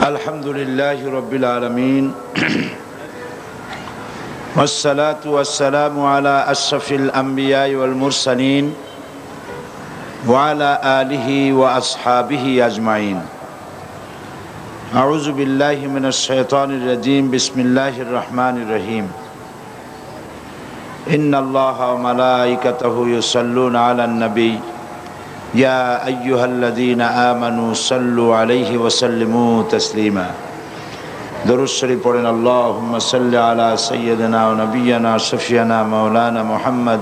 আলহামদুলিল্লাহি রাব্বিল আলামিন ওয়াসসালাতু ওয়াসসালামু আলা আশরাফিল আমবিয়া ওয়াল মুরসালিন ওয়া আলা আলিহি ওয়া আসহাবিহি আজমাইন। আউযু বিল্লাহি মিনাশ শাইতানির রাজীম। বিসমিল্লাহির রহমানির রহিম। ইন্নাল্লাহা ওয়া মালাইকাতাহু ইউসাল্লুনা আলান নবী ইয়া আইয়ুহাল্লাযীনা আমানু সাল্লু আলাইহি ওয়া সাল্লিমু তাসলিমা। দরুদ শরীফ পড়েন। আল্লাহুম্মা সাল্লি আলা সাইয়্যিদিনা ওয়া নাবিয়্যিনা শাফিয়ানা মাওলানা মুহাম্মদ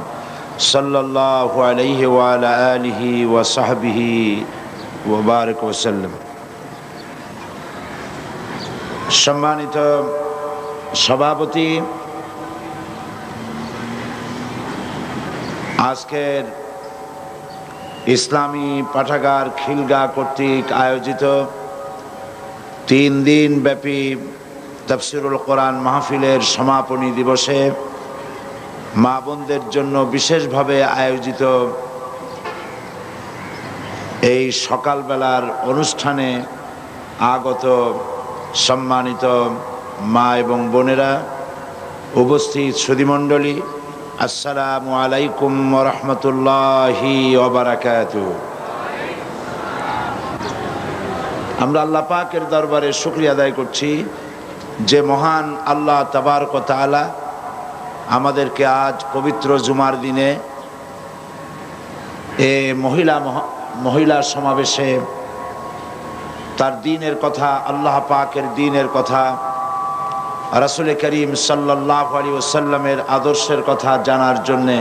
সাল্লাল্লাহু আলাইহি ওয়া আলা আলিহি ওয়া সাহবিহি ওয়া বারিক ওয়া সাল্লাম। সম্মানিত সভাপতি, আজকের ইসলামী পাঠাগার খিলগাঁও কর্তৃক আয়োজিত 3 দিন ব্যাপী তাফসীরুল কোরআন মাহফিলের সমাপনী দিবসে মা বোনদের জন্য বিশেষভাবে আয়োজিত এই সকালবেলার অনুষ্ঠানে আগত সম্মানিত মা এবং বোনেরা, উপস্থিত সুধীমণ্ডলী, আসসালামু আলাইকুম ওয়া রাহমাতুল্লাহি ওয়া বারাকাতুহু। আমরা আল্লাহ পাকের দরবারে শুকরিয়া আদায় করছি যে মহান আল্লাহ তাবারক ওয়া তাআলা আমাদেরকে আজ পবিত্র জুমার দিনে মহিলা সমাবেশে তার দ্বীনের কথা, আল্লাহ পাকের দ্বীনের কথা, রাসূল করিম সাল্লাল্লাহু আলাইহি ওয়াসাল্লামের আদর্শের কথা জানার জন্যে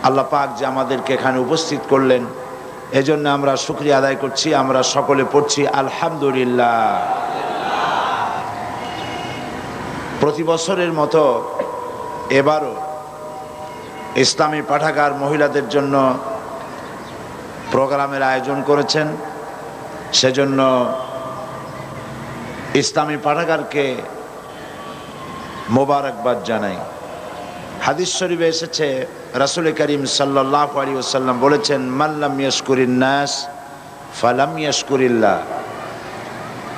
আল্লাহ পাক যে আমাদেরকে এখানে উপস্থিত করলেন, এজন্য আমরা শুকরিয়া আদায় করছি। আমরা সকলে পড়ছি আলহামদুলিল্লাহ। প্রতি বছরের মতো এবারও ইসলামী পাঠাগার মহিলাদের জন্য প্রোগ্রামের আয়োজন করেছেন। সেজন্য ইসলামী পাঠাগারকে মোবারকবাদ জানাই। হাদিস শরীফে এসেছে, রাসূল করিম সাল্লাল্লাহু আলাইহি ওয়াসাল্লাম বলেছেন, মান লাম ইয়াশকুরিন নাস ফালাম ইয়াশকুরিল্লাহ।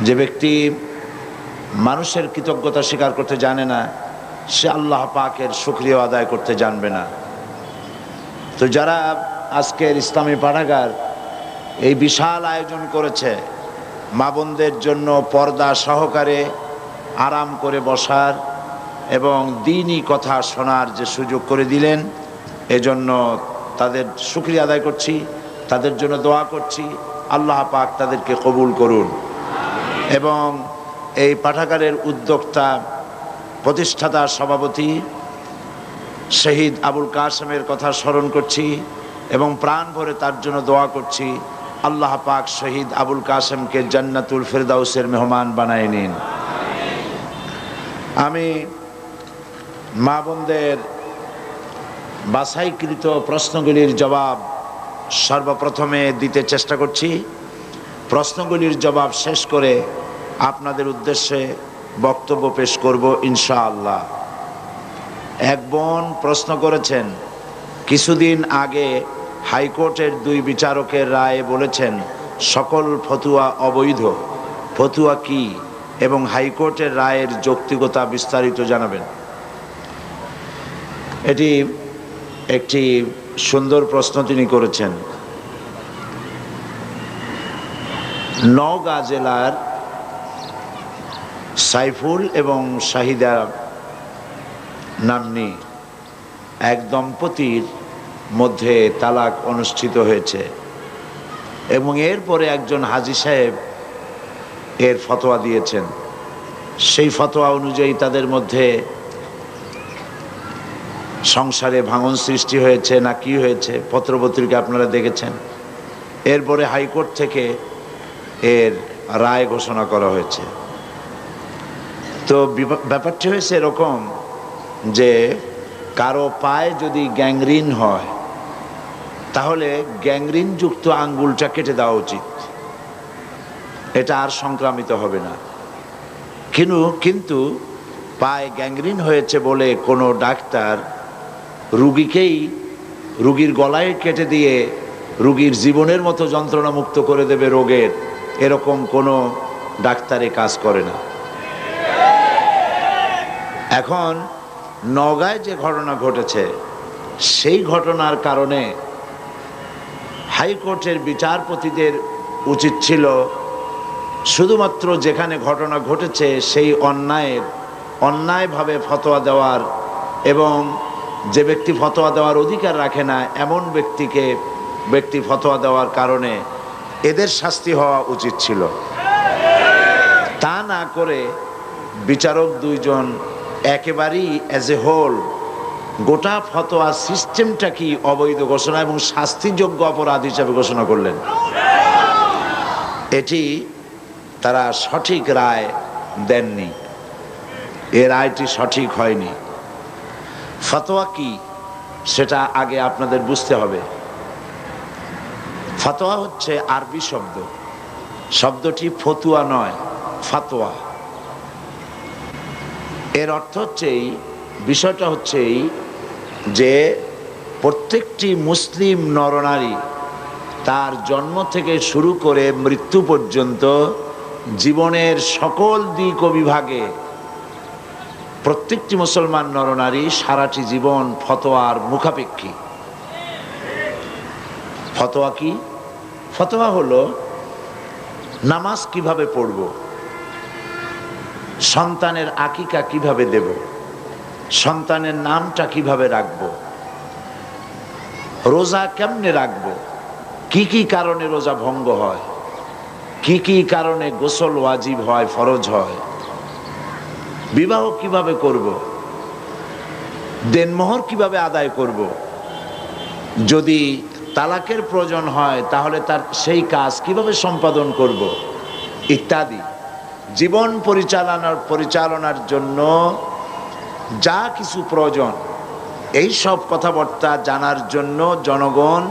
যে ব্যক্তি মানুষের কৃতজ্ঞতা স্বীকার করতে জানে না, সে আল্লাহ পাকের শুকরিয়া আদায় করতে জানবে না। তো যারা আজকের ইসলামী পাঠাগার এই বিশাল আয়োজন করেছে, মা বোনদের জন্য পর্দা সহকারে আরাম করে বসার এবং দ্বীনি কথা শোনার যে সুযোগ করে দিলেন, এজন্য তাদের শুকরিয়া আদায় করছি, তাদের জন্য দোয়া করছি। আল্লাহ পাক তাদেরকে কবুল করুন। এবং এই পাঠাগারের উদ্যোক্তা, প্রতিষ্ঠাতা, সভাপতি শহীদ আবুল কাসেমের কথা স্মরণ করছি এবং প্রাণ ভরে তার জন্য দোয়া করছি। আল্লাহ পাক শহীদ আবুল কাসেমকে জান্নাতুল ফেরদাউসের মেহমান বানায় নিন। আমি মা বোনদের বাছাইকৃত প্রশ্নগুলির জবাব সর্বপ্রথমে দিতে চেষ্টা করছি। প্রশ্নগুলির জবাব শেষ করে আপনাদের উদ্দেশ্যে বক্তব্য পেশ করব ইনশাআল্লাহ। এক বোন প্রশ্ন করেছেন, কিছুদিন আগে হাইকোর্টের 2 বিচারকের রায়ে বলেছেন সকল ফতুয়া অবৈধ। ফতুয়া কি এবং হাইকোর্টের রায়ের যৌক্তিকতা বিস্তারিত জানাবেন। এটি একটি সুন্দর প্রশ্ন তিনি করেছেন। নওগাঁ জেলার সাইফুল এবং শাহিদা নাম্নী এক দম্পতির মধ্যে তালাক অনুষ্ঠিত হয়েছে এবং এরপরে একজন হাজী সাহেব এর ফতোয়া দিয়েছেন। সেই ফতোয়া অনুযায়ী তাদের মধ্যে সংসারে ভাঙন সৃষ্টি হয়েছে না কি হয়েছে, পত্রপত্রিকা আপনারা দেখেছেন। এরপরে হাইকোর্ট থেকে এর রায় ঘোষণা করা হয়েছে। তো ব্যাপারটি হয়েছে এরকম যে কারো পায়ে যদি গ্যাংরিন হয়, তাহলে গ্যাংরিন যুক্ত আঙ্গুলটা কেটে দেওয়া উচিত, এটা আর সংক্রামিত হবে না। কিন্তু পায়ে গ্যাংরিন হয়েছে বলে কোনো ডাক্তার রুগীর গলায় কেটে দিয়ে রুগীর জীবনের মতো যন্ত্রণা মুক্ত করে দেবে রোগের, এরকম কোনো ডাক্তারে কাজ করে না। এখন নওগাঁয় যে ঘটনা ঘটেছে, সেই ঘটনার কারণে হাইকোর্টের বিচারপতিদের উচিত ছিল শুধুমাত্র যেখানে ঘটনা ঘটেছে সেই অন্যায়ভাবে ফতোয়া দেওয়ার, এবং যে ব্যক্তি ফতোয়া দেওয়ার অধিকার রাখে না এমন ব্যক্তি ফতোয়া দেওয়ার কারণে এদের শাস্তি হওয়া উচিত ছিল। তা না করে বিচারক দুইজন একেবারেই অ্যাজ এ হোল গোটা ফতোয়া সিস্টেমটা কি অবৈধ ঘোষণা এবং শাস্তিযোগ্য অপরাধ হিসাবে ঘোষণা করলেন। এটি তারা সঠিক রায় দেননি, এ রায়টি সঠিক হয়নি। ফতোয়া কি সেটা আগে আপনাদের বুঝতে হবে। ফতোয়া হচ্ছে আরবি শব্দ, শব্দটি ফতুয়া নয়, ফাতোয়া। এর অর্থ হচ্ছে বিষয়টা হচ্ছে যে প্রত্যেকটি মুসলিম নরনারী তার জন্ম থেকে শুরু করে মৃত্যু পর্যন্ত জীবনের সকল দিক ও বিভাগে প্রত্যেকটি মুসলমান নরনারী সারাটি জীবন ফতোয়ার মুখাপেক্ষী। ফতোয়া কি? ফতোয়া হলো নামাজ কিভাবে পড়ব, সন্তানের আকিকা কিভাবে দেব, সন্তানের নামটা কিভাবে রাখব, রোজা কেমনে রাখব, কি কি কারণে রোজা ভঙ্গ হয়, কি কি কারণে গোসল ওয়াজিব হয়, ফরজ হয়, বিবাহ কিভাবে করব, দেনমোহর কিভাবে আদায় করব, যদি তালাকের প্রয়োজন হয় তাহলে তার সেই কাজ কিভাবে সম্পাদন করব ইত্যাদি। জীবন পরিচালনার জন্য যা কিছু প্রয়োজন এই সব কথাবার্তা জানার জন্য জনগণ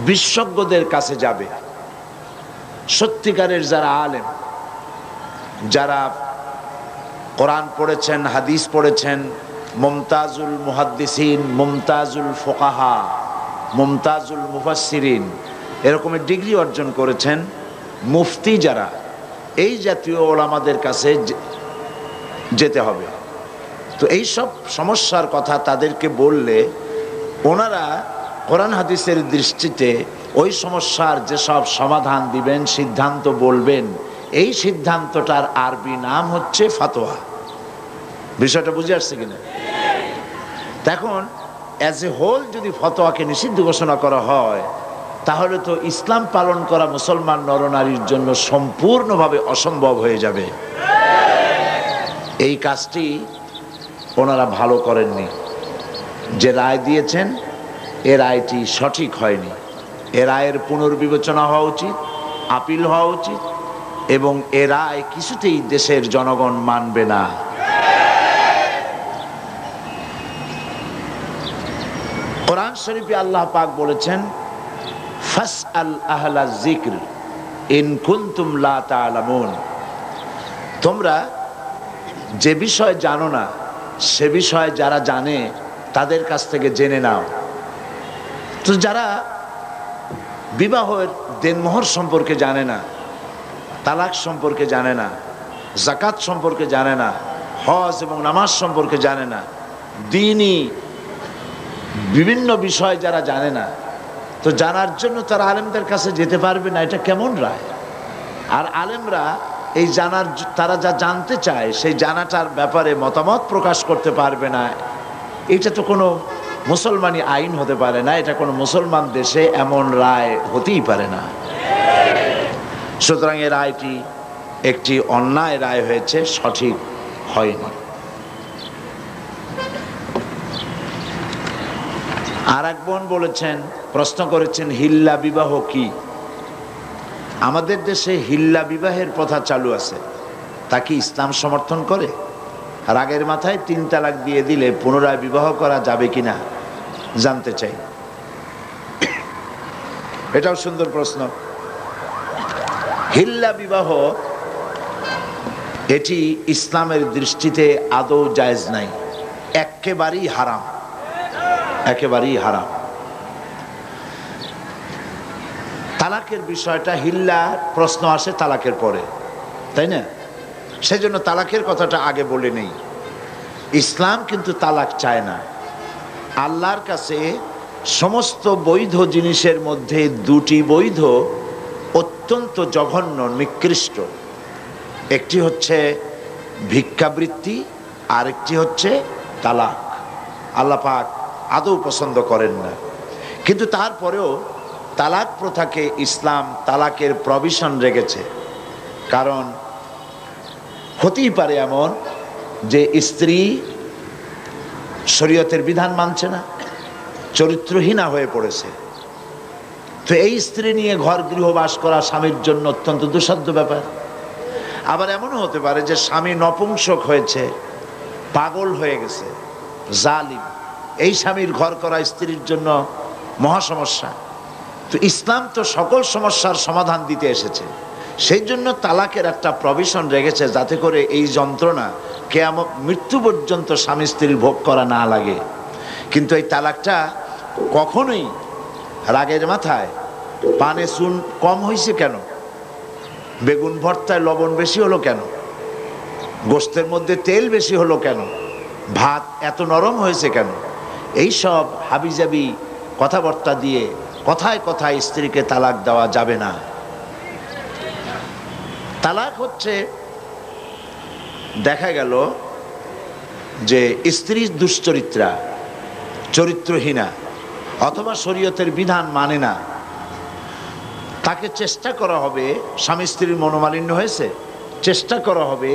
বিশেষজ্ঞদের কাছে যাবে। সত্যিকারের যারা আলেম, যারা কোরআন পড়েছেন, হাদিস পড়েছেন, মুমতাজুল মুহাদ্দিসিন, মুমতাজুল ফুকাহা, মুমতাজুল মুফাসসিরিন এরকমের ডিগ্রি অর্জন করেছেন, মুফতি যারা, এই জাতীয় ওলামাদের কাছে যেতে হবে। তো এই সব সমস্যার কথা তাদেরকে বললে ওনারা কোরআন হাদিসের দৃষ্টিতে ওই সমস্যার যেসব সমাধান দিবেন, সিদ্ধান্ত বলবেন, এই সিদ্ধান্তটার আরবি নাম হচ্ছে ফাতোয়া। বিষয়টা বুঝে আসছে কিনা? এখন অ্যাজ এ হোল যদি ফতোয়াকে নিষিদ্ধ ঘোষণা করা হয় তাহলে তো ইসলাম পালন করা মুসলমান নরনারীর জন্য সম্পূর্ণভাবে অসম্ভব হয়ে যাবে। এই কাজটি ওনারা ভালো করেননি। যে রায় দিয়েছেন এ রায়টি সঠিক হয়নি। এ রায়ের পুনর্বিবেচনা হওয়া উচিত, আপিল হওয়া উচিত, এবং এ রায় কিছুতেই দেশের জনগণ মানবে না। কোরআন শরীফে আল্লাহ পাক বলেছেন, ফাসআল আহলা যিকর ইন কুনতুম লা তা'লামুন, তোমরা যে বিষয় জানো না সে বিষয় যারা জানে তাদের কাছ থেকে জেনে নাও। তো যারা বিবাহের দেনমোহর সম্পর্কে জানে না, তালাক সম্পর্কে জানে না, যাকাত সম্পর্কে জানে না, হজ এবং নামাজ সম্পর্কে জানে না, দ্বীনি বিভিন্ন বিষয় যারা জানে না, তো জানার জন্য তারা আলেমদের কাছে যেতে পারবে না, এটা কেমন রায়? আর আলেমরা এই তারা যা জানতে চায় সেই জানাটার ব্যাপারে মতামত প্রকাশ করতে পারবে না, এটা তো কোনো মুসলমানি আইন হতে পারে না, এটা কোনো মুসলমান দেশে এমন রায় হতেই পারে না। সুতরাং এই রায়টি একটি অন্যায় রায় হয়েছে, সঠিক হয়নি। আর এক বোন বলেছেন, প্রশ্ন করেছেন, হিল্লা বিবাহ কি? আমাদের দেশে হিল্লা বিবাহের প্রথা চালু আছে, তা কি ইসলাম সমর্থন করে? রাগের মাথায় 3 তালাক দিয়ে দিলে পুনরায় বিবাহ করা যাবে কিনা জানতে চাই। এটাও সুন্দর প্রশ্ন। হিল্লা বিবাহ এটি ইসলামের দৃষ্টিতে আদৌ জায়েজ নাই, একেবারেই হারাম, একেবারেই হারাম। তালাকের বিষয়টা হিল্লা প্রশ্ন আসে তালাকের পরে, তাই না? সেজন্য তালাকের কথাটা আগে বলে নেই। ইসলাম কিন্তু তালাক চায় না। আল্লাহর কাছে সমস্ত বৈধ জিনিসের মধ্যে দুটি বৈধ অত্যন্ত জঘন্য, নিকৃষ্ট। একটি হচ্ছে ভিক্ষাবৃত্তি, আরেকটি হচ্ছে তালাক। আল্লাহ পাক আদৌ পছন্দ করেন না। কিন্তু তারপরেও তালাক প্রথাকে ইসলাম তালাকের প্রভিশন রেখেছে। কারণ হতেই পারে এমন যে স্ত্রী শরীয়তের বিধান মানছে না, চরিত্রহীনা হয়ে পড়েছে। তো এই স্ত্রী নিয়ে ঘর গৃহবাস করা স্বামীর জন্য অত্যন্ত দুঃসাধ্য ব্যাপার। আবার এমনও হতে পারে যে স্বামী নপুংসক হয়েছে, পাগল হয়ে গেছে, জালিম। এই স্বামীর ঘর করা স্ত্রীর জন্য মহা সমস্যা। তো ইসলাম তো সকল সমস্যার সমাধান দিতে এসেছে। সেই জন্য তালাকের একটা প্রভিশন রেখেছে, যাতে করে এই যন্ত্রণা কিয়ামত মৃত্যু পর্যন্ত স্বামী স্ত্রীর ভোগ করা না লাগে। কিন্তু এই তালাকটা কখনোই রাগের মাথায় পানে চুন কম হয়েছে কেন, বেগুন ভর্তায় লবণ বেশি হলো কেন, গোশতের মধ্যে তেল বেশি হলো কেন, ভাত এত নরম হয়েছে কেন, এই সব হাবিজাবি কথাবার্তা দিয়ে কথায় কথায় স্ত্রীকে তালাক দেওয়া যাবে না। তালাক হচ্ছে, দেখা গেল যে স্ত্রী দুশ্চরিত্রা, চরিত্রহীনা, অথবা শরীয়তের বিধান মানে না, তাকে চেষ্টা করা হবে, স্বামী স্ত্রীর মনোমালিন্য হয়েছে, চেষ্টা করা হবে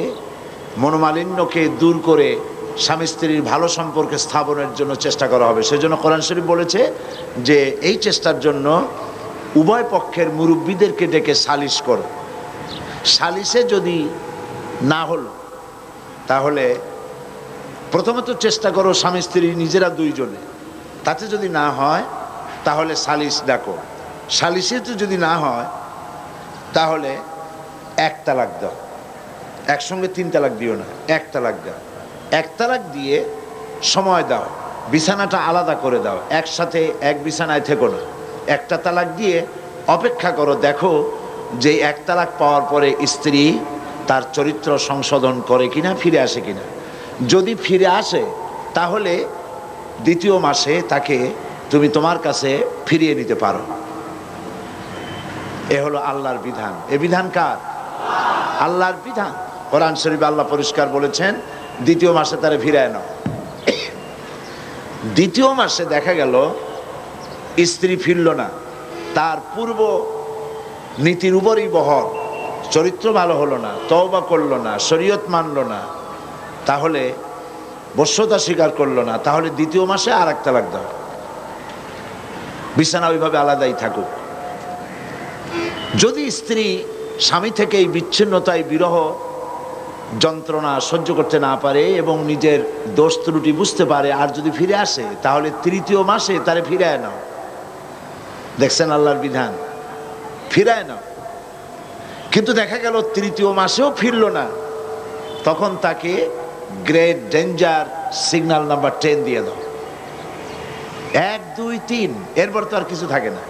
মনোমালিন্যকে দূর করে স্বামী স্ত্রীর ভালো সম্পর্কে স্থাপনের জন্য চেষ্টা করা হবে। সেজন্য কোরআন শরীফ বলেছে যে এই চেষ্টার জন্য উভয় পক্ষের মুরব্বীদেরকে ডেকে সালিশ করো। সালিশে যদি না হলো তাহলে প্রথমত চেষ্টা করো স্বামী স্ত্রী নিজেরা দুইজনে, তাতে যদি না হয় তাহলে সালিশ ডাকো। সালিশে তো যদি না হয় তাহলে এক তালাক দাও। একসঙ্গে 3 তালাক দিও না, 1 তালাক দাও। 1 তালাক দিয়ে সময় দাও, বিছানাটা আলাদা করে দাও, একসাথে এক বিছানায় থেকো না। 1টা তালাক দিয়ে অপেক্ষা করো, দেখো যে 1 তালাক পাওয়ার পরে স্ত্রী তার চরিত্র সংশোধন করে কিনা, ফিরে আসে কিনা। যদি ফিরে আসে তাহলে 2য় মাসে তাকে তুমি তোমার কাছে ফিরিয়ে নিতে পারো। এ হলো আল্লাহর বিধান। এ বিধান কার? আল্লাহর বিধান। কোরআন শরীফে আল্লাহ পরিষ্কার বলেছেন 2য় মাসে তারে ফিরায় নাও। 2য় মাসে দেখা গেল স্ত্রী ফিরল না, তার পূর্ব নীতির উপরই বহর, চরিত্র ভালো হলো না, তওবা করলো না, শরীয়ত মানলো না, তাহলে বশ্যতা স্বীকার করলো না, তাহলে 2য় মাসে আর 1 তালাক দাও। বিছানা ওইভাবে আলাদাই থাকুক। যদি স্ত্রী স্বামী থেকে এই বিচ্ছিন্নতায় বিরহ যন্ত্রণা সহ্য করতে না পারে এবং নিজের দোষ ত্রুটি বুঝতে পারে, আর যদি ফিরে আসে তাহলে 3য় মাসে তারে ফিরায় নাও। দেখছেন আল্লাহর বিধান, ফিরায় নাও। কিন্তু দেখা গেল 3য় মাসেও ফিরল না, তখন তাকে গ্রেট ডেঞ্জার সিগন্যাল নাম্বার 10 দিয়ে দাও। 1 2 3, এরপর তো আর কিছু থাকে না।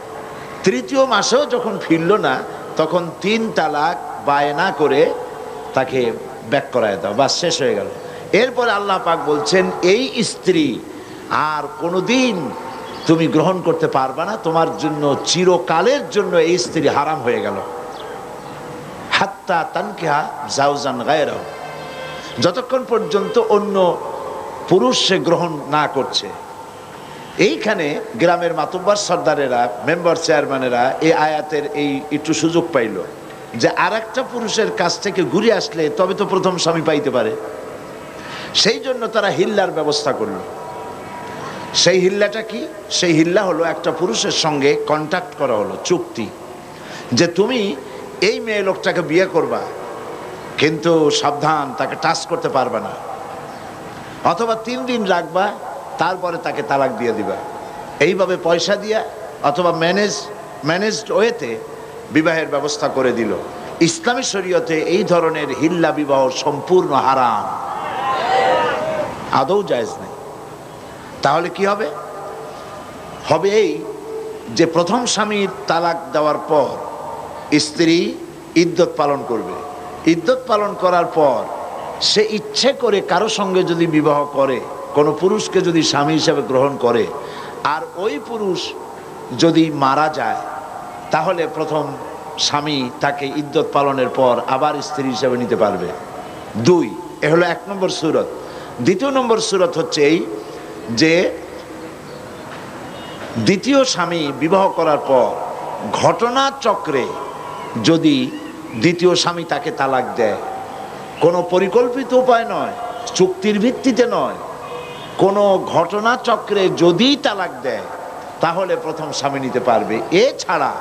3য় মাসেও যখন ফিরল না, তখন 3 তালাক বায়না করে তাকে ব্যাক করায় দাও, বাস শেষ হয়ে গেল। এরপরে আল্লাহ পাক বলছেন এই স্ত্রী আর কোনোদিন তুমি গ্রহণ করতে পারবা না, তোমার জন্য চিরকালের জন্য এই স্ত্রী হারাম হয়ে গেল। হাত্তা তানকিহা জাওজান গায়রাহু, যতক্ষণ পর্যন্ত অন্য পুরুষ সে গ্রহণ না করছে। এইখানে গ্রামের মাতব্বর সর্দারেরা, মেম্বার চেয়ারম্যানেরা এই আয়াতের এই একটু সুযোগ পাইল যে আর একটা পুরুষের কাছ থেকে ঘুরে আসলে তবে তো প্রথম স্বামী পাইতে পারে। সেই জন্য তারা হিল্লার ব্যবস্থা করলো। সেই হিল্লাটা কি? সেই হিল্লা হলো একটা পুরুষের সঙ্গে কন্ট্যাক্ট করা হলো, চুক্তি, যে তুমি এই মেয়ে লোকটাকে বিয়ে করবা, কিন্তু সাবধান, তাকে টাচ করতে পারবে না, অথবা 3 দিন রাখবা, তারপরে তাকে তালাক দিয়ে দিবা। এইভাবে পয়সা দিয়া অথবা ম্যানেজড ওয়েতে বিবাহের ব্যবস্থা করে দিল। ইসলামী শরীয়তে এই ধরনের হিল্লা বিবাহ সম্পূর্ণ হারাম, আদৌ জায়েজ নেই। তাহলে কি হবে? হবে এই যে প্রথম স্বামীর তালাক দেওয়ার পর স্ত্রী ইদ্যত পালন করবে, ইদ্যত পালন করার পর সে ইচ্ছে করে কারো সঙ্গে যদি বিবাহ করে, কোনো পুরুষকে যদি স্বামী হিসেবে গ্রহণ করে, আর ওই পুরুষ যদি মারা যায়, তাহলে প্রথম স্বামী তাকে ইদ্যত পালনের পর আবার স্ত্রী হিসেবে নিতে পারবে। দুই, এ হলো 1 নম্বর সূরত। দ্বিতীয় নম্বর সূরত হচ্ছে এই যে দ্বিতীয় স্বামী বিবাহ করার পর ঘটনাচক্রে যদি দ্বিতীয় স্বামী তাকে তালাক দেয়, কোনো পরিকল্পিত উপায় নয়, চুক্তির ভিত্তিতে নয়, কোনো ঘটনাচক্রে যদি তালাক দেয়, তাহলে প্রথম স্বামী নিতে পারবে। এছাড়া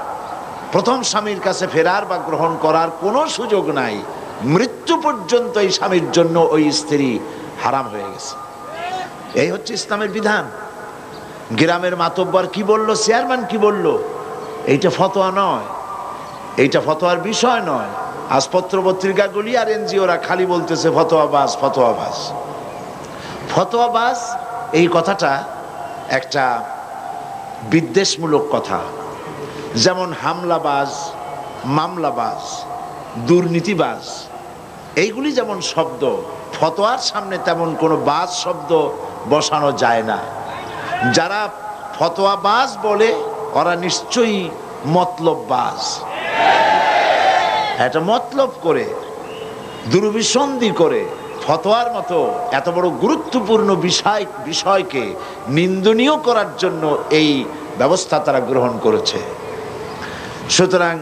প্রথম স্বামীর কাছে ফেরার বা গ্রহণ করার কোনো সুযোগ নাই। মৃত্যু পর্যন্ত এই স্বামীর জন্য ওই স্ত্রী হারাম হয়ে গেছে। এই হচ্ছে ইসলামের বিধান। গ্রামের মাতব্বর কি বলল, চেয়ারম্যান কি বলল, এইটা ফতোয়া নয়, এইটা ফতোয়ার বিষয় নয়। আজ পত্র পত্রিকাগুলি আর এনজিওরা খালি বলতেছে ফতোয়াবাজ ফতোয়াবাজ ফতোয়াবাজ। এই কথাটা একটা বিদ্বেষমূলক কথা। যেমন হামলাবাজ, মামলাবাজ, দুর্নীতিবাজ, এইগুলি যেমন শব্দ, ফতোয়ার সামনে তেমন কোনো বাজ শব্দ বসানো যায় না। যারা ফতোয়াবাজ বলে ওরা নিশ্চয়ই মতলববাজ। এটা মতলব করে, দুর্বিসন্ধি করে ফতোয়ার মতো এত বড় গুরুত্বপূর্ণ বিষয়কে নিন্দনীয় করার জন্য এই ব্যবস্থা তারা গ্রহণ করেছে। সুতরাং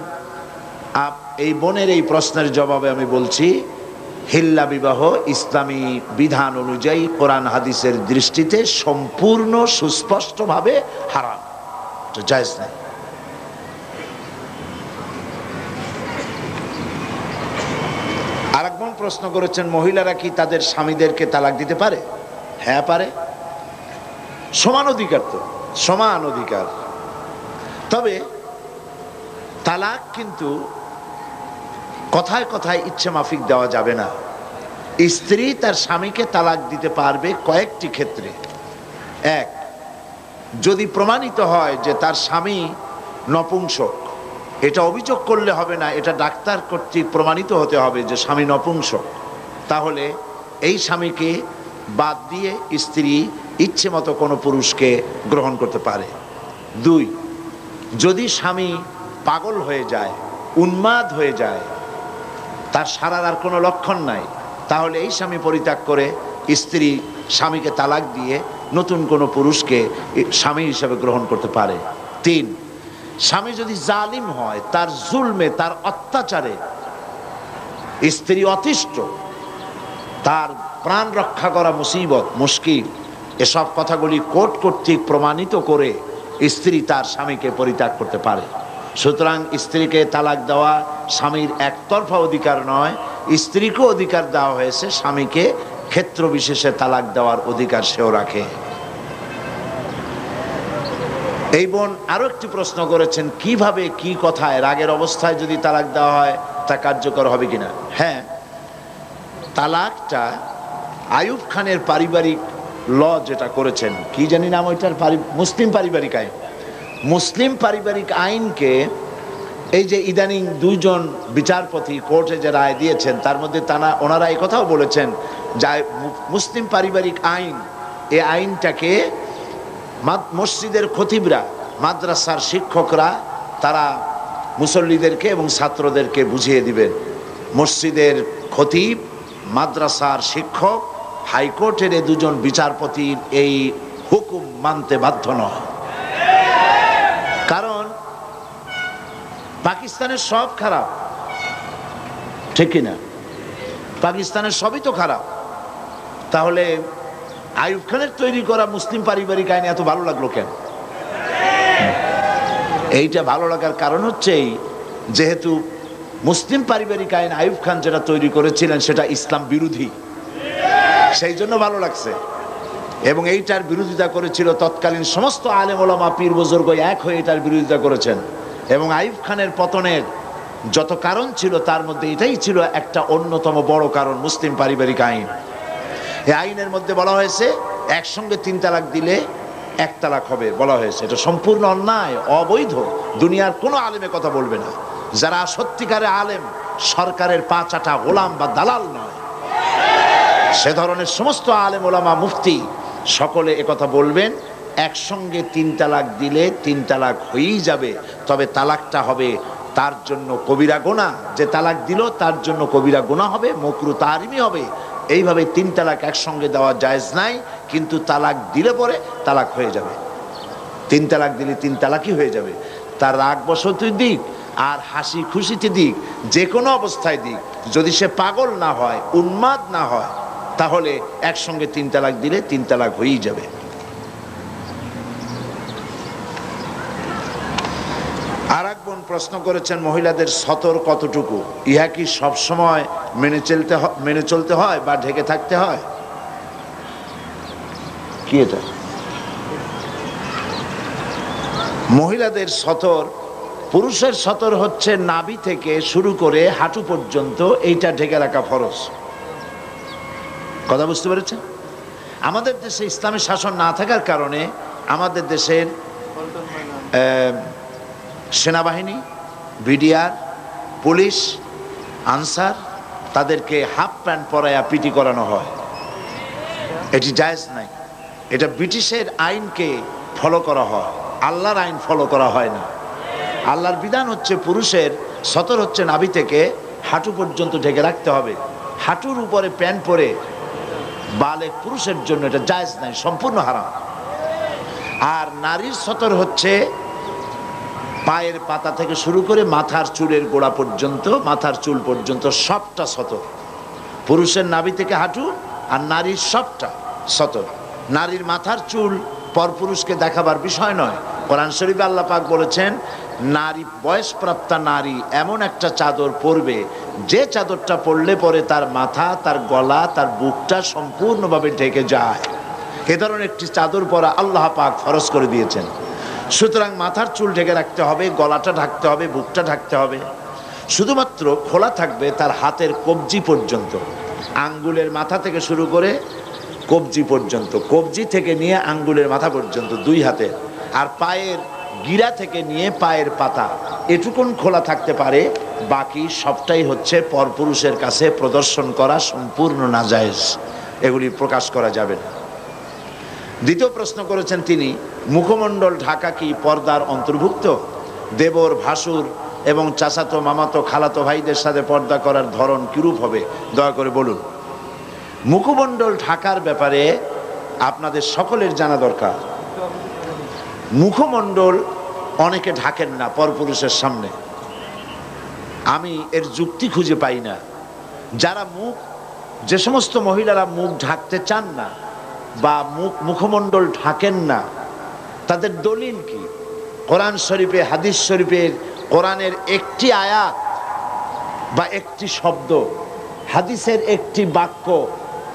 এই বোনের এই প্রশ্নের জবাবে আমি বলছি, হিল্লা বিবাহ ইসলামী বিধান অনুযায়ী কোরআন হাদিসের দৃষ্টিতে সম্পূর্ণ সুস্পষ্টভাবে হারাম, জায়েজ নেই। আরেকজন প্রশ্ন করেছেন, মহিলারা কি তাদের স্বামীদেরকে তালাক দিতে পারে? হ্যাঁ পারে, সমান অধিকার, তো সমান অধিকার। তবে তালাক কিন্তু কথায় কথায় ইচ্ছে মাফিক দেওয়া যাবে না। স্ত্রী তার স্বামীকে তালাক দিতে পারবে কয়েকটি ক্ষেত্রে। এক, যদি প্রমাণিত হয় যে তার স্বামী নপুংসক, এটা অভিযোগ করলে হবে না, এটা ডাক্তার কর্তৃক প্রমাণিত হতে হবে যে স্বামী নপুংসক, তাহলে এই স্বামীকে বাদ দিয়ে স্ত্রী ইচ্ছে মতো কোনো পুরুষকে গ্রহণ করতে পারে। দুই, যদি স্বামী পাগল হয়ে যায়, উন্মাদ হয়ে যায়, তার সারার আর কোনো লক্ষণ নাই, তাহলে এই স্বামী পরিত্যাগ করে স্ত্রী স্বামীকে তালাক দিয়ে নতুন কোনো পুরুষকে স্বামী হিসেবে গ্রহণ করতে পারে। তিন, স্বামী যদি জালিম হয়, তার জুলমে, তার অত্যাচারে স্ত্রী অতিষ্ঠ, তার প্রাণ রক্ষা করা মুসিবত, মুশকিল, এসব কথাগুলি কোর্ট কর্তৃক প্রমাণিত করে স্ত্রী তার স্বামীকে পরিত্যাগ করতে পারে। সুতরাং স্ত্রীকে তালাক দেওয়া স্বামীর একতরফা অধিকার নয়, স্ত্রীকেও অধিকার দেওয়া হয়েছে, স্বামীকে ক্ষেত্র বিশেষে তালাক দেওয়ার অধিকার সেও রাখে। এই বোন আরো একটি প্রশ্ন করেছেন, কিভাবে কি কথায় রাগের অবস্থায় যদি তালাক দেওয়া হয় তা কার্যকর হবে কিনা? হ্যাঁ, তালাকটা আইয়ুব খানের পারিবারিক ল যেটা করেছেন, কি জানি নাম ওইটার, মুসলিম পারিবারিক আইন। মুসলিম পারিবারিক আইনকে এই যে ইদানিং দুইজন বিচারপতি কোর্টে যে রায় দিয়েছেন, তার মধ্যে ওনারা এই কথাও বলেছেন যে মুসলিম পারিবারিক আইন, এই আইনটাকে মসজিদের খতিবরা, মাদ্রাসার শিক্ষকরা তারা মুসল্লিদেরকে এবং ছাত্রদেরকে বুঝিয়ে দিবেন। মসজিদের খতিব, মাদ্রাসার শিক্ষক, হাইকোর্টের এই দুজন বিচারপতির এই হুকুম মানতে বাধ্য নয়। কারণ পাকিস্তানের সব খারাপ, ঠিক কিনা? পাকিস্তানের সবই তো খারাপ, তাহলে আইয়ুব খানের তৈরি করা মুসলিম পারিবারিক আইন এত ভালো লাগলো কেন? এইটা ভালো লাগার কারণ হচ্ছে যেহেতু মুসলিম পারিবারিক আইন আইয়ুব খান যেটা তৈরি করেছিলেন সেটা ইসলাম বিরোধী, সেই জন্য ভালো লাগছে। এবং এইটার বিরোধিতা করেছিল তৎকালীন সমস্ত আলেম ওলামা, পীর বুজুর্গ এক হয়ে এটার বিরোধিতা করেছেন। এবং আইয়ুব খানের পতনের যত কারণ ছিল তার মধ্যে এটাই ছিল একটা অন্যতম বড় কারণ, মুসলিম পারিবারিক আইন। এই আইনের মধ্যে বলা হয়েছে একসঙ্গে 3 তালাক দিলে এক তালাক হবে বলা হয়েছে। এটা সম্পূর্ণ অন্যায়, অবৈধ। দুনিয়ার কোনো আলেমে কথা বলবে না। যারা সত্যিকারে আলেম, সরকারের পা চাটা গোলাম বা দালাল নয়, সে ধরনের সমস্ত আলেম ওলামা মুফতি সকলে একথা বলবেন, একসঙ্গে 3 তালাক দিলে 3 তালাক হয়েই যাবে, তবে তালাকটা হবে তার জন্য কবিরা গুনাহ। যে তালাক দিল তার জন্য কবিরা গুনাহ হবে, মাকরুহ তাহরিমি হবে। এইভাবে 3 তালাক একসঙ্গে দেওয়া জায়েজ নাই, কিন্তু তালাক দিলে পরে তালাক হয়ে যাবে। 3 তালাক দিলে 3 তালাকই হয়ে যাবে। তার রাগ বসতি দিক আর হাসি খুশিতে দিক, যে কোনো অবস্থায় দিক, যদি সে পাগল না হয়, উন্মাদ না হয়, তাহলে একসঙ্গে 3 তালাক দিলে 3 তালাক হয়েই যাবে। আর এক বোন প্রশ্ন করেছেন, মহিলাদের সতর কতটুকু? ইহা কি সবসময় মেনে চলতে হয় বা ঢেকে থাকতে হয়? কি এটা? মহিলাদের সতর, পুরুষের সতর হচ্ছে নাভি থেকে শুরু করে হাঁটু পর্যন্ত, এইটা ঢেকে রাখা ফরজ। কথা বুঝতে পেরেছেন? আমাদের দেশে ইসলামী শাসন না থাকার কারণে আমাদের দেশের সেনাবাহিনী, বিডিআর, পুলিশ, আনসার, তাদেরকে হাফ প্যান্ট পরায়া পিটি করানো হয়। এটি জায়েজ নাই। এটা ব্রিটিশের আইনকে ফলো করা হয়, আল্লাহর আইন ফলো করা হয় না। আল্লাহর বিধান হচ্ছে পুরুষের সতর হচ্ছে নাভি থেকে হাঁটু পর্যন্ত ঢেকে রাখতে হবে। হাঁটুর উপরে প্যান্ট পরে বালেগ পুরুষের জন্য এটা জায়েজ নাই, সম্পূর্ণ হারাম। আর নারীর সতর হচ্ছে পায়ের পাতা থেকে শুরু করে মাথার চুলের গোড়া পর্যন্ত, মাথার চুল পর্যন্ত সবটা সতর। পুরুষের নাভি থেকে হাঁটু আর নারীর সবটা সতর। নারীর মাথার চুল পরপুরুষকে দেখাবার বিষয় নয়। কোরআন শরীফে আল্লাহ পাক বলেছেন, নারী, বয়সপ্রাপ্তা নারী এমন একটা চাদর পরবে, যে চাদরটা পরলে পরে তার মাথা, তার গলা, তার বুকটা সম্পূর্ণভাবে ঢেকে যায়। এ ধরনের একটি চাদর পরা আল্লাহ পাক ফরজ করে দিয়েছেন। সুতরাং মাথার চুল ঢেকে রাখতে হবে, গলাটা ঢাকতে হবে, বুকটা ঢাকতে হবে। শুধুমাত্র খোলা থাকবে তার হাতের কবজি পর্যন্ত, আঙ্গুলের মাথা থেকে শুরু করে কবজি পর্যন্ত, কবজি থেকে নিয়ে আঙ্গুলের মাথা পর্যন্ত 2 হাতে। আর পায়ের গিরা থেকে নিয়ে পায়ের পাতা এটুকুন খোলা থাকতে পারে, বাকি সবটাই হচ্ছে পরপুরুষের কাছে প্রদর্শন করা সম্পূর্ণ নাজায়েজ, এগুলি প্রকাশ করা যাবে না। দ্বিতীয় প্রশ্ন করেছেন তিনি, মুখমণ্ডল ঢাকা কি পর্দার অন্তর্ভুক্ত? দেবর, ভাসুর এবং চাচাতো, মামাতো, খালাতো ভাইদের সাথে পর্দা করার ধরন কিরূপ হবে, দয়া করে বলুন। মুখমণ্ডল ঢাকার ব্যাপারে আপনাদের সকলের জানা দরকার। মুখমণ্ডল অনেকে ঢাকেন না পরপুরুষের সামনে, আমি এর যুক্তি খুঁজে পাই না। যারা যে সমস্ত মহিলারা মুখ ঢাকতে চান না বা মুখমণ্ডল ঢাকেন না, তাদের দলিল কি? কোরআন শরীফে, হাদিস শরীফের, কোরআনের একটি আয়াত বা একটি শব্দ, হাদিসের একটি বাক্য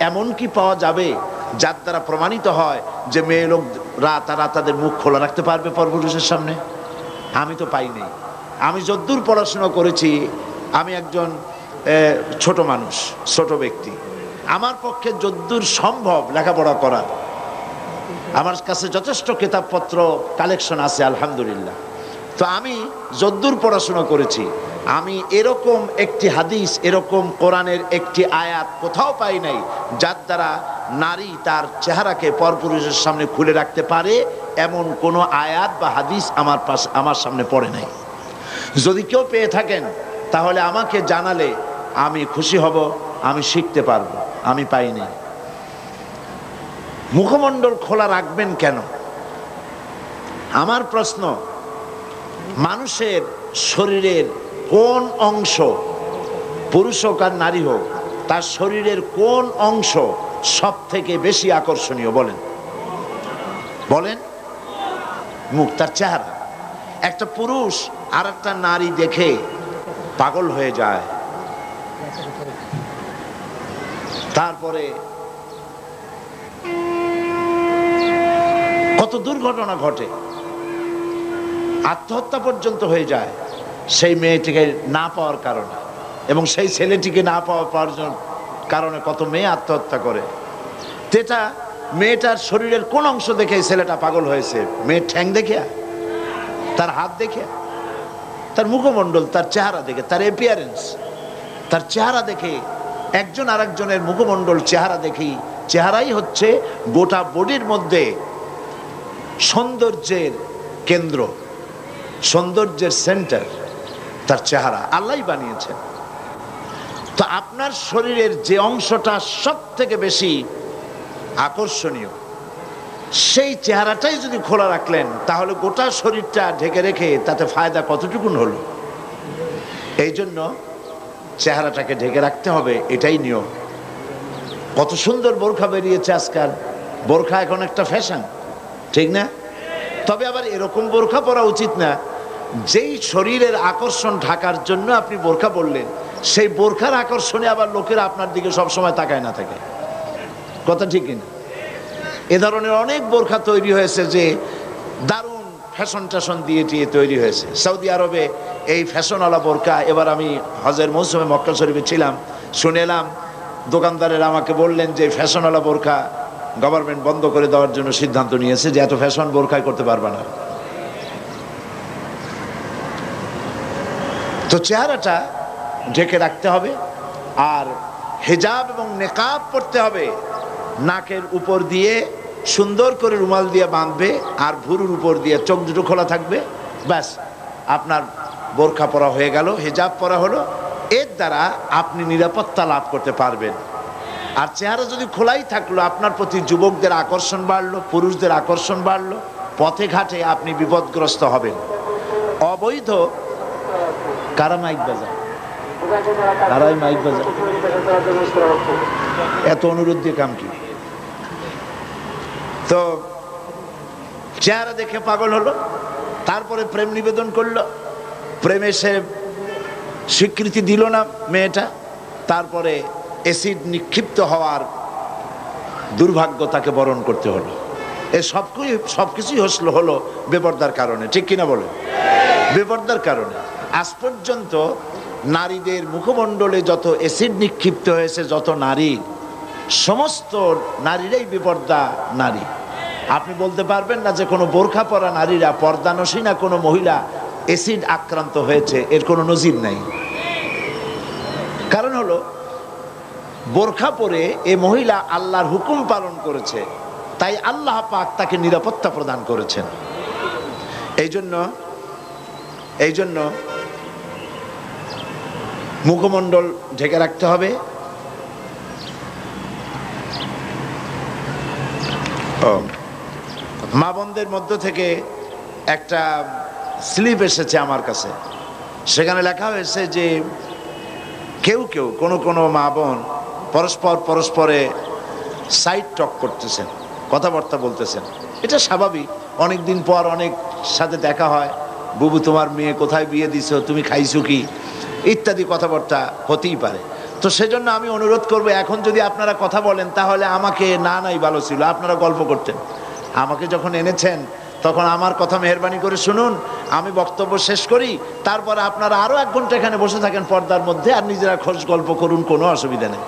এমন কি পাওয়া যাবে যার দ্বারা প্রমাণিত হয় যে মেয়ে লোকরা তারা তাদের মুখ খোলা রাখতে পারবে পরপুরুষের সামনে? আমি তো পাইনি। আমি যদ্দূর পড়াশোনা করেছি, আমি একজন ছোট মানুষ, ছোট ব্যক্তি, আমার পক্ষে যদ্দূর সম্ভব লেখাপড়া করা, আমার কাছে যথেষ্ট কিতাবপত্র কালেকশন আছে আলহামদুলিল্লাহ। তো আমি যদ্দূর পড়াশোনা করেছি, আমি এরকম একটি হাদিস, এরকম কোরআনের একটি আয়াত কোথাও পাই নাই যার দ্বারা নারী তার চেহারাকে পরপুরুষের সামনে খুলে রাখতে পারে, এমন কোনো আয়াত বা হাদিস আমার সামনে পড়ে নাই। যদি কেউ পেয়ে থাকেন তাহলে আমাকে জানালে আমি খুশি হব, আমি শিখতে পারবো। আমি পাইনি। মুখমণ্ডল খোলা রাখবেন কেন? আমার প্রশ্ন, মানুষের শরীরের কোন অংশ, পুরুষ হোক আর নারী হোক, তার শরীরের কোন অংশ সব থেকে বেশি আকর্ষণীয়? বলেন বলেন। মুখ, তার চেহারা। একটা পুরুষ আর একটা নারী দেখে পাগল হয়ে যায়, তারপরে কত দুর্ঘটনা ঘটে, আত্মহত্যা পর্যন্ত হয়ে যায় সেই মেয়েটিকে না পাওয়ার কারণে, এবং সেই ছেলেটিকে না পাওয়ার কারণে কত মেয়ে আত্মহত্যা করে। এটা মেয়েটার শরীরের কোন অংশ দেখে ছেলেটা পাগল হয়েছে? মেয়ের ঠ্যাং দেখে, তার হাত দেখে, তার মুখমণ্ডল, তার চেহারা দেখে, তার অ্যাপিয়ারেন্স, তার চেহারা দেখে। একজন আরেকজনের মুখমণ্ডল চেহারা দেখি, চেহারাই হচ্ছে গোটা বডির মধ্যে সৌন্দর্যের কেন্দ্র, সৌন্দর্যের সেন্টার তার চেহারা। আল্লাহই বানিয়েছেন। তো আপনার শরীরের যে অংশটা সব থেকে বেশি আকর্ষণীয়, সেই চেহারাটাই যদি খোলা রাখলেন, তাহলে গোটা শরীরটা ঢেকে রেখে তাতে ফায়দা কতটুকুন হলো? এই জন্য চেহারাটাকে ঢেকে রাখতে হবে, এটাই নিয়ম। কত সুন্দর বোরখা বেরিয়েছে আজকাল। বোরখা এখন একটা ফ্যাশন, ঠিক না? তবে আবার এরকম বোরখা পরা উচিত না যেই শরীরের আকর্ষণ ঢাকার জন্য আপনি বোরখা পরলেন, সেই বোরখার আকর্ষণে আবার লোকেরা আপনার দিকে সবসময় তাকায় না থাকে। কথা ঠিক কিনা? এ ধরনের অনেক বোরখা তৈরি হয়েছে যে দারুণ ফ্যাশন ট্যাশন দিয়ে তৈরি হয়েছে। সৌদি আরবে এই ফ্যাশনওয়ালা বোরখা, এবার আমি হজের মৌসুমে মক্কা শরীফে ছিলাম, শুনেলাম দোকানদারেরা আমাকে বললেন যে ফ্যাশনওয়ালা বোরখা গভর্নমেন্ট বন্ধ করে দেওয়ার জন্য সিদ্ধান্ত নিয়েছে, যে এত ফ্যাশন বোরখাই করতে পারবে না। তো চেহারাটা ঢেকে রাখতে হবে, আর হিজাব এবং নেকাব পড়তে হবে। নাকের উপর দিয়ে সুন্দর করে রুমাল দিয়ে বাঁধবে, আর ভুরুর উপর দিয়ে চোখ দুটো খোলা থাকবে, ব্যাস আপনার বোরখা পরা হয়ে গেল, হিজাব পরা হলো। এর দ্বারা আপনি নিরাপত্তা লাভ করতে পারবেন। আর চেহারা যদি খোলাই থাকলো, আপনার প্রতি যুবকদের আকর্ষণ বাড়লো, পুরুষদের আকর্ষণ বাড়লো, পথে ঘাটে আপনি বিপদগ্রস্ত হবেন। অবৈধ কারা মাইক বাজায়, কারাই মাইক বাজায়, এত অনুরোধ দিয়ে কাম কি? তো চেহারা দেখে পাগল হলো, তারপরে প্রেম নিবেদন করলো, প্রেমে সে স্বীকৃতি দিল না মেয়েটা, তারপরে অ্যাসিড নিক্ষিপ্ত হওয়ার দুর্ভাগ্য তাকে বরণ করতে হলো। এ সবকিছুই হলো বেপরদার কারণে, ঠিক কিনা বলে? বেপরদার কারণে। আজ পর্যন্ত নারীদের মুখমণ্ডলে যত অ্যাসিড নিক্ষিপ্ত হয়েছে, যত নারী, সমস্ত নারীরাই বেপর্দা নারী। আপনি বলতে পারবেন না যে কোনো বোরখা পরা নারীরা, পর্দানসীনা কোনো মহিলা অ্যাসিড আক্রান্ত হয়েছে, এর কোনো নজির নাই। কারণ হলো বোরখা পরে এ মহিলা আল্লাহর হুকুম পালন করেছে, তাই আল্লাহ পাক তাকে নিরাপত্তা প্রদান করেছেন। এই জন্য মুখমণ্ডল ঢেকে রাখতে হবে। মা বোনদের মধ্য থেকে একটা স্লিপ এসেছে আমার কাছে, সেখানে লেখা হয়েছে যে কেউ কোনো মা বোন পরস্পরে সাইড টক করতেছেন, কথাবার্তা বলতেছেন। এটা স্বাভাবিক, অনেক দিন পর অনেক সাথে দেখা হয়, বুবু তোমার মেয়ে কোথায় বিয়ে দিছো, তুমি খাইছো কি, ইত্যাদি কথাবার্তা হতেই পারে। তো সেজন্য আমি অনুরোধ করবো, এখন যদি আপনারা কথা বলেন তাহলে আমাকে নাই ভালো ছিল, আপনারা গল্প করতেন। আমাকে যখন এনেছেন তখন আমার কথা মেহরবানি করে শুনুন, আমি বক্তব্য শেষ করি, তারপরে আপনারা আরো 1 ঘন্টা এখানে বসে থাকেন পর্দার মধ্যে, আর নিজেরা খোঁজ গল্প করুন, কোনো অসুবিধা নেই।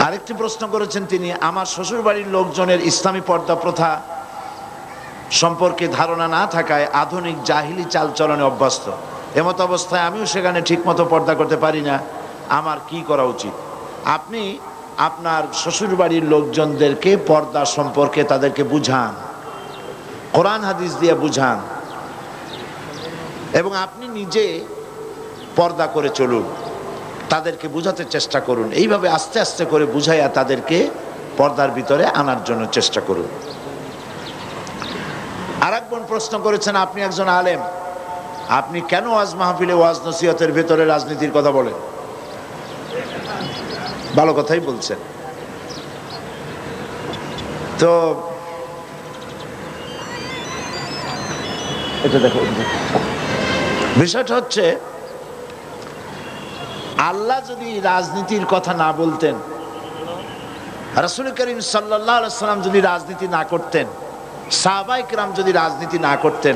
আরেকটি প্রশ্ন করেছেন তিনি, আমার শ্বশুর বাড়ির লোকজনের ইসলামী পর্দা প্রথা সম্পর্কে ধারণা না থাকায় আধুনিক জাহিলি চালচলনে অভ্যস্ত। এমত অবস্থায় আমিও সেখানে ঠিকমতো পর্দা করতে পারি না, আমার কি করা উচিত? আপনি আপনার শ্বশুর বাড়ির লোকজনদেরকে পর্দা সম্পর্কে তাদেরকে বুঝান, কোরআন হাদিস দিয়ে বুঝান, এবং আপনি নিজে পর্দা করে চলুন, তাদেরকে বুঝাতে চেষ্টা করুন। এইভাবে আস্তে আস্তে করে বুঝাইয়া তাদেরকে পর্দার ভিতরে আনার জন্য চেষ্টা করুন। আরেক বোন প্রশ্ন করেছেন, আপনি একজন আলেম, আপনি কেন ওয়াজ মাহফিলে ওয়াজ নসিহতের ভেতরে রাজনীতির কথা বলেন? ভালো কথাই বলছেন। তো এটা দেখো, বিষয়টা হচ্ছে আল্লাহ যদি রাজনীতির কথা না বলতেন, রাসূল করিম সাল্লাল্লাহু আলাইহি ওয়াসাল্লাম যদি রাজনীতি না করতেন, সাহাবায়ে কেরাম যদি রাজনীতি না করতেন,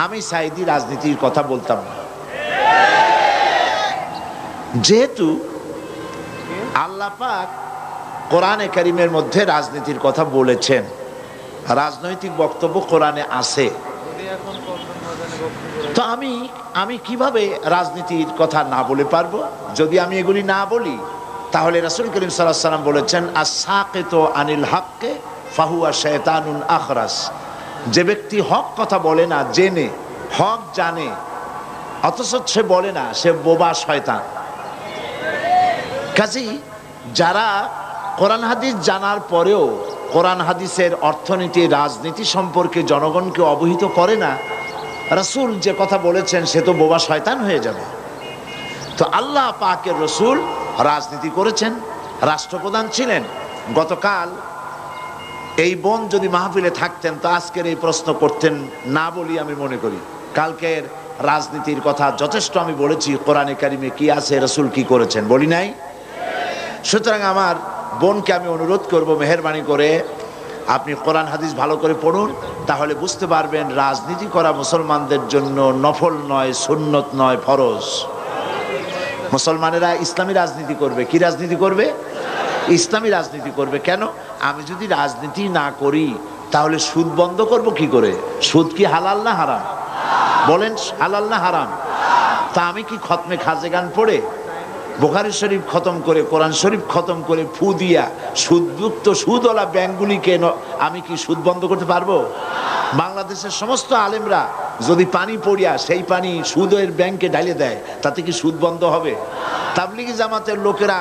আমি সাইদি রাজনীতির কথা বলতাম না, যেহেতু আল্লাহ পাক কোরআনে কারীমের মধ্যে রাজনীতির কথা বলেছেন, রাজনৈতিক বক্তব্য কোরআনে আছে, তো আমি কিভাবে রাজনীতির কথা না বলে পারবো? যদি আমি এগুলি না বলি তাহলে রাসূল করিম সাল্লাল্লাহু আলাইহি ওয়াসাল্লাম বলেছেন আস-সাকিতু আনিল হাক্কি ফাহুয়া শায়তানুন আখরাস। যে ব্যক্তি হক কথা বলে না, জেনে হক জানে অথচ সে বলে না, সে বোবা শয়তান। কাজেই যারা কোরআন হাদিস জানার পরেও কোরআন হাদিসের অর্থনীতি রাজনীতি সম্পর্কে জনগণকে অবহিত করে না, রাসূল যে কথা বলেছেন সে তো বোবা শয়তান হয়ে যাবে। তো আল্লাহ পাকের রাসূল রাজনীতি করেছেন, রাষ্ট্রপ্রধান ছিলেন। গতকাল এই বোন যদি মাহফিলে থাকতেন তো আজকের এই প্রশ্ন করতেন না বলি আমি মনে করি। কালকের রাজনীতির কথা যথেষ্ট আমি বলেছি, কোরআনে কারিমে কি আছে, রাসূল কি করেছেন, বলি নাই? সুতরাং আমার বোনকে আমি অনুরোধ করব, মেহেরবানি করে আপনি কোরআন হাদিস ভালো করে পড়ুন, তাহলে বুঝতে পারবেন রাজনীতি করা মুসলমানদের জন্য নফল নয়, সুন্নত নয়, ফরজ। মুসলমানেরা ইসলামী রাজনীতি করবে। কি রাজনীতি করবে? ইসলামী রাজনীতি করবে। কেন? আমি যদি রাজনীতি না করি তাহলে সুদ বন্ধ করব কি করে? সুদ কি হালাল না হারাম? বলেন, হালাল না হারাম? তা আমি কি খতমে খাজেগান পড়ে, বুখারী শরীফ খতম করে, কোরআন শরীফ খতম করে ফু দিয়া সুদযুক্ত সুদওয়ালা ব্যাংকগুলিকে আমি কি সুদ বন্ধ করতে পারবো? বাংলাদেশের সমস্ত আলেমরা যদি পানি পড়িয়া সেই পানি সুদের ব্যাংকে ঢালে দেয়, তাতে কি সুদ বন্ধ হবে? তাবলিগি জামাতের লোকেরা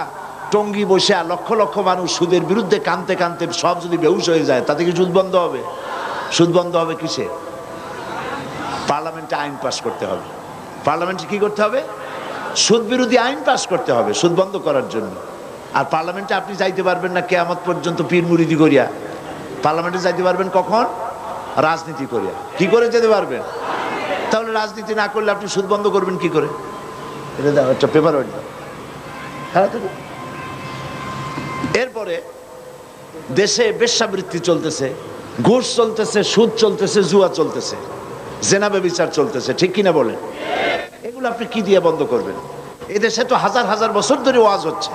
টঙ্গি বসে লক্ষ লক্ষ মানুষ সুদের বিরুদ্ধে কানতে কানতে সব যদি বেহুশ হয়ে যায়, তাতে কি সুদ বন্ধ হবে? সুদ বন্ধ হবে কিসে? পার্লামেন্টে আইন পাস করতে হবে। পার্লামেন্টে কি করতে হবে? সুদ বিরোধী আইন পাস করতে হবে সুদ বন্ধ করার জন্য। আর পার্লামেন্টে আপনি যাইতে পারবেন না কিয়ামত পর্যন্ত পীর মুরিদি করিয়া। পার্লামেন্টে যাইতে পারবেন কখন? রাজনীতি করিয়া। কি করে যেতে পারবেন? তাহলে রাজনীতি না করলে আপনি সুদ বন্ধ করবেন কি করে? এটা দাও, একটা পেপার ওয়েট দাও। এরপরে দেশে বেশ্যাবৃত্তি চলতেছে, ঘুষ চলতেছে, সুদ চলতেছে, জুয়া চলতেছে, জেনা ব্যভিচার চলতেছে, ঠিক কিনা বলেন? এগুলো আপনি কি দিয়ে বন্ধ করবেন? এদেশে তো হাজার হাজার বছর ধরে ওয়াজ হচ্ছে,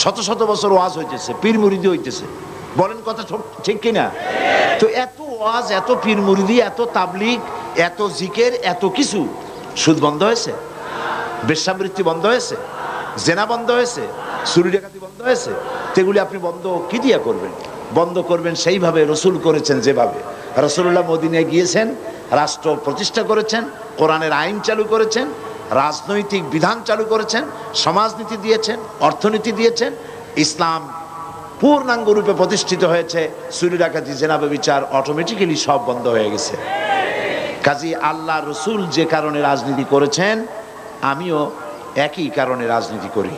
শত শত বছর ওয়াজ হইতেছে, পীর মুরিদি হইতেছে, বলেন কথা ঠিক কিনা? তো এত ওয়াজ, এত পীর মুরিদি, এত তাবলিগ, এত জিকের, এত কিছু, সুদ বন্ধ হয়েছে? বেশ্যাবৃত্তি বন্ধ হয়েছে? জেনা বন্ধ হয়েছে? চুরি ডাকাতি বন্ধ হয়েছে? সেগুলি আপনি বন্ধ কি দিয়া করবেন? বন্ধ করবেন সেইভাবে রাসূল করেছেন, যেভাবে রাসূলুল্লাহ মদিনায় গিয়েছেন, রাষ্ট্র প্রতিষ্ঠা করেছেন, কোরআনের আইন চালু করেছেন, রাজনৈতিক বিধান চালু করেছেন, সমাজনীতি দিয়েছেন, অর্থনীতি দিয়েছেন, ইসলাম পূর্ণাঙ্গ রূপে প্রতিষ্ঠিত হয়েছে। চুরি ডাকাতি, জেনা ব্যভিচার অটোমেটিক্যালি সব বন্ধ হয়ে গেছে। কাজী আল্লাহ রাসূল যে কারণে রাজনীতি করেছেন, আমিও একই কারণে রাজনীতি করি।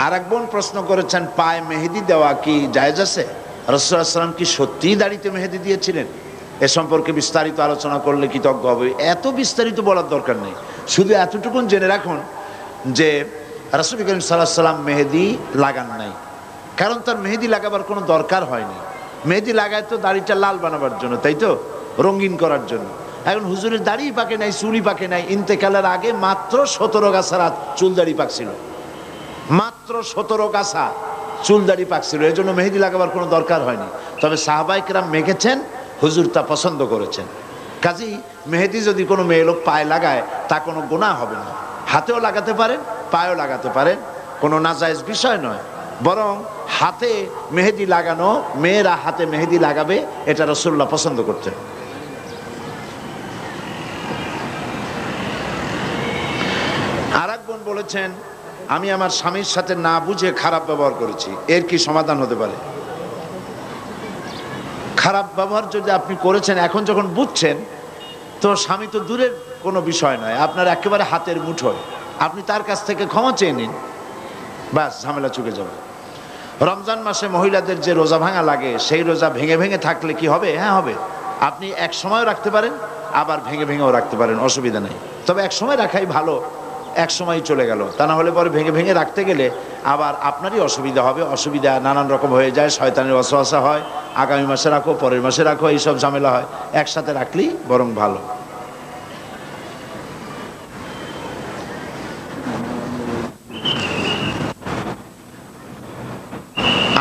আর এক বোন প্রশ্ন করেছেন, পায়ে মেহেদি দেওয়া কি জায়েজ আছে? রাসূলুল্লাহ সাল্লাল্লাহু আলাইহি ওয়াসাল্লাম কি সত্যিই দাড়িতে মেহেদি দিয়েছিলেন? এ সম্পর্কে বিস্তারিত আলোচনা করলে কৃতজ্ঞ হবে। এত বিস্তারিত বলার দরকার নেই, শুধু এতটুকুন জেনে রাখুন যে রাসূল করিম সাল্লাল্লাহু আলাইহি ওয়াসাল্লাম মেহেদি লাগান নাই, কারণ তার মেহেদি লাগাবার কোনো দরকার হয়নি। মেহেদি লাগায় তো দাড়িটা লাল বানাবার জন্য, তাই তো, রঙিন করার জন্য। এখন হুজুরের দাড়ি পাকে নাই, চুলি পাকে নাই, ইন্তেকালের আগে মাত্র 17 গাছা চুল দাড়ি পাকছিল, মাত্র 17 গাছা চুল দাড়ি পাকছিল, এই জন্য মেহেদি লাগাবার কোনো দরকার হয়নি। তবে সাহাবায়ে কেরাম মেখেছেন, হুজুর তা পছন্দ করেছেন। কাজেই মেহেদি যদি কোনো মেয়ে লোক পায়ে লাগায় তা কোনো গুনাহ হবে না। হাতেও লাগাতে পারেন, পায়েও লাগাতে পারেন, কোনো নাজায়েজ বিষয় নয়। বরং হাতে মেহেদি লাগানো, মেয়েরা হাতে মেহেদি লাগাবে, এটা রাসূলুল্লাহ পছন্দ করতেন। আর এক বোন বলেছেন, আমি আমার স্বামীর সাথে না বুঝে খারাপ ব্যবহার করেছি, এর কি সমাধান হতে পারে? খারাপ ব্যবহার যদি আপনি করেছেন, এখন যখন বুঝছেন, তো স্বামী তো দূরের কোনো বিষয় নয়, আপনার একেবারে হাতের মুঠোয়, আপনি তার কাছ থেকে ক্ষমা চেয়ে নিন, ব্যাস ঝামেলা চুকে যাবে। রমজান মাসে মহিলাদের যে রোজা ভাঙা লাগে, সেই রোজা ভেঙে ভেঙে থাকলে কি হবে? হ্যাঁ হবে। আপনি এক সময়ও রাখতে পারেন, আবার ভেঙে ভেঙেও রাখতে পারেন, অসুবিধা নেই। তবে এক সময় রাখাই ভালো, এক সময় চলে গেল, তা না হলে পরে ভেঙে ভেঙে রাখতে গেলে আবার আপনারই অসুবিধা হবে, অসুবিধা নানান রকম হয়ে যায়, শয়তানের ওয়াসওয়াসা হয়, আগামী মাসে রাখো, পরের মাসে রাখো, এইসব ঝামেলা হয়। একসাথে রাখলেই বরং ভালো।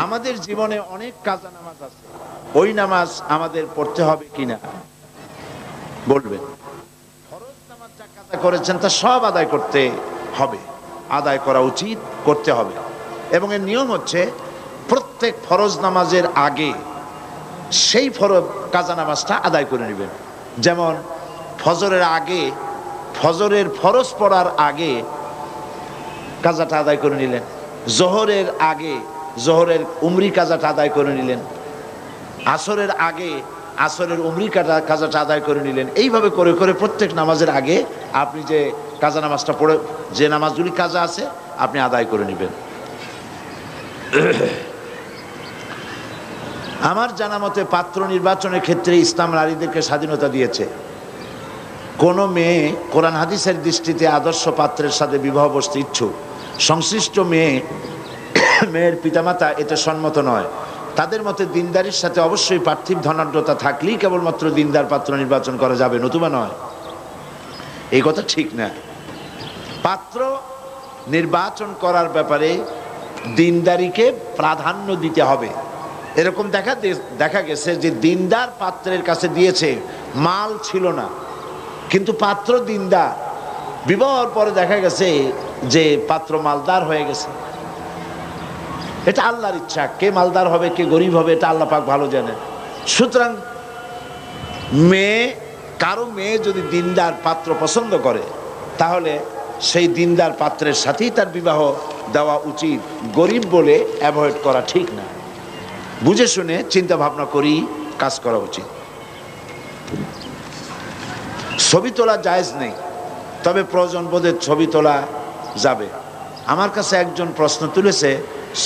আমাদের জীবনে অনেক কাজা নামাজ আছে, ওই নামাজ আমাদের পড়তে হবে কিনা বলবেন। ফরজ নামাজ যা কাজা করেছেন তা সব আদায় করতে হবে, আদায় করা উচিত, করতে হবে। এবং এর নিয়ম হচ্ছে প্রত্যেক ফরজ নামাজের আগে সেই কাজা নামাজটা আদায় করে নেবেন। যেমন ফজরের আগে, ফজরের ফরজ পড়ার আগে কাজাটা আদায় করে নিলেন, জোহরের আগে জোহরের উমরি কাজাটা আদায় করে নিলেন, আসরের আগে আসরের উমরি কাজাটা আদায় করে নিলেন। এইভাবে করে করে প্রত্যেক নামাজের আগে আপনি যে কাজা নামাজটা পড়ে, যে নামাজগুলি কাজা আছে আপনি আদায় করে নেবেন। আমার জানা মতে পাত্র নির্বাচনের ক্ষেত্রে ইসলাম নারীদেরকে স্বাধীনতা দিয়েছে। কোনো মেয়ে কোরআন হাদিসের দৃষ্টিতে আদর্শ পাত্রের সাথে বিবাহ বসতে ইচ্ছুক, সংশ্লিষ্ট মেয়ের পিতামাতা এতে সম্মত নয়। তাদের মতে দিনদারির সাথে অবশ্যই পার্থিব ধনাঢ্যতা থাকলেই কেবলমাত্র দিনদার পাত্র নির্বাচন করা যাবে, নতুবা নয়। এই কথা ঠিক না। পাত্র নির্বাচন করার ব্যাপারে দিনদারিকে প্রাধান্য দিতে হবে। এরকম দেখা গেছে যে দিনদার পাত্রের কাছে দিয়েছে, মাল ছিল না কিন্তু পাত্র দিনদার, বিবাহের পরে দেখা গেছে যে পাত্র মালদার হয়ে গেছে। এটা আল্লাহর ইচ্ছা, কে মালদার হবে কে গরিব হবে এটা আল্লাহ পাক ভালো জানেন। সুতরাং কারো মেয়ে যদি দিনদার পাত্র পছন্দ করে তাহলে সেই দিনদার পাত্রের সাথেই তার বিবাহ দেওয়া উচিত, গরিব বলে অ্যাভয়েড করা ঠিক না। বুঝে শুনে চিন্তা ভাবনা করি কাজ করা উচিত। ছবি তোলা জায়েজ নেই, তবে প্রয়োজন বোধে ছবি তোলা যাবে। আমার কাছে একজন প্রশ্ন তুলেছে,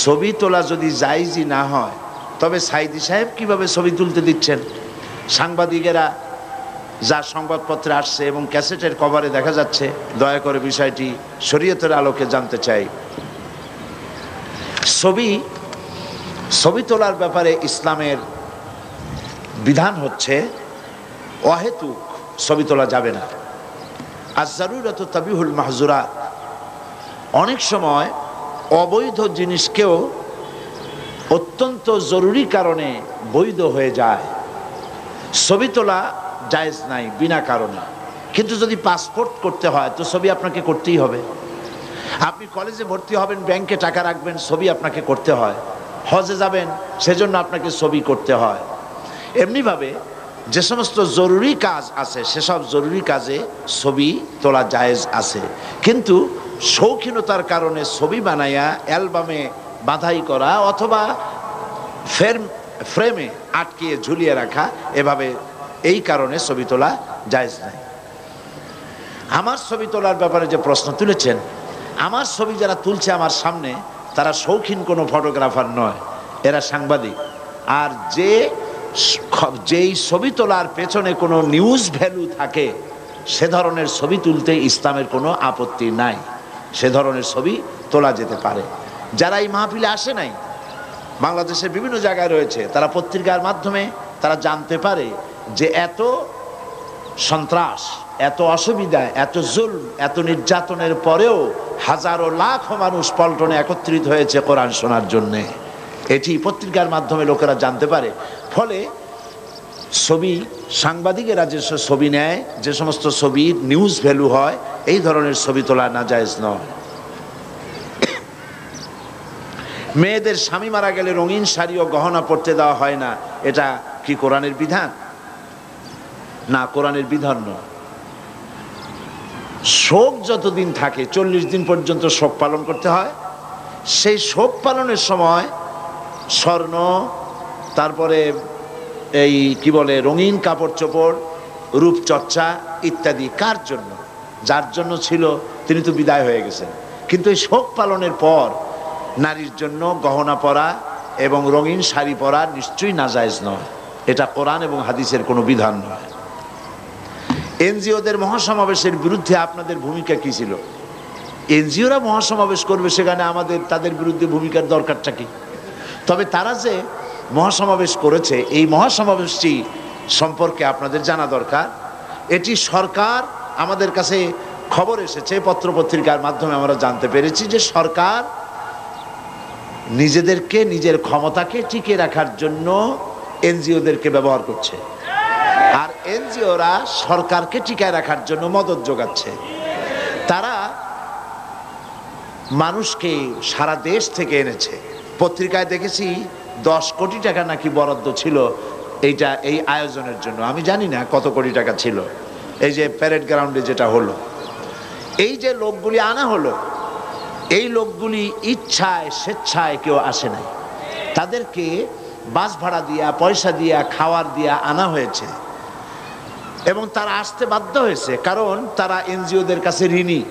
ছবি তোলা যদি জায়েজই না হয় তবে সাইদি সাহেব কিভাবে ছবি তুলতে দিচ্ছেন? সাংবাদিকেরা যা সংবাদপত্রে আসছে এবং ক্যাসেটের কভারে দেখা যাচ্ছে, দয়া করে বিষয়টি শরীয়তের আলোকে জানতে চাই। ছবি তোলার ব্যাপারে ইসলামের বিধান হচ্ছে অহেতুক ছবি তোলা যাবে না। আজ-জারুরাত তাবিহুল মাহজুরাত, অনেক সময় অবৈধ জিনিসকেও অত্যন্ত জরুরি কারণে বৈধ হয়ে যায়। ছবি তোলা জায়েজ নাই বিনা কারণে, কিন্তু যদি পাসপোর্ট করতে হয় তো ছবি আপনাকে করতেই হবে। আপনি কলেজে ভর্তি হবেন, ব্যাংকে টাকা রাখবেন, ছবি আপনাকে করতে হয়। হজে যাবেন, সেজন্য আপনাকে ছবি করতে হয়। এমনিভাবে যে সমস্ত জরুরি কাজ আছে সেসব জরুরি কাজে ছবি তোলা জায়েজ আছে, কিন্তু শৌখিনতার কারণে ছবি বানাইয়া অ্যালবামে বাঁধাই করা অথবা ফ্রেমে আটকিয়ে ঝুলিয়ে রাখা, এভাবে এই কারণে ছবি তোলা জায়েজ নাই। আমার ছবি তোলার ব্যাপারে যে প্রশ্ন তুলেছেন, আমার ছবি যারা তুলছে আমার সামনে তারা শৌখিন কোনো ফটোগ্রাফার নয়, এরা সাংবাদিক। আর যেই ছবি তোলার পেছনে কোনো নিউজ ভ্যালু থাকে সে ধরনের ছবি তুলতে ইসলামের কোনো আপত্তি নাই, সে ধরনের ছবি তোলা যেতে পারে। যারা এই মাহফিলে আসে নাই, বাংলাদেশের বিভিন্ন জায়গায় রয়েছে, তারা পত্রিকার মাধ্যমে তারা জানতে পারে যে এত সন্ত্রাস, এত অসুবিধা, এত জুলম, এত নির্যাতনের পরেও হাজারো লাখ মানুষ পল্টনে একত্রিত হয়েছে কোরআন শোনার জন্যে। এটি পত্রিকার মাধ্যমে লোকেরা জানতে পারে। ফলে ছবি, সাংবাদিকেরা যে ছবি নেয়, যে সমস্ত ছবির নিউজ ভ্যালু হয়, এই ধরনের ছবি তোলা নাজায়েজ নয়। মেয়েদের স্বামী মারা গেলে রঙিন শাড়ি ও গহনা পরতে দেওয়া হয় না, এটা কি কোরআনের বিধান? না, কোরআনের বিধান নয়। শোক যতদিন থাকে, 40 দিন পর্যন্ত শোক পালন করতে হয়। সেই শোক পালনের সময় স্বর্ণ, তারপরে এই কি বলে রঙিন কাপড় চোপড়, রূপচর্চা ইত্যাদি কার জন্য? যার জন্য ছিল তিনি তো বিদায় হয়ে গেছেন। কিন্তু এই শোক পালনের পর নারীর জন্য গহনা পরা এবং রঙিন শাড়ি পরা নিশ্চয়ই নাজায়েজ নয়, এটা কোরআন এবং হাদিসের কোনো বিধান নয়। এনজিওদের মহাসমাবেশের বিরুদ্ধে আপনাদের ভূমিকা কি ছিল? এনজিওরা মহাসমাবেশ করবে, সেখানে আমাদের তাদের বিরুদ্ধে ভূমিকার দরকারটা কি? তবে তারা যে মহাসমাবেশ করেছে, এই মহাসমাবেশটি সম্পর্কে আপনাদের জানা দরকার। এটি সরকার, আমাদের কাছে খবর এসেছে, পত্রপত্রিকার মাধ্যমে আমরা জানতে পেরেছি যে সরকার নিজেদেরকে, নিজের ক্ষমতাকে টিকে রাখার জন্য এনজিওদেরকে ব্যবহার করছে, আর এনজিওরা সরকারকে টিকায় রাখার জন্য মদত যোগাচ্ছে। তারা মানুষকে সারা দেশ থেকে এনেছে। পত্রিকায় দেখেছি 10 কোটি টাকা নাকি বরাদ্দ ছিল এই আয়োজনের জন্য। আমি জানি না কত কোটি টাকা ছিল। এই যে প্যারেড গ্রাউন্ডে যেটা হলো, এই যে লোকগুলি আনা হলো, এই লোকগুলি ইচ্ছায় স্বেচ্ছায় কেউ আসে নাই। তাদেরকে বাস ভাড়া দিয়া, পয়সা দিয়া, খাওয়ার দিয়া আনা হয়েছে, এবং তারা আসতে বাধ্য হয়েছে কারণ তারা এনজিওদের কাছে ঋণী।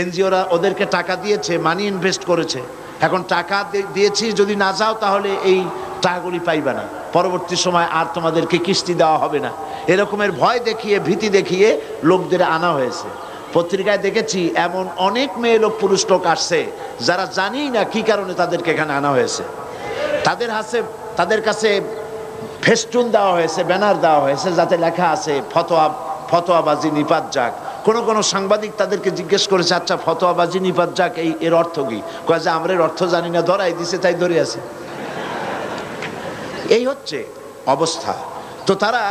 এনজিওরা ওদেরকে টাকা দিয়েছে, মানি ইনভেস্ট করেছে। এখন টাকা দিয়েছি, যদি না যাও তাহলে এই টাকাগুলি পাইবে না, পরবর্তী সময় আর তোমাদেরকে কিস্তি দেওয়া হবে না, এরকমের ভয় দেখিয়ে, ভীতি দেখিয়ে লোকদের আনা হয়েছে। পত্রিকায় দেখেছি এমন অনেক মেয়ে লোক, পুরুষ লোক আসছে যারা জানি না কি কারণে তাদেরকে এখানে আনা হয়েছে। তাদের কাছে ফেস্টুন দেওয়া হয়েছে, ব্যানার দেওয়া হয়েছে, যাতে লেখা আছে ফতোয়াবাজি নিপাত যাক। কোন সাংবাদিক তাদেরকে জিজ্ঞেস করেছে, আচ্ছা ফতোয়াবাজি নিপাত যাক এর অর্থ কি? কয় যে আমরা এর অর্থ জানি না, ধরাই দিছে তাই ধরে আছে। এই হচ্ছে অবস্থা। তো তারা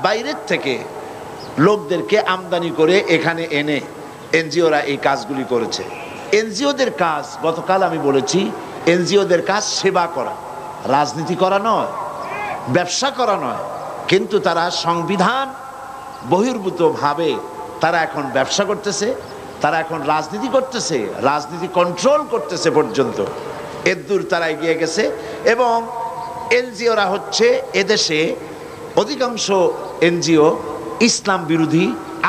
বাইরের থেকে লোকদেরকে আমদানি করে এখানে এনে এনজিওরা এই কাজগুলি করেছে। এনজিওদের কাজ, গতকাল আমি বলেছি, এনজিওদের কাজ সেবা করা, রাজনীতি করা নয়, ব্যবসা করা নয়। কিন্তু তারা সংবিধান বহির্ভূতভাবে তারা এখন ব্যবসা করতেছে, তারা এখন রাজনীতি করতেছে, রাজনীতি কন্ট্রোল করতেছে পর্যন্ত এদূর তারা এগিয়ে গেছে। এবং এনজিওরা হচ্ছে এদেশে অধিকাংশ এনজিও ইসলাম বিরোধী,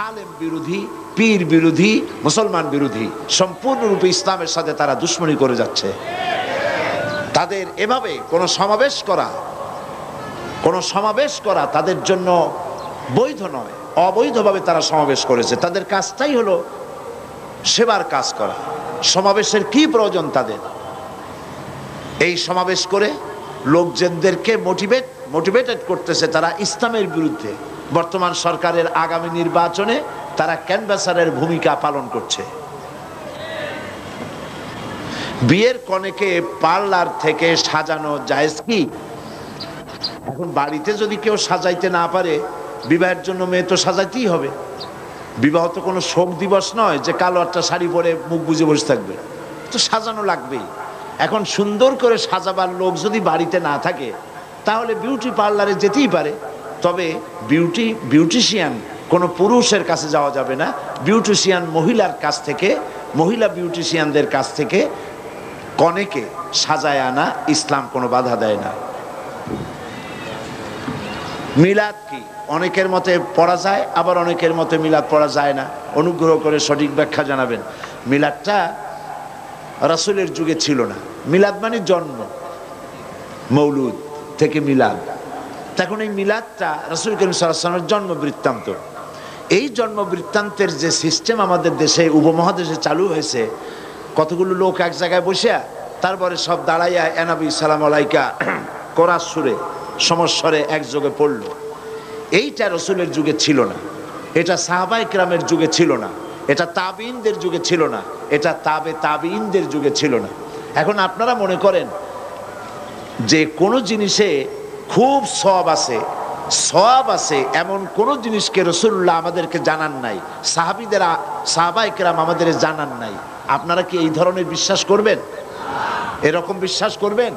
আলেম বিরোধী, পীর বিরোধী, মুসলমান বিরোধী, সম্পূর্ণরূপে ইসলামের সাথে তারা দুশ্মনী করে যাচ্ছে। তাদের এভাবে কোনো সমাবেশ করা তাদের জন্য বৈধ নয়, অবৈধভাবে তারা সমাবেশ করেছে। তাদের কাজটাই হলো সেবার কাজ করা। সমাবেশের কি প্রয়োজন তাদের? এই সমাবেশ করে লোকজনদেরকে মোটিভেটেড করতেছে তারা ইসলামের বিরুদ্ধে। বর্তমান সরকারের আগামী নির্বাচনে তারা ক্যানভাসারের ভূমিকা পালন করছে। বিয়ের কনেকে পার্লার থেকে সাজানো জায়েজ কি? এখন বাড়িতে যদি কেউ সাজাইতে না পারে, বিবাহের জন্য মেয়ে তো সাজাইতেই হবে। বিবাহ তো কোনো শোক দিবস নয় যে কালো একটা শাড়ি পরে মুখ বুজে বসে থাকবে, তো সাজানো লাগবেই। এখন সুন্দর করে সাজাবার লোক যদি বাড়িতে না থাকে, তাহলে বিউটি পার্লারে যেতেই পারে। তবে বিউটিশিয়ান কোনো পুরুষের কাছে যাওয়া যাবে না। বিউটিশিয়ান মহিলা বিউটিশিয়ানদের কাছ থেকে কনেকে সাজায় আনা ইসলাম কোনো বাধা দেয় না। মিলাদ কি? অনেকের মতে পড়া যায়, আবার অনেকের মতে মিলাদ পড়া যায় না। অনুগ্রহ করে সঠিক ব্যাখ্যা জানাবেন। মিলাদটা রাসূলের যুগে ছিল না। মিলাদ মানে জন্ম, মৌলুদ থেকে মিলাদ। তখন এই মিলাদটা রাসূল করিম সাল্লাল্লাহু আলাইহি ওয়াসাল্লামের জন্ম বৃত্তান্ত। এই জন্ম বৃত্তান্তের যে সিস্টেম আমাদের দেশে, উপমহাদেশে চালু হয়েছে, কতগুলো লোক এক জায়গায় বসে, তারপরে সব দাঁড়াইয়া এনাবি সালাম আলাইকা কোরআন সুরে সমস্বরে একযোগে পড়ল। এইটা রাসূলের যুগে ছিল না, এটা সাহাবায়ে কেরামের যুগে ছিল না, এটা তাবিঈনদের যুগে ছিল না, এটা তাবিঈনদের যুগে ছিল না। এখন আপনারা মনে করেন যে কোনো জিনিসে খুব সওয়াব আছে এমন কোন জিনিসকে রাসূলুল্লাহ আমাদেরকে জানান নাই, সাহাবায়ে কেরাম আমাদের জানান নাই। আপনারা কি এই ধরনের বিশ্বাস করবেন? এরকম বিশ্বাস করবেন?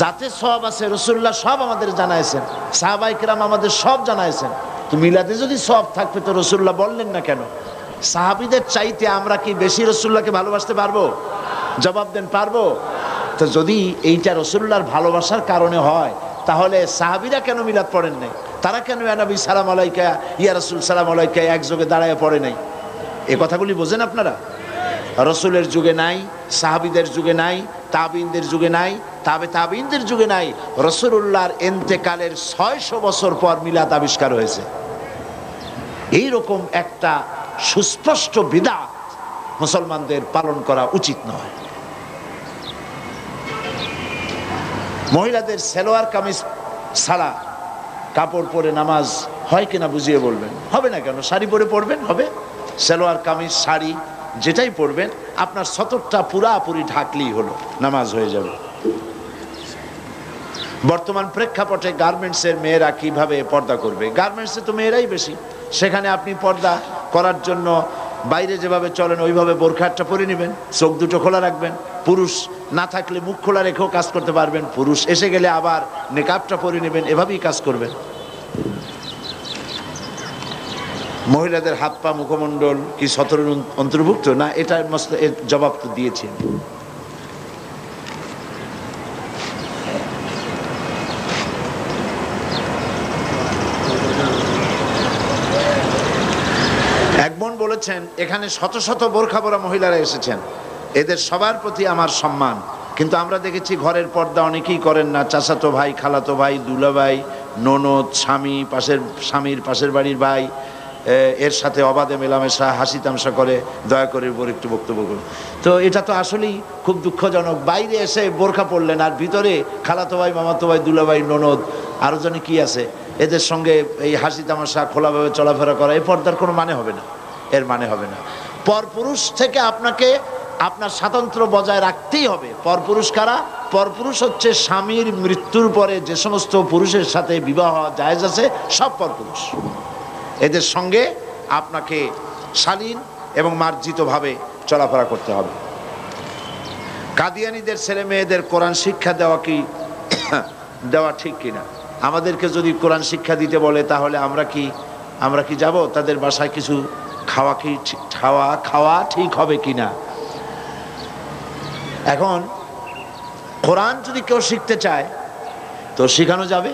যাতে সওয়াব আছে রাসূলুল্লাহ সব আমাদের জানাইছেন, সাহাবায়ে কেরাম আমাদের সব জানাইছেন। তো মিলাদে যদি সওয়াব থাকবে তো রাসূলুল্লাহ বললেন না কেন? সাহাবীদের চাইতে আমরা কি বেশি রাসূলুল্লাহকে ভালোবাসতে পারবো? জবাব দেন, পারবো? তো যদি এইটা রাসূলুল্লাহর ভালোবাসার কারণে হয়, তাহলে সাহাবীরা কেন মিলাদ পড়েন নাই? তারা কেন ইয়া নবী সালাম আলাইকা, ইয়া রাসূল সালাম আলাইকা একযোগে দাঁড়ায় পড়ে নাই? এই কথাগুলি বোঝেন আপনারা? রাসূলের যুগে নাই, সাহাবীদের যুগে নাই, তাবিঈনদের যুগে নাই, তাবিঈনদের যুগে নাই। রাসূলুল্লাহর ইন্তেকালের 600 বছর পর মিলাদ আবিষ্কার হয়েছে। এইরকম একটা সুস্পষ্ট বিদআত মুসলমানদের পালন করা উচিত নয়। মহিলাদের সালোয়ার কামিজ ছাড়া কাপড় পরে নামাজ হয় কিনা বুঝিয়ে বলবেন। হবে না কেন? শাড়ি পরে পড়বেন, হবে। সালোয়ার কামিজ শাড়ি যেটাই পরবেন আপনার সতরটা পুরাপুরি ঢাকলেই হলো, নামাজ হয়ে যাবে। বর্তমান প্রেক্ষাপটে গার্মেন্টসের মেয়েরা কিভাবে পর্দা করবে? গার্মেন্টসে তো মেয়েরাই বেশি, সেখানে আপনি পর্দা করার জন্য বাইরে যেভাবে চলেন ওইভাবে বোরখাটা পরে নেবেন, চোখ দুটো খোলা রাখবেন। পুরুষ না থাকলে মুখ খোলা রেখেও কাজ করতে পারবেন, পুরুষ এসে গেলে আবার নেকাবটা পরে নেবেন, এভাবেই কাজ করবেন। মহিলাদের হাত পা মুখমণ্ডল কি সতরের অন্তর্ভুক্ত না? এটার এর জবাব তো দিয়েছি। এক বোন বলেছেন, এখানে শত শত বোরখা পরা মহিলারা এসেছেন, এদের সবার প্রতি আমার সম্মান, কিন্তু আমরা দেখেছি ঘরের পর্দা অনেকেই করেন না। চাচাতো ভাই, খালাতো ভাই, দুলাভাই, ননদ, স্বামী, স্বামীর পাশের বাড়ির ভাই, এর সাথে অবাধে মেলামেশা, হাসি তামসা করে। দয়া করে উপর একটু বক্তব্য করুন। তো এটা তো আসলেই খুব দুঃখজনক। বাইরে এসে বোরখা পড়লেন আর ভিতরে খালাতো ভাই, মামাতো ভাই, দুলাভাই, ননদ, আরও জনে কি আছে, এদের সঙ্গে এই হাসি তামাশা খোলাভাবে চলাফেরা করা, এই পর্দার কোনো মানে হবে না, এর মানে হবে না। পরপুরুষ থেকে আপনাকে আপনার স্বাতন্ত্র্য বজায় রাখতেই হবে। পরপুরুষ কারা? পরপুরুষ হচ্ছে স্বামীর মৃত্যুর পরে যে সমস্ত পুরুষের সাথে বিবাহ জায়েজ আছে, সব পরপুরুষ। এদের সঙ্গে আপনাকে শালীন এবং মার্জিতভাবে চলাফেরা করতে হবে। কাদিয়ানীদের ছেলে মেয়েদের কোরআন শিক্ষা দেওয়া ঠিক কিনা? আমাদেরকে যদি কোরআন শিক্ষা দিতে বলে তাহলে আমরা কি যাব তাদের বাসায়? কিছু খাওয়া ঠিক হবে কিনা? এখন কোরআন যদি কেউ শিখতে চায় তো শেখানো যাবে,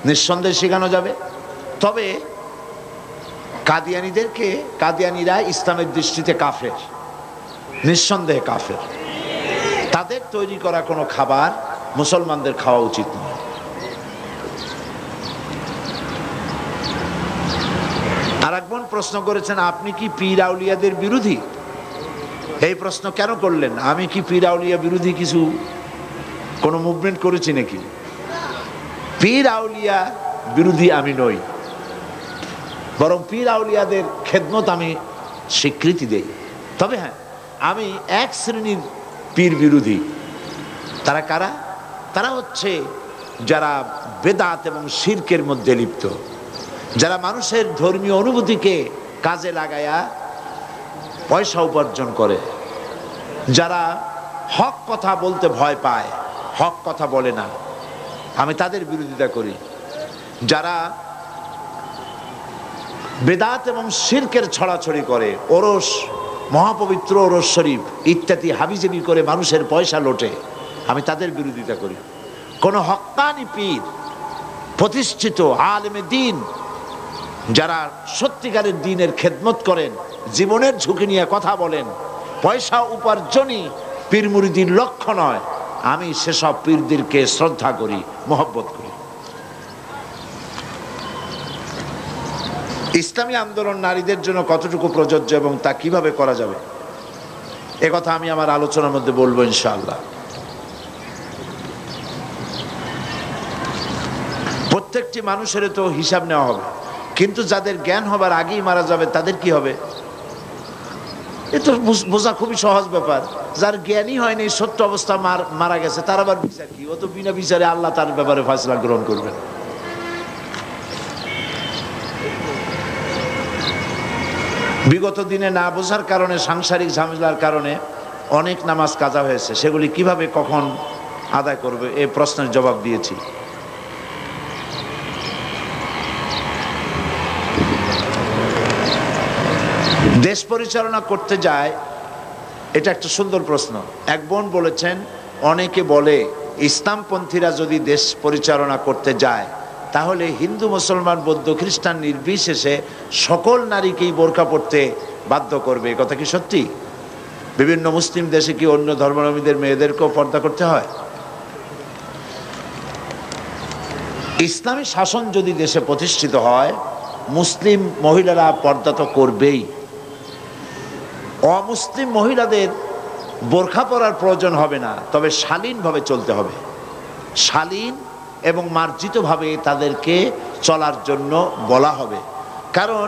নিঃসন্দেহে শেখানো যাবে। তবে কাদিয়ানীরা ইসলামের দৃষ্টিতে কাফের, নিঃসন্দেহে কাফের। তাদের তৈরি করা কোনো খাবার মুসলমানদের খাওয়া উচিত নয়। আর এক বোন প্রশ্ন করেছেন, আপনি কি পীর আউলিয়াদের বিরোধী? এই প্রশ্ন কেন করলেন? আমি কি পীর আউলিয়া বিরোধী কোনো মুভমেন্ট করেছি নাকি? পীর আউলিয়া বিরোধী আমি নই, বরং পীর আউলিয়াদের খেদমত আমি স্বীকৃতি দেই। তবে হ্যাঁ, আমি এক শ্রেণীর পীর বিরোধী। তারা কারা? তারা হচ্ছে যারা বেদাত এবং শিরকের মধ্যে লিপ্ত, যারা মানুষের ধর্মীয় অনুভূতিকে কাজে লাগায়া পয়সা উপার্জন করে, যারা হক কথা বলতে ভয় পায়, হক কথা বলে না, আমি তাদের বিরোধিতা করি। যারা বেদাত এবং শিরকের ছড়াছড়ি করে, ওরস, মহাপবিত্র ওরস শরীফ ইত্যাদি হাবিজাবি করে মানুষের পয়সা লোটে, আমি তাদের বিরোধিতা করি। কোন হক্কানি পীর, প্রতিষ্ঠিত আলেমে দ্বীন, যারা সত্যিকারের দ্বীনের খেদমত করেন, জীবনের ঝুঁকি নিয়ে কথা বলেন, পয়সা উপার্জনই পীর মুরিদির লক্ষ্য নয়, আমি সেসব পীরদেরকে শ্রদ্ধা করি, মহব্বত করি। ইসলামী আন্দোলন নারীদের জন্য কতটুকু প্রযোজ্য এবং তা কিভাবে করা যাবে, একথা আমি আমার আলোচনার মধ্যে বলবো ইনশাআল্লাহ। প্রত্যেকটি মানুষের তো হিসাব নেওয়া হবে, কিন্তু যাদের জ্ঞান হবার আগেই মারা যাবে তাদের কি হবে? এ তো বোঝা খুবই সহজ ব্যাপার। যার জ্ঞানই হয়নি, সত্য অবস্থা মারা গেছে, তার আবার বিচার কি? ও তো বিনা বিচারে আল্লাহ তার ব্যাপারে ফয়সালা গ্রহণ করবেন। বিগত দিনে না বোঝার কারণে, সাংসারিক ঝামেলার কারণে অনেক নামাজ কাজা হয়েছে, সেগুলি কিভাবে কখন আদায় করবে এই প্রশ্নের জবাব দিয়েছি। দেশ পরিচালনা করতে যায়, এটা একটা সুন্দর প্রশ্ন। এক বোন বলেছেন, অনেকে বলে ইসলামপন্থীরা যদি দেশ পরিচালনা করতে যায় তাহলে হিন্দু, মুসলমান, বৌদ্ধ, খ্রিস্টান নির্বিশেষে সকল নারীকেই বোরকা পরতে বাধ্য করবে। এ কথা কি সত্যি? বিভিন্ন মুসলিম দেশে কি অন্য ধর্মাবলম্বীদের মেয়েদেরকেও পর্দা করতে হয়? ইসলামী শাসন যদি দেশে প্রতিষ্ঠিত হয়, মুসলিম মহিলারা পর্দা তো করবেই। অমুসলিম মহিলাদের বোরখা পরার প্রয়োজন হবে না, তবে শালীনভাবে চলতে হবে। শালীন এবং মার্জিতভাবে তাদেরকে চলার জন্য বলা হবে। কারণ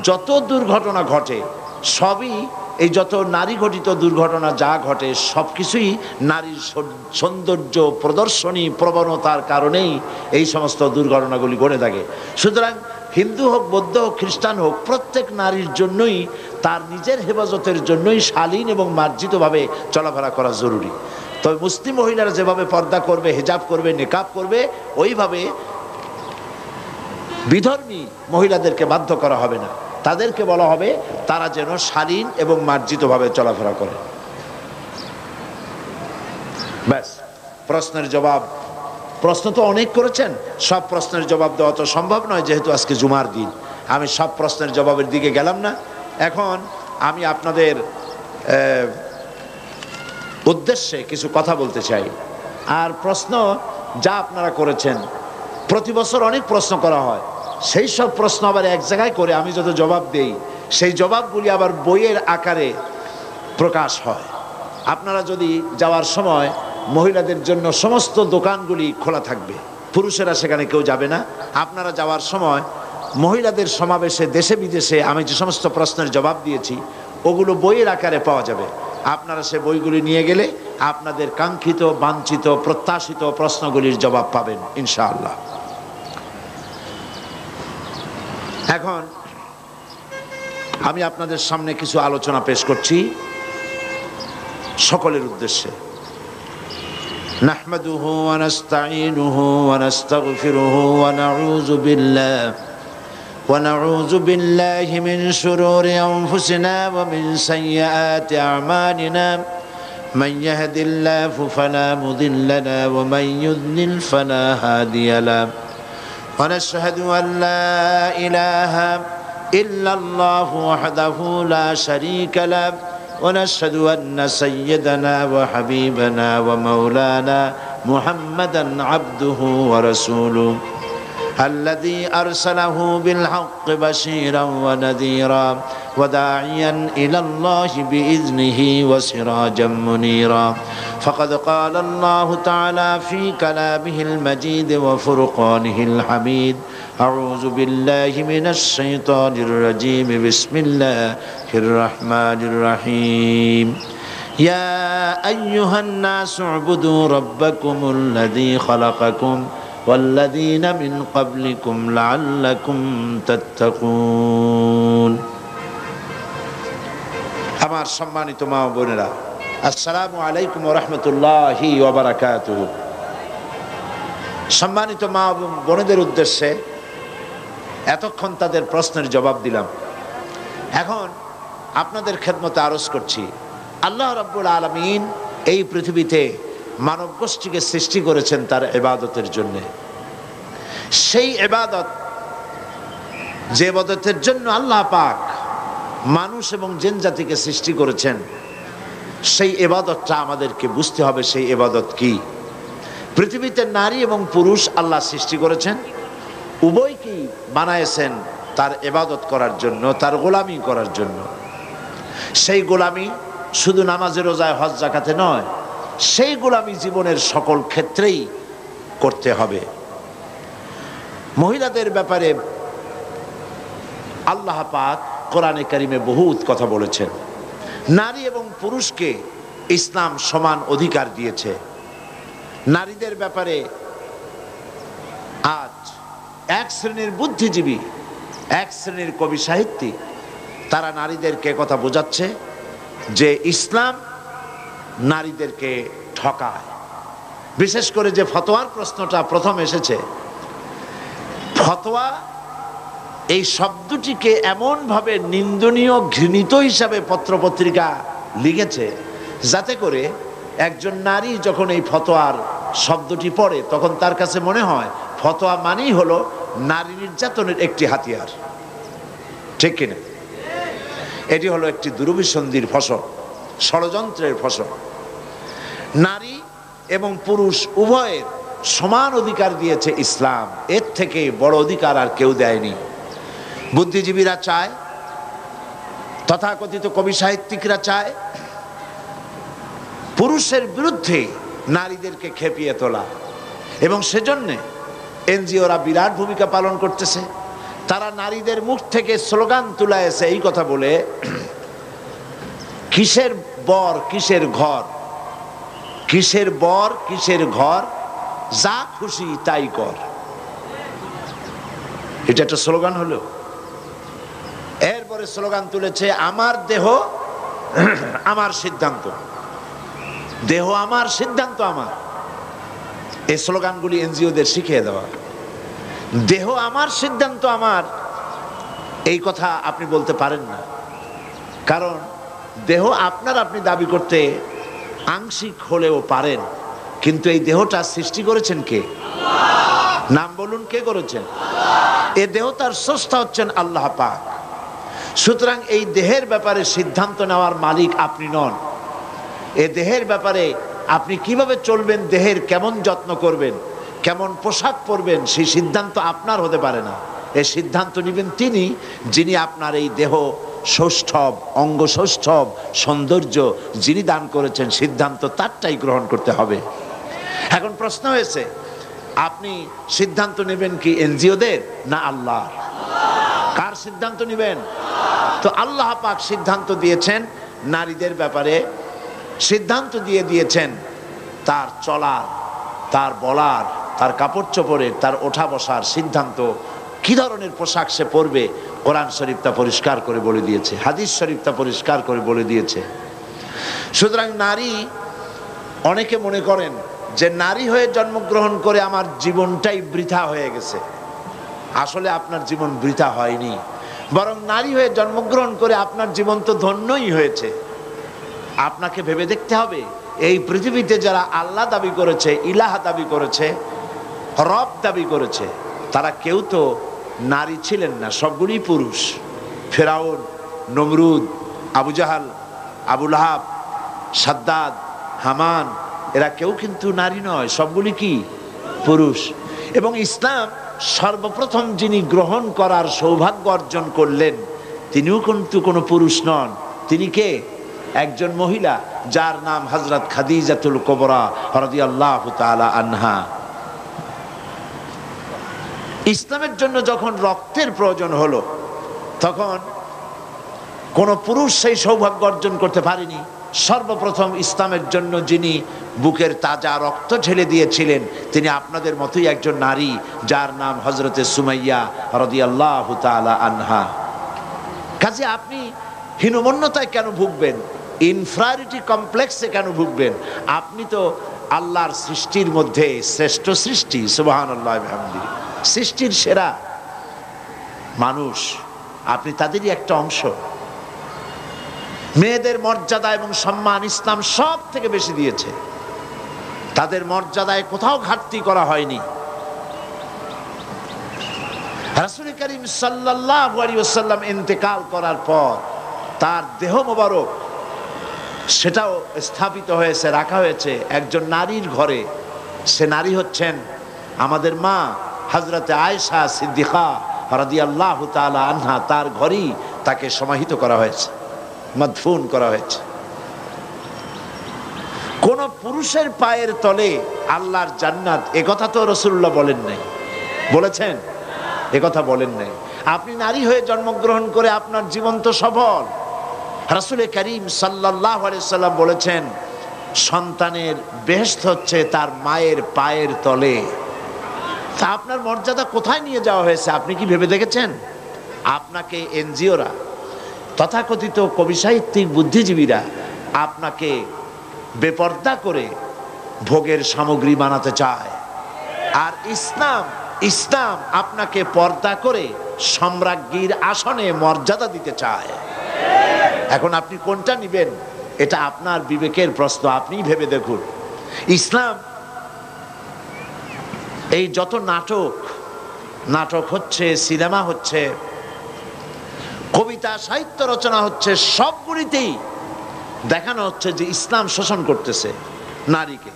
যত দুর্ঘটনা ঘটে সবই এই যত নারী ঘটিত দুর্ঘটনা যা ঘটে সব কিছুই নারীর সৌন্দর্য প্রদর্শনী প্রবণতার কারণেই এই সমস্ত দুর্ঘটনাগুলি ঘটে থাকে। সুতরাং হিন্দু হোক, বৌদ্ধ হোক, খ্রিস্টান হোক, প্রত্যেক নারীর জন্যই তার নিজের হেফাজতের জন্যই শালীন এবং মার্জিতভাবে চলাফেরা করা জরুরি। তবে মুসলিম মহিলারা যেভাবে পর্দা করবে, হিজাব করবে, নিকাব করবে, ওইভাবে বিধর্মী মহিলাদেরকে বাধ্য করা হবে না। তাদেরকে বলা হবে তারা যেন শালীন এবং মার্জিতভাবে চলাফেরা করে। ব্যাস, প্রশ্নের জবাব। প্রশ্ন তো অনেক করেছেন, সব প্রশ্নের জবাব দেওয়া তো সম্ভব নয়, যেহেতু আজকে জুমার দিন। আমি সব প্রশ্নের জবাবের দিকে গেলাম না। এখন আমি আপনাদের উদ্দেশ্যে কিছু কথা বলতে চাই। আর প্রশ্ন যা আপনারা করেছেন, প্রতি বছর অনেক প্রশ্ন করা হয়, সেই সব প্রশ্ন আবার এক জায়গায় করে আমি যত জবাব দেই, সেই জবাবগুলি আবার বইয়ের আকারে প্রকাশ হয়। আপনারা যদি যাওয়ার সময়, মহিলাদের জন্য সমস্ত দোকানগুলি খোলা থাকবে, পুরুষেরা সেখানে কেউ যাবে না। আপনারা যাওয়ার সময় মহিলাদের সমাবেশে দেশে বিদেশে আমি যে সমস্ত প্রশ্নের জবাব দিয়েছি ওগুলো বইয়ের আকারে পাওয়া যাবে। আপনারা সে বইগুলি নিয়ে গেলে আপনাদের কাঙ্ক্ষিত, বাঞ্ছিত, প্রত্যাশিত প্রশ্নগুলির জবাব পাবেন ইনশাআল্লাহ। এখন আমি আপনাদের সামনে কিছু আলোচনা পেশ করছি সকলের উদ্দেশ্যে। নাহমাদুহু ওয়া নাস্তাঈনুহু ওয়া নাস্তাগফিরুহু ওয়া নাউযু বিল্লাহি মিন শুরুরি আনফুসিনা ওয়া মিন সাইয়্যাতি আমালিনা। মান ইয়াহদিল্লাহু ফালা মুদিল্লা লাহু ওয়া মান ইউদ্লিল ফালা হাদিয়া লাহু। ওয়া নাশহাদু আন লা ইলাহা ইল্লাল্লাহু ওয়াহদাহু লা শারীকা লাহু। ونشهد أن سيدنا وحبيبنا ومولانا محمدا عبده ورسوله الذي أرسله بالحق بشيرا ونذيرا وداعيا إلى الله بإذنه وسراجا منيرا. فقد قال الله تعالى في كلامه المجيد وفرقانه الحميد: أعوذ بالله من الشيطان الرجيم. بسم الله الرحمن الرحيم. يا أيها الناس اعبدوا ربكم الذي خلقكم والذين من قبلكم لعلكم تتقون. আমার সম্মানিত মা ও বোনেরা, আসসালামু আলাইকুম ওয়া রাহমাতুল্লাহি ওয়া বারাকাতুহু। সম্মানিত মা ও বোনেদের উদ্দেশ্যে এতক্ষণ তাদের প্রশ্নের জবাব দিলাম। এখন আপনাদের খেদমতে আরজ করছি, আল্লাহ রাব্বুল আলামিন এই পৃথিবীতে মানব গোষ্ঠীকে সৃষ্টি করেছেন তার ইবাদতের জন্য। সেই ইবাদত, যে ইবাদতের জন্য আল্লাহ পাক মানুষ এবং জিন জাতিকে সৃষ্টি করেছেন, সেই ইবাদতটা আমাদেরকে বুঝতে হবে। সেই ইবাদত কি? পৃথিবীতে নারী এবং পুরুষ আল্লাহ সৃষ্টি করেছেন, উভয়কেই বানায়েছেন তার ইবাদত করার জন্য, তার গোলামি করার জন্য। সেই গোলামি শুধু নামাজে, রোজায়, হজ, যাকাতে নয়, সেই গোলামি জীবনের সকল ক্ষেত্রেই করতে হবে। মহিলাদের ব্যাপারে আল্লাহ পাক কোরআনে কারিমে বহুত কথা বলেছেন। নারী এবং পুরুষকে ইসলাম সমান অধিকার দিয়েছে। নারীদের ব্যাপারে আজ এক শ্রেণীর বুদ্ধিজীবী, এক শ্রেণীর কবি সাহিত্যিক, তারা নারীদেরকে কথা বোঝাচ্ছে যে ইসলাম নারীদেরকে ঠকায়। বিশেষ করে যে ফতোয়ার প্রশ্নটা প্রথম এসেছে, ফতোয়া এই শব্দটিকে এমনভাবে নিন্দনীয়, ঘৃণিত হিসাবে পত্রপত্রিকা লিখেছে, যাতে করে একজন নারী যখন এই ফতোয়ার শব্দটি পড়ে তখন তার কাছে মনে হয় ফতোয়া মানেই হলো নারী নির্যাতনের একটি হাতিয়ার। ঠিক কিনা? এটি হলো একটি দুরভিসন্ধির ফসল, ষড়যন্ত্রের ফসল। নারী এবং পুরুষ উভয়ের সমান অধিকার দিয়েছে ইসলাম। এর থেকে বড় অধিকার আর কেউ দেয়নি। বুদ্ধিজীবীরা চায় তথাকথিত কবি সাহিত্যিকরা চায় পুরুষের বিরুদ্ধে নারীদেরকে খেপিয়ে তোলা, এবং সেজন্য এনজিওরা বিরাট ভূমিকা পালন করতেছে। তারা নারীদের মুখ থেকে স্লোগান তুলাইছে এই কথা বলে, কিসের বর কিসের ঘর, কিসের বর কিসের ঘর, যা খুশি তাই কর। এটা একটা স্লোগান হলো। এরপরে স্লোগান তুলেছে আমার দেহ আমার সিদ্ধান্ত, দেহ আমার সিদ্ধান্ত আমার। এই স্লোগানগুলি এনজিওদের শিখিয়ে দেওয়া। দেহ আমার সিদ্ধান্ত আমার, এই কথা আপনি বলতে পারেন না, কারণ দেহ আপনার আপনি দাবি করতে আংশিক হলেও পারেন, কিন্তু এই দেহটা সৃষ্টি করেছেন কে? নাম বলুন, কে করেছেন? এই দেহ তার স্রষ্টা হচ্ছেন আল্লাহ পাক। সুতরাং এই দেহের ব্যাপারে সিদ্ধান্ত নেওয়ার মালিক আপনি নন। এই দেহের ব্যাপারে আপনি কিভাবে চলবেন, দেহের কেমন যত্ন করবেন, কেমন পোশাক পরবেন, সেই সিদ্ধান্ত আপনার হতে পারে না। এই সিদ্ধান্ত নেবেন তিনি, যিনি আপনার এই দেহ সৌষ্ঠব, অঙ্গ সৌষ্ঠব, সৌন্দর্য যিনি দান করেছেন, সিদ্ধান্ত তারটাই গ্রহণ করতে হবে। এখন প্রশ্ন হয়েছে, আপনি সিদ্ধান্ত নেবেন কি এনজিওদের না আল্লাহ? কার সিদ্ধান্ত নেবেন? তো আল্লাহ পাক সিদ্ধান্ত দিয়েছেন নারীদের ব্যাপারে, সিদ্ধান্ত দিয়েছেন তার চলার, তার বলার, তার কাপড় চোপড়ের, তার ওঠা বসার সিদ্ধান্ত, কি ধরনের পোশাক সে পরবে। কোরআন শরীফ তা পরিষ্কার করে বলে দিয়েছে, হাদিস শরীফ তা পরিষ্কার করে বলে দিয়েছে। সুতরাং নারী, অনেকে মনে করেন যে নারী হয়ে জন্মগ্রহণ করে আমার জীবনটাই বৃথা হয়ে গেছে। আসলে আপনার জীবন বৃথা হয়নি, বরং নারী হয়ে জন্মগ্রহণ করে আপনার জীবন তো ধন্যই হয়েছে। আপনাকে ভেবে দেখতে হবে, এই পৃথিবীতে যারা আল্লাহ দাবি করেছে, ইলাহ দাবি করেছে, রব দাবি করেছে, তারা কেউ তো নারী ছিলেন না, সবগুলি পুরুষ। ফেরাউন, নমরুদ, আবু জাহাল, আবু লাহাব, সাদ্দাদ, হামান, এরা কেউ কিন্তু নারী নয়, সবগুলি কি পুরুষ। এবং ইসলাম সর্বপ্রথম যিনি গ্রহণ করার সৌভাগ্য অর্জন করলেন, তিনিও কিন্তু কোনো পুরুষ নন। তিনি কে? একজন মহিলা, যার নাম হযরত খাদিজাতুল কুবরা রাদিয়াল্লাহু তাআলা আনহা। ইসলামের জন্য যখন রক্তের প্রয়োজন হলো, তখন কোন পুরুষ সেই সৌভাগ্য অর্জন করতে পারেনি। সর্বপ্রথম ইসলামের জন্য যিনি বুকের তাজা রক্ত ঢেলে দিয়েছিলেন, তিনি আপনাদের মতোই একজন নারী, যার নাম হযরতে সুমাইয়া রাদিয়াল্লাহু তাআলা আনহা। কাজে আপনি হীনমন্যতায় কেন ভুগবেন? ইনফ্রারিটি কমপ্লেক্সে কেন ভুগবেন? আপনি তো আল্লাহর সৃষ্টির মধ্যে শ্রেষ্ঠ সৃষ্টি, সুবহানাল্লাহ বিহামদিহি, সৃষ্টির সেরা মানুষ, আপনি তাদেরই একটা অংশ। মেয়েদের মর্যাদা এবং সম্মান ইসলাম সব থেকে বেশি দিয়েছে। তাদের মর্যাদায় কোথাও ঘাটতি করা হয়নি। রাসূল করিম সাল্লাল্লাহু আলাইহি ওয়াসাল্লাম ইন্তেকাল করার পর তার দেহ মোবারক, সেটাও স্থাপিত হয়েছে, রাখা হয়েছে একজন নারীর ঘরে। সে নারী হচ্ছেন আমাদের মা হযরতে আয়েশা সিদ্দিকা রাদিয়াল্লাহু তাআলা আনহা। তার ঘরেই তাকে সমাহিত করা হয়েছে, মাদফুন করা হয়েছে। কোন পুরুষের পায়ের তলে আল্লাহর জান্নাত, একথা তো রাসূলুল্লাহ বলেন নাই। বলেছেন? একথা বলেন নাই। আপনি নারী হয়ে জন্মগ্রহণ করে আপনার জীবন তো সফল। রাসূল করিম সাল্লাল্লাহু আলাইহি সাল্লাম বলেছেন, সন্তানের বেহেশত হচ্ছে তার মায়ের পায়ের তলে। তা আপনার মর্যাদা কোথায় নিয়ে যাওয়া হয়েছে আপনি কি ভেবে দেখেছেন? আপনাকে এনজিওরা, তথাকথিত কবি সাহিত্যিক বুদ্ধিজীবীরা আপনাকে বেপর্দা করে ভোগের সামগ্রী বানাতে চায়, আর ইসলাম আপনাকে পর্দা করে সম্রাজ্ঞীর আসনে মর্যাদা দিতে চায়। এখন আপনি কোনটা নেবেন, এটা আপনার বিবেকের প্রশ্ন, আপনি ভেবে দেখুন। ইসলাম এই যত নাটক হচ্ছে, সিনেমা হচ্ছে, কবিতা সাহিত্য রচনা হচ্ছে, সবগুলিতেই দেখানো হচ্ছে যে ইসলাম শোষণ করতেছে নারীকে,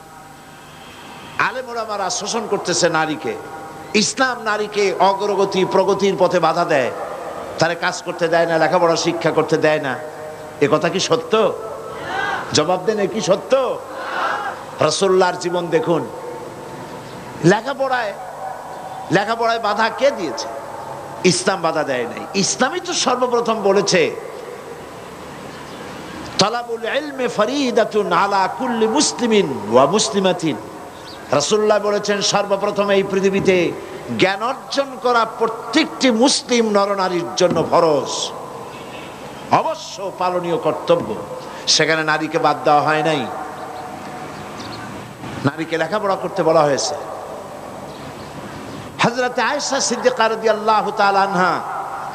আলেম ওলামারা শোষণ করতেছে নারীকে। ইসলাম নারীকে অগ্রগতি প্রগতির পথে বাধা দেয়, তারে কাজ করতে দেয় না, লেখাপড়া শিক্ষা করতে দেয় না। এ কথা কি সত্য? জবাব দেন, এ কি সত্য? রাসূলুল্লাহর জীবন দেখুন। লেখাপড়ায় বাধা কে দিয়েছে? ইসলাম বাধা দেয় নাই। ইসলামই তো সর্বপ্রথম বলেছে তালাবুল ইলমি ফরিদাতুন আলা কুল্লি মুসলিমিন ওয়া মুসলিমাতিন। রাসূলুল্লাহ বলেছেন সর্বপ্রথম এই পৃথিবীতে জ্ঞান অর্জন করা প্রত্যেকটি মুসলিম নরনারীর জন্য ফরজ, অবশ্য পালনীয় কর্তব্য। সেখানে নারীকে বাদ দেওয়া হয় নাই, নারীকে লেখাপড়া করতে বলা হয়েছে। হযরত আয়েশা সিদ্দিকা রাদিয়াল্লাহু তাআলা আনহা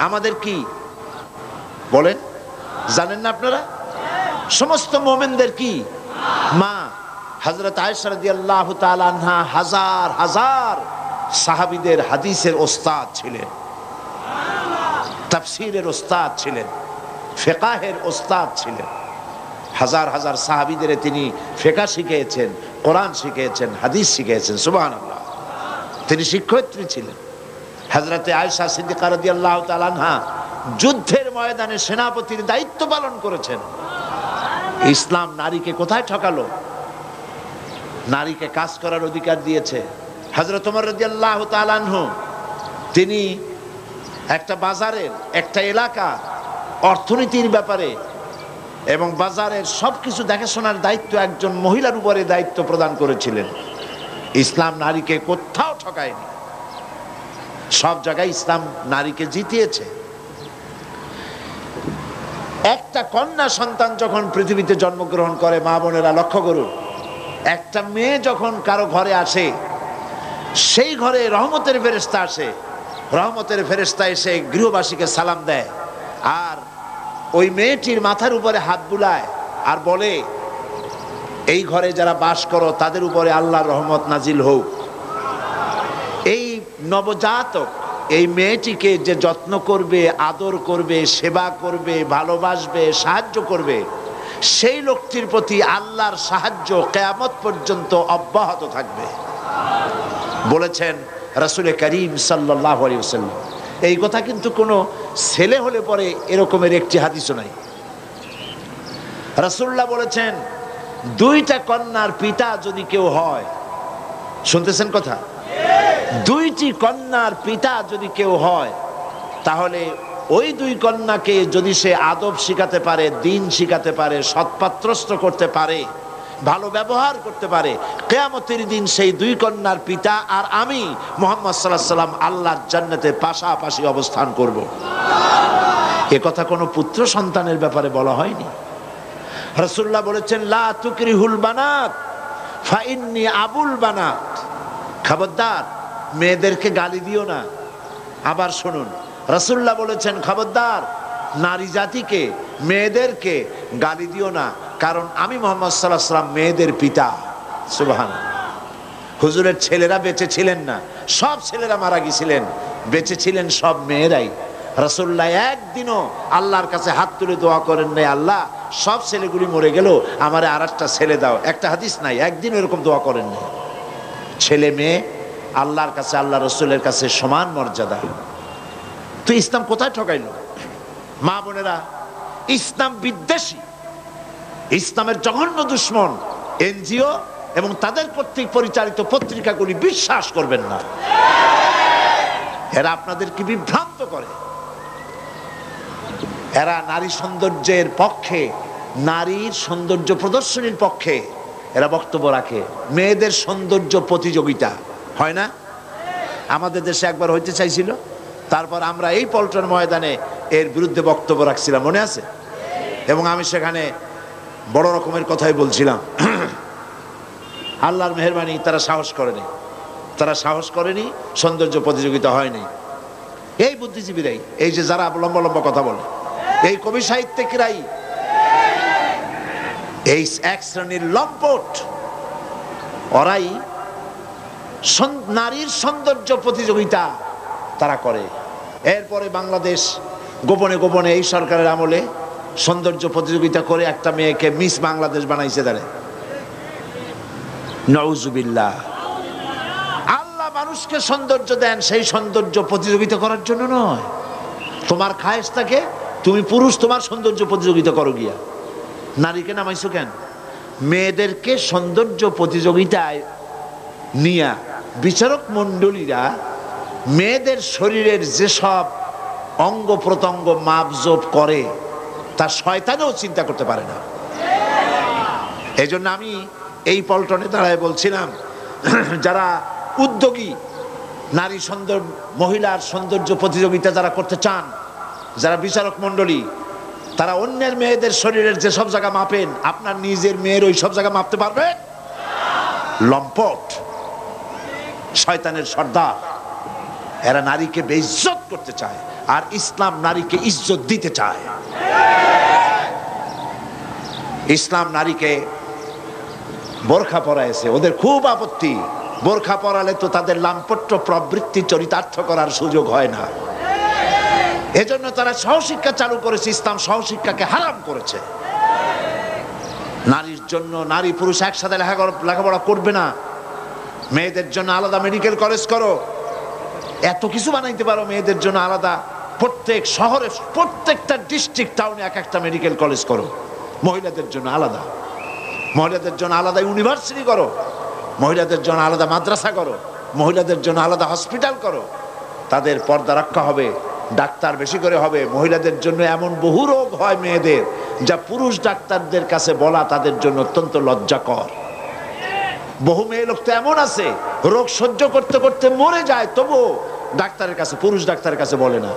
আমাদের কি বলেন, জানেন না আপনারা? সমস্ত মুমিনদের কি মা। হযরত আয়েশা রাদিয়াল্লাহু তাআলা আনহা হাজার হাজার সাহাবীদের হাদিসের ওস্তাদ ছিলেন, তাফসীরের ওস্তাদ ছিলেন, ফিকহের ওস্তাদ ছিলেন। হাজার হাজার সাহাবীদের তিনি ফিকহ শিখিয়েছেন, কোরআন শিখিয়েছেন, হাদিস শিখিয়েছেন। সুবহানাল্লাহ। তিনি শিক্ষয়িত্রী ছিলেন। হযরত আয়েশা সিদ্দিকা রাদিয়াল্লাহু তাআলা আনহা যুদ্ধের ময়দানে সেনাপতির দায়িত্ব পালন করেছেন। ইসলাম নারীকে কোথায় ঠকালো? নারীকে কাজ করার অধিকার দিয়েছে। হযরত ওমর রাদিয়াল্লাহু তাআলা আনহু তিনি একটা বাজারের, একটা এলাকা অর্থনীতির ব্যাপারে এবং বাজারের সবকিছু দেখাশোনার দায়িত্ব একজন মহিলার উপরে দায়িত্ব প্রদান করেছিলেন। ইসলাম নারীকে কোথাও ঠকায়নি, সব জায়গায় ইসলাম নারীকে জিতিয়েছে। একটা কন্যা সন্তান যখন পৃথিবীতে জন্মগ্রহণ করে, মা বোনেরা লক্ষ্য করুন, একটা মেয়ে যখন কারো ঘরে আসে, সেই ঘরে রহমতের ফেরেশতা আসে। রহমতের ফেরেশতা এসে গৃহবাসীকে সালাম দেয় আর ওই মেয়েটির মাথার উপরে হাত বুলায় আর বলে, এই ঘরে যারা বাস করো তাদের উপরে আল্লাহর রহমত নাজিল হোক। এই নবজাতক, এই মেয়েটিকে যে যত্ন করবে, আদর করবে, সেবা করবে, ভালোবাসবে, সাহায্য করবে, সেই লোকটির প্রতি আল্লাহর সাহায্য কিয়ামত পর্যন্ত অব্যাহত থাকবে বলেছেন রাসূল করিম সাল্লাল্লাহু আলাইহি ওয়াসাল্লাম। এই কথা কিন্তু কোনো ছেলে হলে পরে এরকমের একটি হাদিসও নাই। রাসূলুল্লাহ বলেছেন, দুইটা কন্যার পিতা যদি কেউ হয়, শুনতেছেন কথা? দুইটি কন্যার পিতা যদি কেউ হয়, তাহলে ওই দুই কন্যাকে যদি সে আদব শিখাতে পারে, দিন শিখাতে পারে, সৎপাত্রস্থ করতে পারে, ভালো ব্যবহার করতে পারে, কিয়ামতের দিন সেই দুই কন্যার পিতা আর আমি মুহাম্মদ সাল্লাল্লাহু আলাইহি ওয়াসাল্লাম আল্লাহর জান্নাতে পাশাপাশি অবস্থান করব। এ কথা কোনো পুত্র সন্তানের ব্যাপারে বলা হয়নি। রাসূলুল্লাহ বলেছেন, লা তুকরিহুল বানাত ফা ইন্নী আবুল বানাত। খবরদার মেয়েদেরকে গালি দিও না। আবার শুনুন, রাসূলুল্লাহ বলেছেন, খবরদার নারী জাতিকে, মেয়েদেরকে গালি দিও না, কারণ আমি মুহাম্মদ সাল্লাল্লাহু আলাইহি ওয়াসাল্লাম মেয়েদের পিতা। সুবহানাল্লাহ। হুজুরের ছেলেরা বেঁচে ছিলেন না, সব ছেলেরা মারা গিয়েছিলেন, বেঁচে ছিলেন সব মেয়েরাই। রাসূলুল্লাহ একদিনও আল্লাহর কাছে হাত তুলে দোয়া করেন নাই, আল্লাহ সব ছেলেগুলি মরে গেল, আমারে আরেকটা ছেলে দাও। একটা হাদিস নাই, একদিন এরকম দোয়া করেন নাই। ছেলে মেয়ে আল্লাহর কাছে, আল্লাহ রসুলের কাছে সমান মর্যাদা। তো ইসলাম কোথায় ঠকাইল? মা বোনেরা, ইসলাম বিদ্বেষী, ইসলামের জঘন্য দুশ্মন এনজিও এবং তাদের কর্তৃক পরিচালিত পত্রিকাগুলি বিশ্বাস করবেন না। এরা আপনাদেরকে বিভ্রান্ত করে। এরা নারী সৌন্দর্যের পক্ষে, নারীর সৌন্দর্য প্রদর্শনীর পক্ষে এরা বক্তব্য রাখে। মেয়েদের সৌন্দর্য প্রতিযোগিতা হয় না? আমাদের দেশে একবার হইতে চাইছিল, তারপর আমরা এই পল্টন ময়দানে এর বিরুদ্ধে বক্তব্য রাখছিলাম, মনে আছে? এবং আমি সেখানে বড় রকমের কথাই বলছিলাম। আল্লাহর মেহেরবানি, তারা সাহস করেনি, তারা সাহস করেনি, সৌন্দর্য প্রতিযোগিতা হয়নি। এই বুদ্ধিজীবীরাই, এই যে যারা লম্বা লম্বা কথা বলে, এই কবি সাহিত্যিকরাই, এই এক শ্রেণীর লম্পট, ওরাই নারীর সৌন্দর্য প্রতিযোগিতা তারা করে। এরপরে বাংলাদেশ গোপনে গোপনে এই সরকারের আমলে সৌন্দর্য প্রতিযোগিতা করে একটা মেয়েকে মিস বাংলাদেশ বানাইছে। দাঁড়ে নাউজুবিল্লাহ। আল্লাহ মানুষকে সৌন্দর্য দেন সেই সৌন্দর্য প্রতিযোগিতা করার জন্য নয়, তোমার খায়েশটাকে তুমি পুরুষ তোমার সৌন্দর্য প্রতিযোগিতা করো গিয়া। নারীকে নামাইছো কেন? মেয়েদেরকে সৌন্দর্য প্রতিযোগিতায় নিয়া বিচারক মণ্ডলীরা মেয়েদের শরীরের যেসব অঙ্গ প্রত্যঙ্গ মাপজোপ করে তা শয়তানেও চিন্তা করতে পারে না। এই জন্য আমি এই পল্টনে দাঁড়ায় বলছিলাম, যারা উদ্যোগী নারী সৌন্দর্য মহিলার সৌন্দর্য প্রতিযোগিতা যারা করতে চান, যারা বিচারক মণ্ডলী, তারা অন্যের মেয়েদের শরীরের যেসব জায়গা মাপেন আপনার নিজের মেয়ের ওই সব জায়গা মাপতে পারবে? লম্পট, শয়তানের সর্দার। এরা নারীকে বেইজ্জত করতে চায়, আর ইসলাম নারীকে ইজ্জত দিতে চায়। ইসলাম নারীকে বোরখা পরাইছে, ওদের খুব আপত্তি। বোরখা পরালে তো তাদের লাম্পট্য প্রবৃত্তি চরিতার্থ করার সুযোগ হয় না। এজন্য তারা সহশিক্ষা চালু করেছে, ইসলাম সহশিক্ষাকে হারাম করেছে। নারীর জন্য নারী পুরুষ একসাথে লেখাপড়া করবে না, মেয়েদের জন্য আলাদা মেডিকেল কলেজ করো, এত কিছু বানাইতে পারো মেয়েদের জন্য আলাদা। প্রত্যেক শহরে প্রত্যেকটা ডিস্ট্রিক্ট টাউনে এক একটা মেডিকেল কলেজ করো, মহিলাদের জন্য আলাদা। মহিলাদের জন্য আলাদা ইউনিভার্সিটি করো, মহিলাদের জন্য আলাদা মাদ্রাসা করো, মহিলাদের জন্য আলাদা হসপিটাল করো। তাদের পর্দা রক্ষা হবে, ডাক্তার বেশি করে হবে। মহিলাদের জন্য এমন বহু রোগ হয় মেয়েদের, যা পুরুষ ডাক্তারদের কাছে বলা তাদের জন্য অত্যন্ত লজ্জাকর। বহু মেয়ে লোক তো এমন আছে রোগ সহ্য করতে করতে মরে যায়, তবুও ডাক্তারের কাছে, পুরুষ ডাক্তারের কাছে বলে না।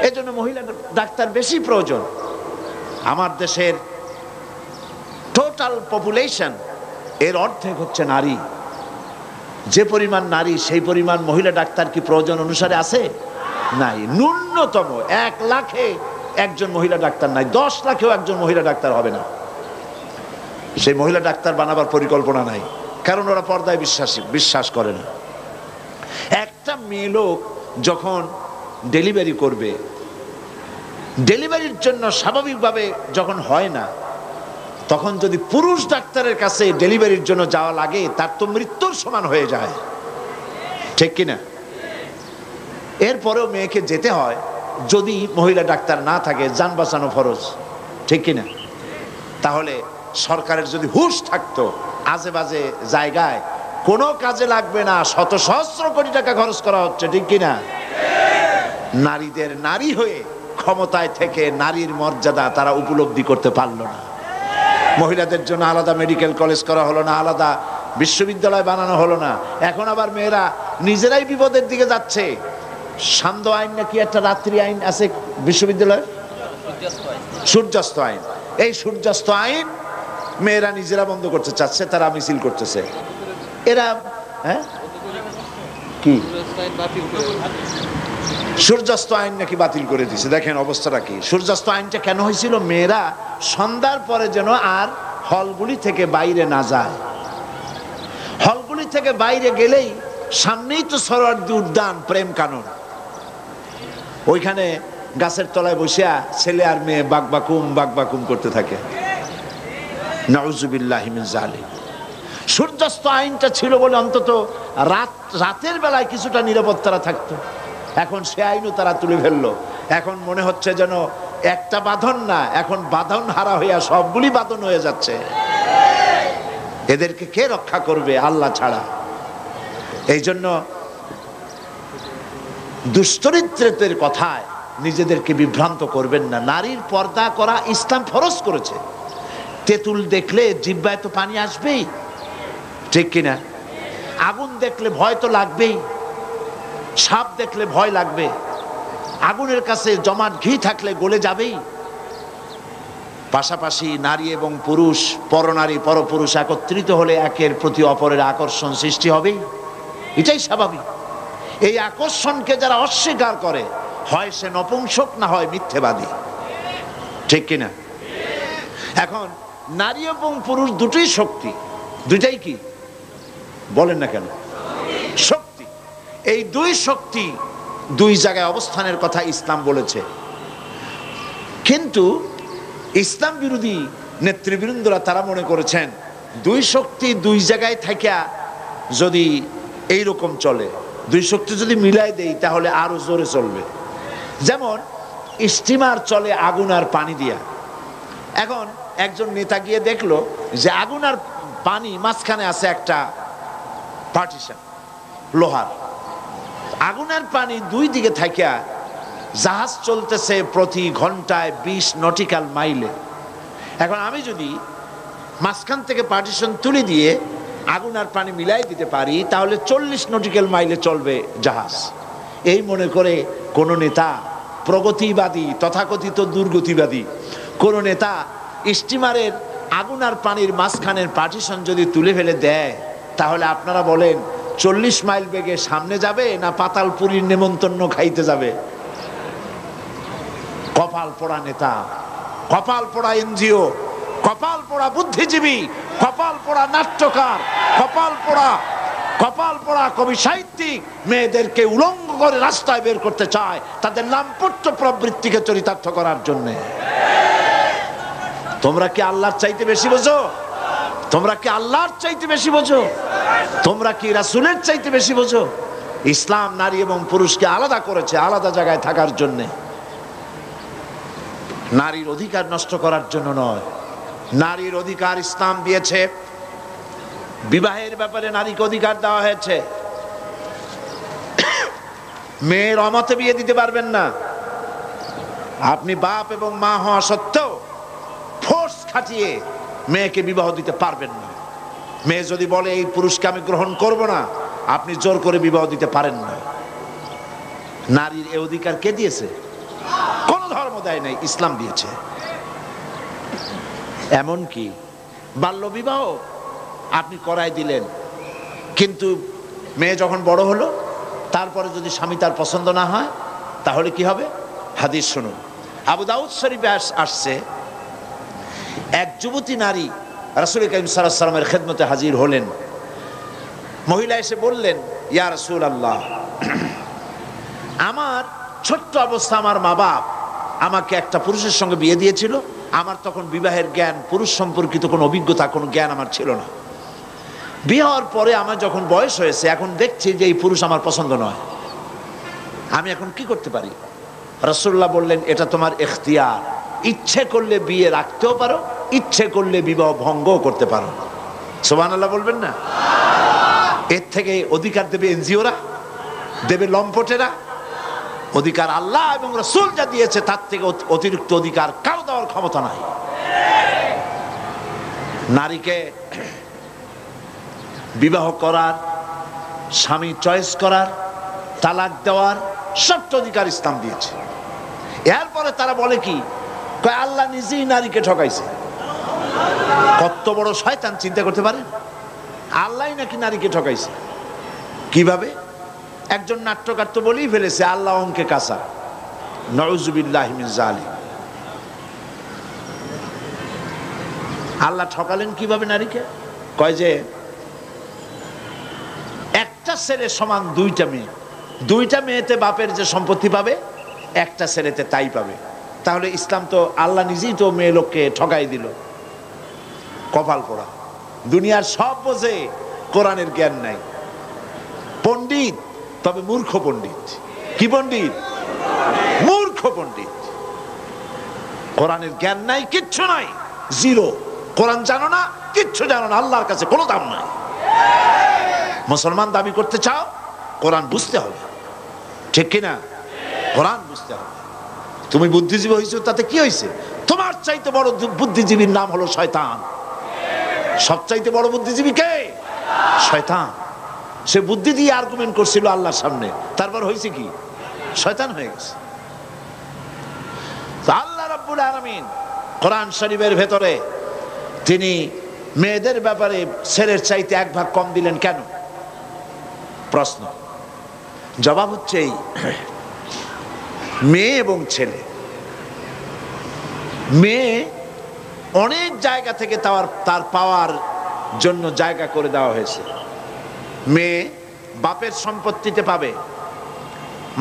এজন্য মহিলা ডাক্তার বেশি প্রয়োজন। আমার দেশের টোটাল পপুলেশন এর অর্ধেক হচ্ছে নারী। যে পরিমাণ নারী সেই পরিমাণ মহিলা ডাক্তার কি প্রয়োজন অনুসারে আছে? নাই। ন্যূনতম 1 লাখে একজন মহিলা ডাক্তার নাই, 10 লাখেও একজন মহিলা ডাক্তার হবে না। সেই মহিলা ডাক্তার বানাবার পরিকল্পনা নাই, কারণ ওরা পর্দায় বিশ্বাস করে না। একটা মেয়ে লোক যখন ডেলিভারি করবে, ডেলিভারির জন্য স্বাভাবিকভাবে যখন হয় না, তখন যদি পুরুষ ডাক্তারের কাছে ডেলিভারির জন্য যাওয়া লাগে, তার তো মৃত্যুর সমান হয়ে যায়, ঠিক কিনা? এরপরেও মেয়েকে যেতে হয়, যদি মহিলা ডাক্তার না থাকে, জান বাঁচানো ফরজ, ঠিক কিনা? তাহলে সরকারের যদি হুঁশ থাকতো, আজে বাজে জায়গায় কোনো কাজে লাগবে না, শত সহস্র কোটি টাকা খরচ করা হচ্ছে, ঠিক কিনা? নারীদের নারী হয়ে ক্ষমতায় থেকে নারীর মর্যাদা তারা উপলব্ধি করতে পারলো না। মহিলাদের জন্য আলাদা মেডিকেল কলেজ করা হলো না, আলাদা বিশ্ববিদ্যালয় বানানো হলো না। এখন আবার মেয়েরা নিজেরাই বিপদের দিকে যাচ্ছে। সান্ধ্য আইন নাকি একটা রাত্রি আইন আছে বিশ্ববিদ্যালয়ে, সূর্যাস্ত আইন। এই সূর্যাস্ত আইন মেয়েরা নিজেরা বন্ধ করতে চাচ্ছে, তারা মিছিল করতেছে। এরা কি সূর্যাস্ত আইন নাকি বাতিল করে দিয়েছে। দেখেন অবস্থাটা কি। সূর্যাস্ত আইনটা কেন হয়েছিল? মেয়েরা সন্ধ্যার পরে যেন আর হলগুলি থেকে বাইরে না যায়। হলগুলি থেকে বাইরে গেলেই সামনেই তো সরোয়ার্দী উদ্যান, প্রেম কানন, ওইখানে গাছের তলায় বসিয়া ছেলে আর মেয়ে বাকবাকুম করতে থাকে। নাউজুবিল্লাহি মিন যালিক। সূর্যাস্ত আইনটা ছিল বলে অন্তত রাতের বেলায় কিছুটা নিরাপত্তা থাকতো। এখন সে আইনও তারা তুলে ফেললো। এখন মনে হচ্ছে যেন একটা বাঁধন না, এখন বাঁধন হারা হইয়া সবগুলি বাঁধন হয়ে যাচ্ছে। এদেরকে কে রক্ষা করবে? আল্লাহ ছাড়া। এই জন্য দুশ্চরিত্রের কথায় নিজেদেরকে বিভ্রান্ত করবেন না। নারীর পর্দা করা ইসলাম ফরজ করেছে। তেঁতুল দেখলে জিহ্বায় তো পানি আসবেই, ঠিক কিনা? আগুন দেখলে ভয় তো লাগবেই, সাপ দেখলে ভয় লাগবে, আগুনের কাছে জমাট ঘি থাকলে গলে যাবেই। পাশাপাশি নারী এবং পুরুষ, পরনারী পরপুরুষ একত্রিত হলে একের প্রতি অপরের আকর্ষণ সৃষ্টি হবেই, এটাই স্বাভাবিক। এই আকর্ষণকে যারা অস্বীকার করে, হয় সে নপুংসক না হয় মিথ্যেবাদী, ঠিক কিনা? এখন নারী এবং পুরুষ দুটোই শক্তি, দুটাই কি বলেন না কেন? শক্তি। এই দুই শক্তি দুই জায়গায় অবস্থানের কথা ইসলাম বলেছে। কিন্তু ইসলাম বিরোধী নেতৃবৃন্দরা তারা মনে করেছেন দুই শক্তি দুই জায়গায় থাকিয়া যদি এইরকম চলে, দুই শক্তি যদি মিলাই দেই তাহলে আরো জোরে চলবে। যেমন স্টিমার চলে আগুন আর পানি দিয়া। এখন একজন নেতা গিয়ে দেখলো যে আগুন আর পানি মাঝখানে আছে একটা পার্টিশন লোহার, আগুন আর পানি দুই দিকে থাকিয়া জাহাজ চলতেছে প্রতি ঘন্টায় 20 নটিক্যাল মাইলে। এখন আমি যদি মাঝখান থেকে পার্টিশন তুলে দিয়ে আগুন আর পানি মিলাই দিতে পারি তাহলে 40 নটিক্যাল মাইলে চলবে জাহাজ। এই মনে করে কোন নেতা প্রগতিবাদী তথাকথিত দুর্গতিবাদী কোন নেতা স্টিমারের আগুন আর পানির মাঝখানের পার্টিশন যদি তুলে ফেলে দেয়, তাহলে আপনারা বলেন 40 মাইল বেগে সামনে যাবে না পাতালপুরীর নেমন্তন্ন খাইতে যাবে? কপাল পোড়া নেতা, কপাল পোড়া এনজিও, কপাল পোড়া বুদ্ধিজীবী, কপাল পোড়া নাট্যকার, কপাল পোড়া কবি সাহিত্যিক মেয়েদেরকে উলঙ্গ করে রাস্তায় বের করতে চায় তাদের লাম্পট্য প্রবৃত্তিকে চরিতার্থ করার জন্য। তোমরা কি আল্লাহর চাইতে বেশি বোঝো? তোমরা কি আল্লাহর চাইতে বেশি বোঝো? তোমরা কি রাসূলের চাইতে বেশি বোঝো? ইসলাম নারী এবং পুরুষকে আলাদা করেছে আলাদা জায়গায় থাকার জন্য, নারীর অধিকার নষ্ট করার জন্য নয়। নারীর অধিকার ইসলাম দিয়েছে, বিবাহের ব্যাপারে নারীকে অধিকার দেওয়া হয়েছে। মেয়ের অমতে বিয়ে দিতে পারবেন না। আপনি বাপ এবং মা হওয়া সত্ত্বেও ফোর্স খাটিয়ে মেয়েকে বিবাহ দিতে পারবেন না। মেয়ে যদি বলে এই পুরুষকে আমি গ্রহণ করব না, আপনি জোর করে বিবাহ দিতে পারেন না। নারীর এই অধিকার কে দিয়েছে? কোন ধর্ম দেয় নাই, ইসলাম দিয়েছে। এমনকি বাল্য বিবাহ আপনি করাই দিলেন, কিন্তু মেয়ে যখন বড় হলো তারপরে যদি স্বামী তার পছন্দ না হয় তাহলে কি হবে? হাদিস শুনুন, আবু দাউদ শরীফে আসছে, এক যুবতী নারী রাসূল কারীম সাল্লাল্লাহু আলাইহি ওয়াসাল্লামের খেদমতে হাজির হলেন। মহিলা এসে বললেন, ইয়া রাসূলুল্লাহ, আমার ছোট্ট অবস্থা আমার মা বাপ আমাকে একটা পুরুষের সঙ্গে বিয়ে দিয়েছিল। আমার তখন বিবাহের জ্ঞান, পুরুষ সম্পর্কিত কোনো অভিজ্ঞতা, কোনো জ্ঞান আমার ছিল না। বিয়ে হওয়ার পরে আমার যখন বয়স হয়েছে, এখন দেখছি যে এই পুরুষ আমার পছন্দ নয়, আমি এখন কি করতে পারি? রাসূলুল্লাহ বললেন, এটা তোমার ইখতিয়ার, ইচ্ছে করলে বিয়ে রাখতেও পারো, ইচ্ছে করলে বিবাহ ভঙ্গও করতে পারো। সুবহানাল্লাহ বলবেন না? এর থেকে অধিকার দেবে এনজিওরা, দেবে লম্পটেরা? অধিকার আল্লাহ এবং রাসূল যা দিয়েছে তার থেকে অতিরিক্ত অধিকার কারো দেওয়ার ক্ষমতা নাই। নারীকে বিবাহ করার, স্বামী চয়েস করার, তালাক দেওয়ার সবটা অধিকার ইসলাম দিয়েছে। এরপরে তারা বলে কি, আল্লাহ নিজেই নারীকে ঠকাইছে। কত বড় শয়তান চিন্তা করতে পারেন? আল্লাহ নাকি নারীকে ঠকাইছে। কিভাবে? একজন নাট্যকার তো বলেই ফেলেছে আল্লাহ অঙ্কে কাঁচা। নাউযুবিল্লাহি মিন যালিক। আল্লাহ ঠকালেন কিভাবে নারীকে? কয় যে একটা ছেলে সমান দুইটা মেয়ে, দুইটা মেয়েতে বাপের যে সম্পত্তি পাবে একটা ছেলেতে তাই পাবে। তাহলে ইসলাম তো আল্লাহ নিজেই তো মেয়ে লোককে ঠকাই দিল। কপাল পোড়া। দুনিয়ার সব বোঝে, কোরআনের জ্ঞান নাই। পণ্ডিত, তবে মূর্খ পণ্ডিত। কি পণ্ডিত? মূর্খ পণ্ডিত। কোরআনের জ্ঞান নাই, কিচ্ছু নাই, জিরো। কোরআন জানো না, কিচ্ছু জানো না, আল্লাহর কাছে কোনো দাম নাই। মুসলমান দাবি করতে চাও, কোরআন বুঝতে হবে, ঠিক কিনা? কোরআন বুঝতে হবে। তুমি বুদ্ধিজীবী হয়েছো, তাতে কি হয়েছে? তোমার চাইতে বড় বুদ্ধিজীবীর নাম হলো শয়তান। সবচাইতে বড় বুদ্ধিজীবী কে? শয়তান। সে বুদ্ধি দিয়ে আর্গুমেন্ট করছিল আল্লাহর সামনে, তারপর হয়েছে কি? শয়তান হয়ে গেছে। আল্লাহ রাব্বুল আলামিন কোরআন শরীফের ভেতরে তিনি মেয়েদের ব্যাপারে ছেলের চাইতে এক ভাগ কম দিলেন কেন? প্রশ্ন। জবাব হচ্ছে এই, মেয়ে এবং ছেলে, মেয়ে অনেক জায়গা থেকে তার পাওয়ার জন্য জায়গা করে দেওয়া হয়েছে। মেয়ে বাপের সম্পত্তিতে পাবে,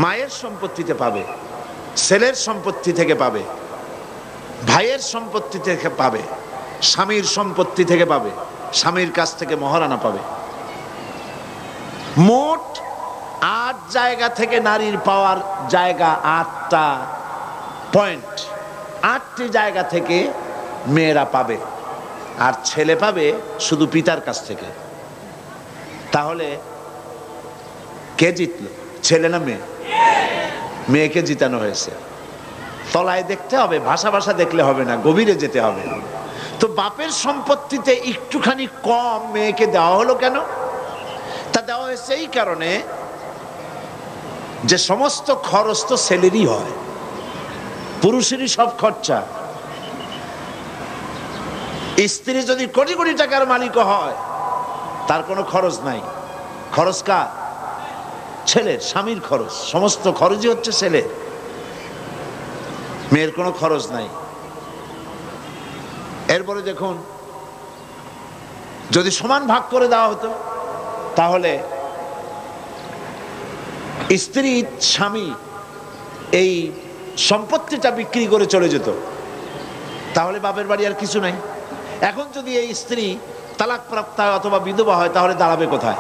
মায়ের সম্পত্তিতে পাবে, ছেলের সম্পত্তি থেকে পাবে, ভাইয়ের সম্পত্তি থেকে পাবে, স্বামীর সম্পত্তি থেকে পাবে, স্বামীর কাছ থেকে মহারানা পাবে। মোট 8 জায়গা থেকে নারীর পাওয়ার জায়গা 8টা পয়েন্ট, 8টি জায়গা থেকে মেয়েরা পাবে, আর ছেলে পাবে শুধু পিতার কাছ থেকে। তাহলে কে জিতলো, ছেলে না মেয়ে? মেয়েকে জিতানো হয়েছে। তলায় দেখতে হবে, ভাষা ভাষা দেখলে হবে না, গভীরে যেতে হবে। তো বাপের সম্পত্তিতে একটুখানি কম মেয়েকে দেওয়া হলো কেন? তা দেওয়া হয়েছে এই কারণে যে সমস্ত খরচ তো ছেলেরই হয়, পুরুষেরই সব খরচা। স্ত্রী যদি কোটি কোটি টাকার মালিক হয়, তার কোনো খরচ নাই। খরচ কার? ছেলের, স্বামীর খরচ। সমস্ত খরচই হচ্ছে ছেলের, মেয়ের কোনো খরচ নাই। এরপরে দেখুন, যদি সমান ভাগ করে দেওয়া হতো, তাহলে স্ত্রী স্বামী এই সম্পত্তিটা বিক্রি করে চলে যেত, তাহলে বাপের বাড়ি আর কিছু নাই। এখন যদি এই স্ত্রী তালাক প্রাপ্ত হয় অথবা বিধবা হয়, তাহলে দাঁড়াবে কোথায়?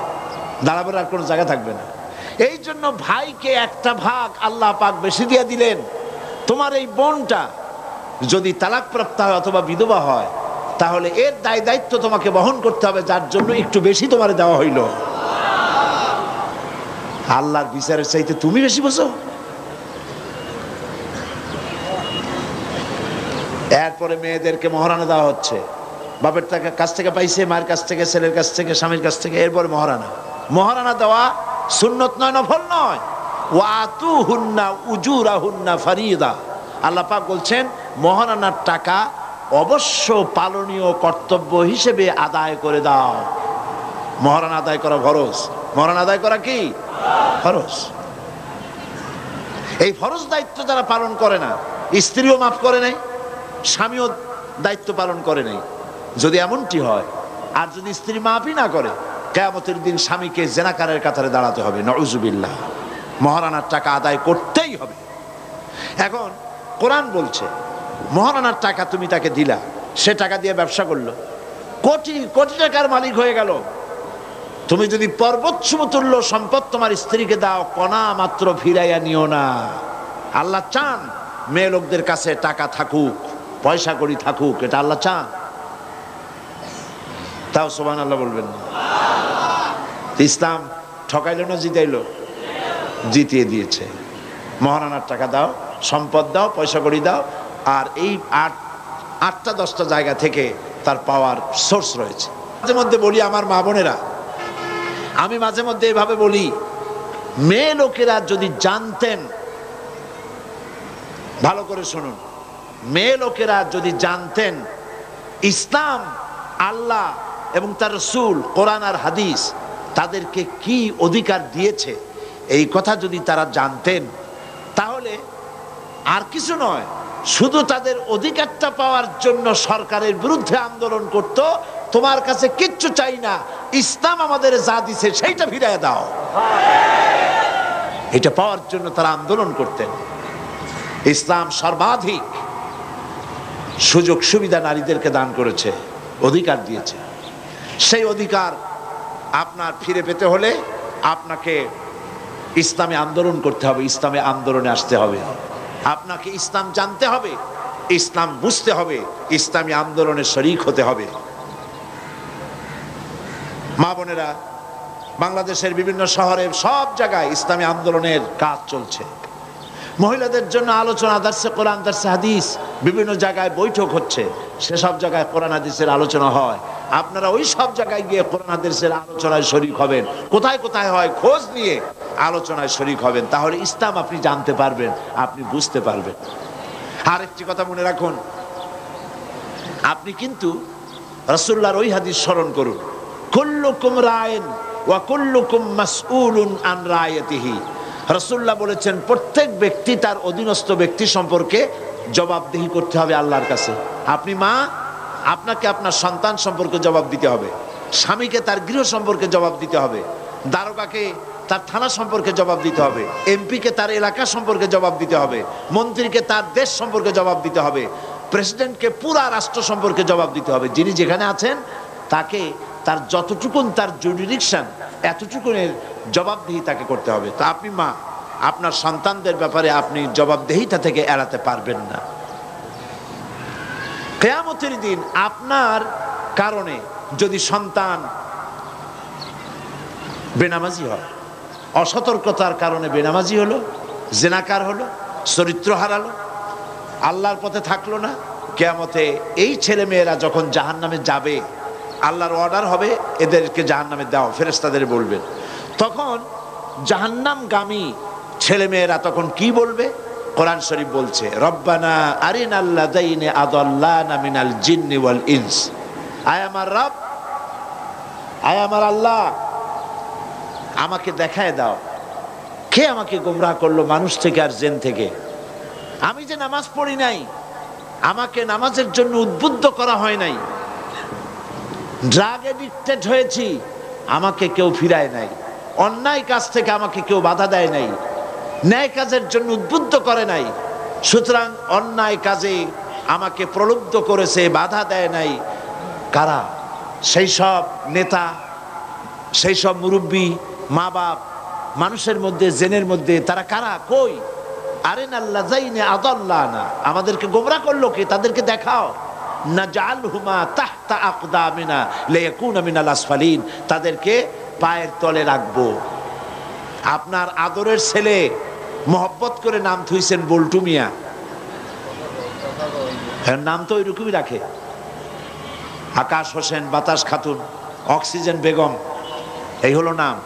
দাঁড়াবে আর কোনো জায়গা থাকবে না। এই জন্য ভাইকে একটা ভাগ আল্লাহ পাক বেশি দিয়ে দিলেন। তোমার এই বোনটা যদি তালাক প্রাপ্ত হয় অথবা বিধবা হয়, তাহলে এর দায় দায়িত্ব তোমাকে বহন করতে হবে, যার জন্য একটু বেশি তোমার দেওয়া হইল। আল্লাহর বিচারের চাইতে তুমি বেশি বোঝো। এরপরে মেয়েদেরকে মহারানা দেওয়া হচ্ছে, বাপের কাছ থেকে পাইছে, মায়ের কাছ থেকে, ছেলের কাছ থেকে, স্বামীর কাছ থেকে। এরপরে মহারানা। মহারানা দেওয়া সুন্নত নয়, নফল নয়। ওয়াতুহুন্না উজুরাহুন্না ফারিদা। আল্লাহ পাক বলছেন মহারানার টাকা অবশ্য পালনীয় কর্তব্য হিসেবে আদায় করে দাও। মহারানা আদায় করা ফরজ। মহারানা আদায় করা কি ফরজ? এই ফরজ দায়িত্ব যারা পালন করে না, স্ত্রীও মাফ করে নাই, স্বামীও দায়িত্ব পালন করে নাই। যদি এমনটি হয়, আর যদি স্ত্রী মাফই না করে, কিয়ামতের দিন স্বামীকে জেনাকারের কাতারে দাঁড়াতে হবে, নাউজুবিল্লাহ। মহারানার টাকা আদায় করতেই হবে। এখন কোরআন বলছে মহারানার টাকা তুমি তাকে দিলা, সে টাকা দিয়ে ব্যবসা করলো, কোটি কোটি টাকার মালিক হয়ে গেল। তুমি যদি পর্বত সমতুল্য সম্পদ তোমার স্ত্রীকে দাও, কণা মাত্র ফিরাইয়া নিও না। আল্লাহ চান মেয়ে লোকদের কাছে টাকা থাকুক, পয়সা করি থাকুক, এটা আল্লাহ চান। তাও সুবহানাল্লাহ বলবেন না? ইসলাম ঠকাইল না জিতাইল? জিতিয়ে দিয়েছে। মহারানার টাকা দাও, সম্পদ দাও, পয়সা করি দাও, আর এই 8টা 10টা জায়গা থেকে তার পাওয়ার সোর্স রয়েছে। মাঝে মধ্যে বলি আমার মা বোনেরা, আমি মাঝে মধ্যে এভাবে বলি, মেয়ে লোকেরা যদি জানতেন, ভালো করে শুনুন, মেয়ে লোকেরা যদি জানতেন ইসলাম, আল্লাহ এবং তার রাসূল, কোরআন আর হাদিস তাদেরকে কি অধিকার দিয়েছে, এই কথা যদি তারা জানতেন, তাহলে আর কিছু নয়, শুধু তাদের অধিকারটা পাওয়ার জন্য সরকারের বিরুদ্ধে আন্দোলন করত। তোমার কাছে কিচ্ছু চাই না, ইসলাম আমাদের যা দিছে সেইটা ফিরিয়ে দাও, এটা পাওয়ার জন্য তারা আন্দোলন করতেন। ইসলাম সর্বাধিক সুযোগ সুবিধা নারীদেরকে দান করেছে, অধিকার দিয়েছে। সেই অধিকার আপনার ফিরে পেতে হলে আপনাকে ইসলামে আন্দোলন করতে হবে, ইসলামে আন্দোলনে আসতে হবে। আপনাকে ইসলাম জানতে হবে, ইসলাম বুঝতে হবে, ইসলামী আন্দোলনে শরীক হতে হবে। মা বোনেরা, বাংলাদেশের বিভিন্ন শহরে সব জায়গায় ইসলামী আন্দোলনের কাজ চলছে। মহিলাদের জন্য আলোচনা, দার্সে কোরআন, দার্সে হাদিস, বিভিন্ন জায়গায় বৈঠক হচ্ছে, সেসব জায়গায় কোরআন হাদিসের আলোচনা হয়। আপনারা ওই সব জায়গায় গিয়ে কোরআন হাদিসের আলোচনায় শরীক হবেন। কোথায় কোথায় হয় খোঁজ নিয়ে আলোচনায় শরীক হবেন, তাহলে ইসলাম আপনি জানতে পারবেন, আপনি বুঝতে পারবেন। আর একটি কথা মনে রাখুন, আপনি কিন্তু রাসূলুল্লাহর ওই হাদিস স্মরণ করুন, কুল্লুকুম রায়িন ওয়া কুল্লুকুম মাসউলুন আন রায়াতিহি। রাসূলুল্লাহ বলেছেন প্রত্যেক ব্যক্তি তার অধীনস্থ ব্যক্তি সম্পর্কে জবাবদিহি করতে হবে আল্লাহর কাছে। আপনি মা, আপনাকে আপনার সন্তান সম্পর্কে জবাব দিতে হবে, স্বামীকে তার গৃহ সম্পর্কে জবাব দিতে হবে, দারোগাকে তার থানা সম্পর্কে জবাব দিতে হবে, এমপিকে তার এলাকা সম্পর্কে জবাব দিতে হবে, মন্ত্রীকে তার দেশ সম্পর্কে জবাব দিতে হবে, প্রেসিডেন্টকে পুরা রাষ্ট্র সম্পর্কে জবাব দিতে হবে। যিনি যেখানে আছেন তাকে তার যতটুকুন তার জুরিডিকশন, এতটুকুনের জবাবদিহি তাকে করতে হবে। তা আপনি মা, আপনার সন্তানদের ব্যাপারে আপনি জবাবদেহিতা থেকে এড়াতে পারবেন না। কিয়ামতের দিন আপনার কারণে যদি সন্তান বেনামাজি হয়, অসতর্কতার কারণে বেনামাজি হলো, জিনাকার হলো, চরিত্র হারালো, আল্লাহর পথে থাকলো না, কিয়ামতে এই ছেলে মেয়েরা যখন জাহান্নামে যাবে, আল্লাহর অর্ডার হবে এদেরকে জাহান্নামে দাও, ফেরেশতাদের বলবেন। তখন জাহান্নামগামী ছেলে মেয়েরা তখন কি বলবে? কোরআন শরীফ বলছে, রব্বানা আরিনাল্লাযাইনি আদাল্লানা মিনাল জিন্নি ওয়াল ইনস। আয় আমার রব, আয় আমার আল্লাহ, আমাকে দেখায় দাও কে আমাকে গোমরাহ করলো মানুষ থেকে আর জিন থেকে। আমি যে নামাজ পড়ি নাই, আমাকে নামাজের জন্য উদ্বুদ্ধ করা হয় নাই, ড্রাগ এডিক্টেড হয়েছি, আমাকে কেউ ফিরায় নাই, অন্যায় কাজ থেকে আমাকে কেউ বাধা দেয় নাই, ন্যায় কাজের জন্য উদ্বুদ্ধ করে নাই, সুতরাং অন্যায় কাজে আমাকে প্রলুব্ধ করেছে, বাধা দেয় নাই। কারা? সেই সব নেতা, সেই সব মুরব্বী, মা বাপ, মানুষের মধ্যে, জেনের মধ্যে তারা কারা? কই? আরিনাল্লাযাইনি আদাল্লানা, আমাদেরকে গোমরাহ করলো কে? তাদেরকে দেখাও। নাজআলহুমা তাহতা আকদামিনা লিয়াকুনা মিনাল আসফালিন, তাদেরকে পায়ের তলে রাখবো। আপনার আদরের ছেলে মোহব্বত করে নাম থুইছেন বল্টু মিয়া, নাম তো ওইরকমই রাখে, আকাশ হোসেন, বাতাস খাতুন, অক্সিজেন বেগম, এই হলো নাম।